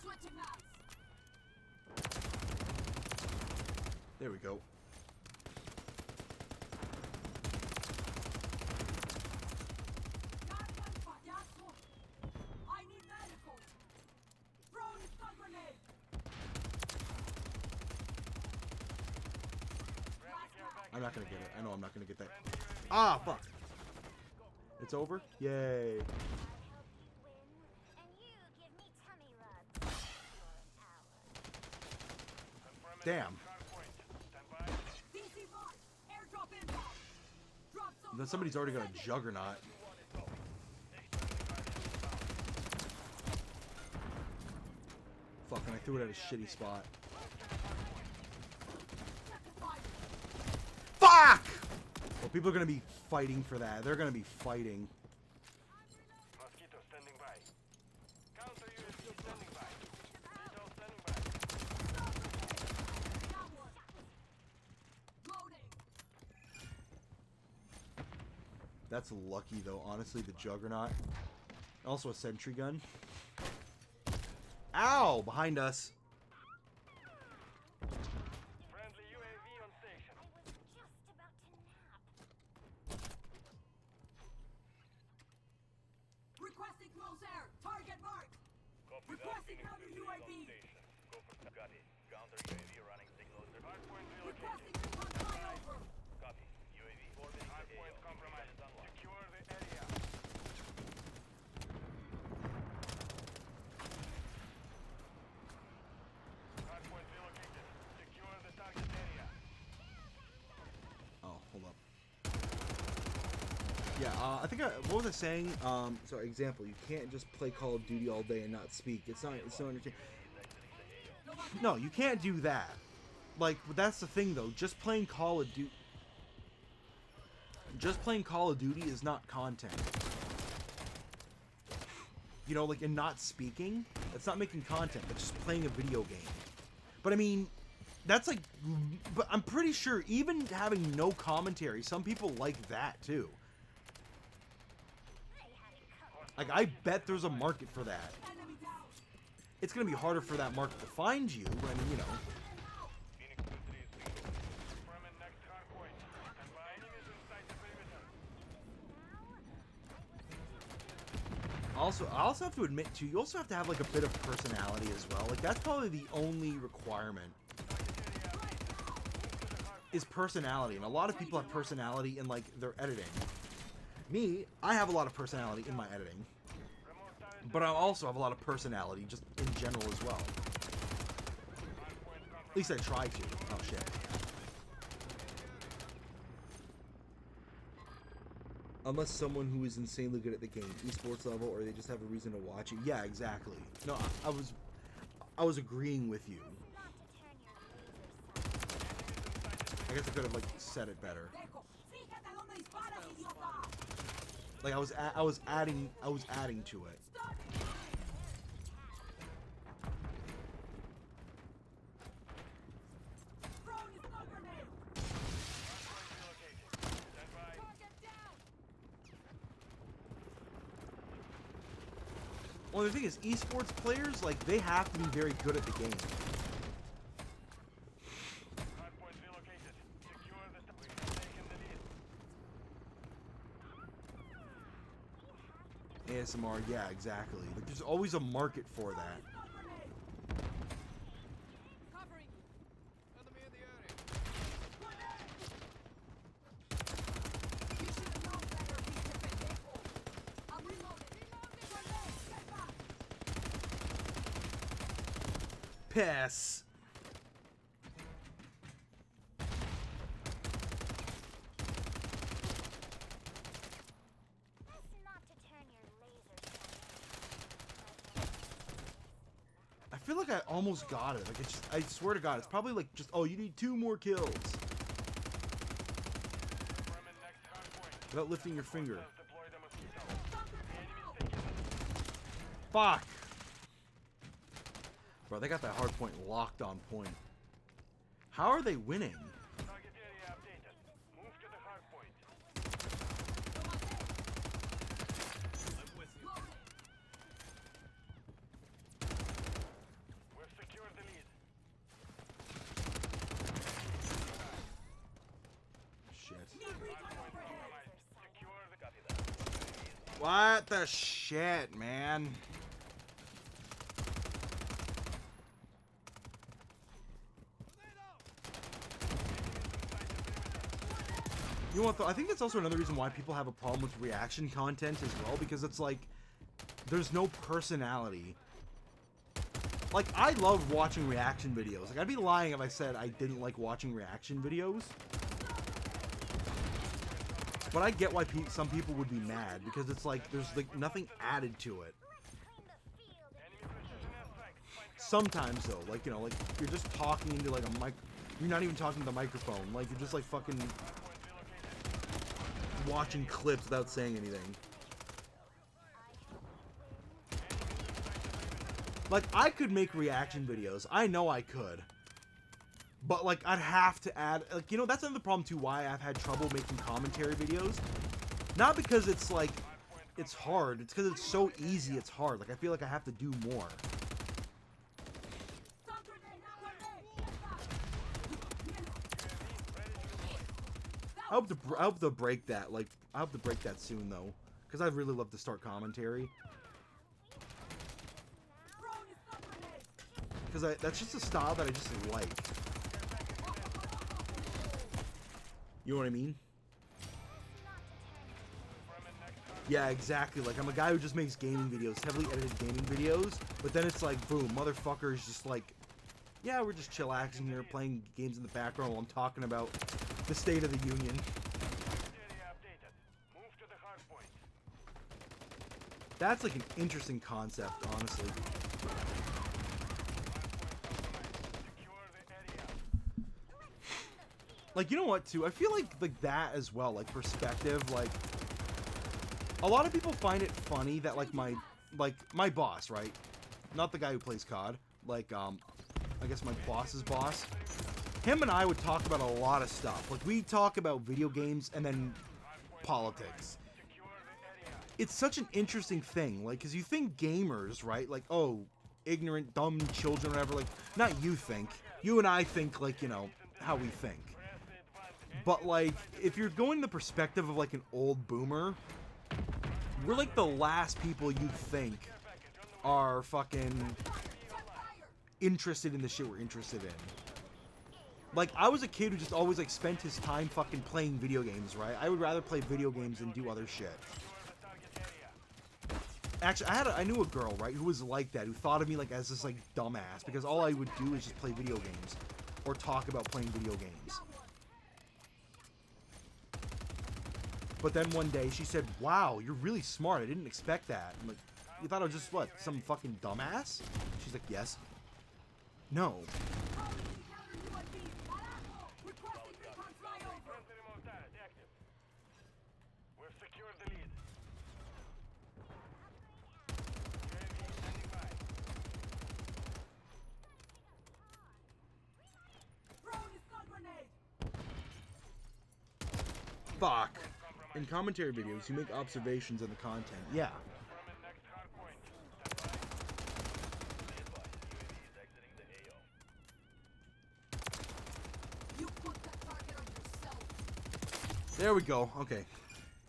Switching maps. There we go. I need medical. Throwing a stun grenade. I'm not gonna get it. I know I'm not gonna get that. Ah, fuck. It's over? Yay. Damn. DC box. Airdrop inbound. Drop some. Then somebody's already got a juggernaut. Fucking, I threw it at a shitty spot. Fuck! Well, people are gonna be fighting for that. They're gonna be fighting. Mosquito standing by. Counter UAV standing by. Eagle standing by. Down one. Loading. That's lucky, though. Honestly, the juggernaut. Also a sentry gun. Ow! Behind us. Friendly UAV on station. Requesting close air. Target marked. Copy Requesting counter UAV. Go for got it. Counter UAV running signals. Hardpoint Requesting relocated. recon flyover. Copy. UAV orbiting hardpoint compromised. Secure the area. Hardpoint relocated. Secure the target area. Oh, hold up. Yeah, I think what was I saying? So example, you can't just play Call of Duty all day and not speak. It's not entertaining. No, you can't do that. Like, that's the thing though. Just playing Call of Duty is not content. You know, like, and not speaking, that's not making content. That's just playing a video game. But I mean, that's like, but I'm pretty sure even having no commentary, some people like that too. Like, I bet there's a market for that. Enemy down. It's gonna be harder for that market to find you, but I mean, you know. Phoenix 2-3 is bingo. Confirming next hardpoint. Stand by. Enemies inside the perimeter. I also have to admit too, you also have to have like a bit of personality as well. Like, that's probably the only requirement is personality, and a lot of people have personality in like their editing. Me, I have a lot of personality in my editing, but I also have a lot of personality just in general as well. At least I try to. Oh shit. Unless someone who is insanely good at the game, esports level, or they just have a reason to watch it. Yeah, exactly. No, I was agreeing with you. I guess I could have like said it better. Dejo. Fíjate dónde disparas, idiota. Like I was adding to it. Stun. Throwing a stun grenade. Stand by. Target down. Well, the thing is, esports players, like, they have to be very good at the game. Hardpoint relocated. Secure the we've taken the lead. ASMR, yeah, exactly. Like, there's always a market for that. Stun grenade. Covering. Enemy in the area. Grenade. You should have known better, Mr. Pendejo. I'm reloading. Grenade. Get back. Piss. I feel like I almost got it. Like, it's just, I swear to God, it's probably like just, oh, you need 2 more kills. Confirming next hardpoint. Without lifting your finger. Deploy the mosquito. Stun grenade out. Fuck! Bro, they got that hard point locked on point. How are they winning? Target What the shit, man? You know what, though? I think that's also another reason why people have a problem with reaction content as well, because it's like, there's no personality. Like, I love watching reaction videos. Like, I'd be lying if I said I didn't like watching reaction videos. But I get why some people would be mad, because it's like, there's like nothing added to it. Sometimes though, like, you know, like, you're just talking into like a mic, you're not even talking to the microphone, like, you're just like fucking watching clips without saying anything. Like, I could make reaction videos, I know I could. But, like, I'd have to add, like, you know, that's another problem, too, why I've had trouble making commentary videos. Not because it's, like, it's hard. It's because it's so easy, it's hard. Like, I feel like I have to do more. I hope to break that, like, I hope to break that soon, though. Because I'd really love to start commentary. Because that's just a style that I just like. You know what I mean? Yeah, exactly. Like, I'm a guy who just makes gaming videos, heavily edited gaming videos, but then it's like, boom, motherfuckers just like, yeah, we're just chillaxing here, playing games in the background while I'm talking about the State of the Union. That's like an interesting concept, honestly. Like, you know what, too? I feel like that as well, like, perspective, like, a lot of people find it funny that, like, my boss, right? Not the guy who plays COD, like, I guess my boss's boss. Him and I would talk about a lot of stuff. Like, we talk about video games and then politics. It's such an interesting thing, like, because you think gamers, right? Like, oh, ignorant, dumb children, whatever, like, not you think. You and I think, like, you know, how we think. But, like, if you're going the perspective of, like, an old boomer, we're, like, the last people you think are fucking interested in the shit we're interested in. Like, I was a kid who just always, like, spent his time fucking playing video games, right? I would rather play video games than do other shit. Actually, I knew a girl, right, who was like that, who thought of me, like, as this, like, dumbass, because all I would do is just play video games. Or talk about playing video games. But then one day she said, wow, you're really smart. I didn't expect that. I'm like, you thought I was just, what, some fucking dumbass? She's like, yes. No. Fuck. In commentary videos, you make observations on the content. Yeah. There we go. Okay.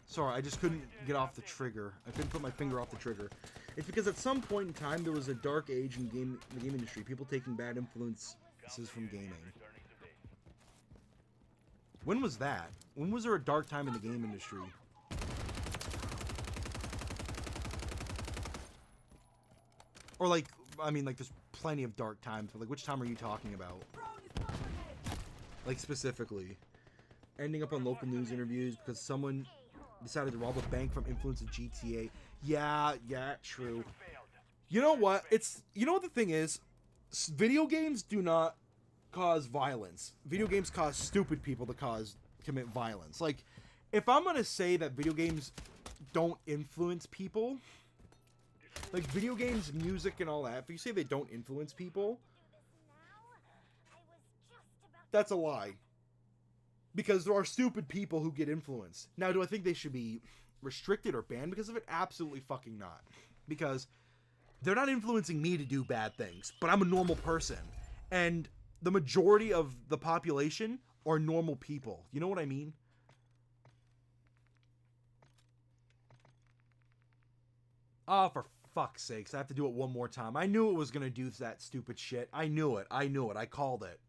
Sorry, I just couldn't get off the trigger. I couldn't put my finger off the trigger. It's because at some point in time, there was a dark age in the game industry. People taking bad influences from gaming. When was that? When was there a dark time in the game industry? Or, like, I mean, like, there's plenty of dark times, but, like, which time are you talking about? Like, specifically. Ending up on local news interviews because someone decided to rob a bank from influence of GTA. Yeah, true. You know what? You know what the thing is? Video games do not cause violence. Video games cause stupid people to commit violence. Like, if I'm gonna say that video games don't influence people, like video games, music, and all that, if you say they don't influence people, that's a lie. Because there are stupid people who get influenced. Now, do I think they should be restricted or banned because of it? Absolutely fucking not. Because they're not influencing me to do bad things, but I'm a normal person. And the majority of the population are normal people. You know what I mean? Oh, for fuck's sakes. I have to do it one more time. I knew it was going to do that stupid shit. I knew it. I called it.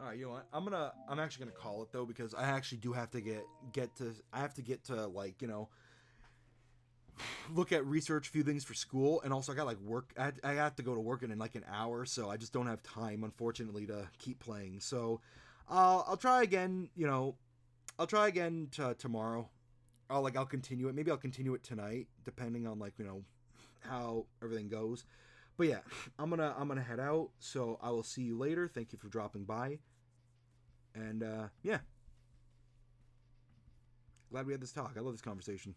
All right, you know what? I'm actually gonna call it though, because I actually do have to get to like, you know, look at research a few things for school, and also I got like work. I have to go to work in like an hour, so I just don't have time, unfortunately, to keep playing. So I'll try again. You know, I'll try again tomorrow. I'll continue it. Maybe I'll continue it tonight, depending on like, you know, how everything goes. But yeah, I'm gonna head out. So I will see you later. Thank you for dropping by. And yeah, glad we had this talk. I love this conversation.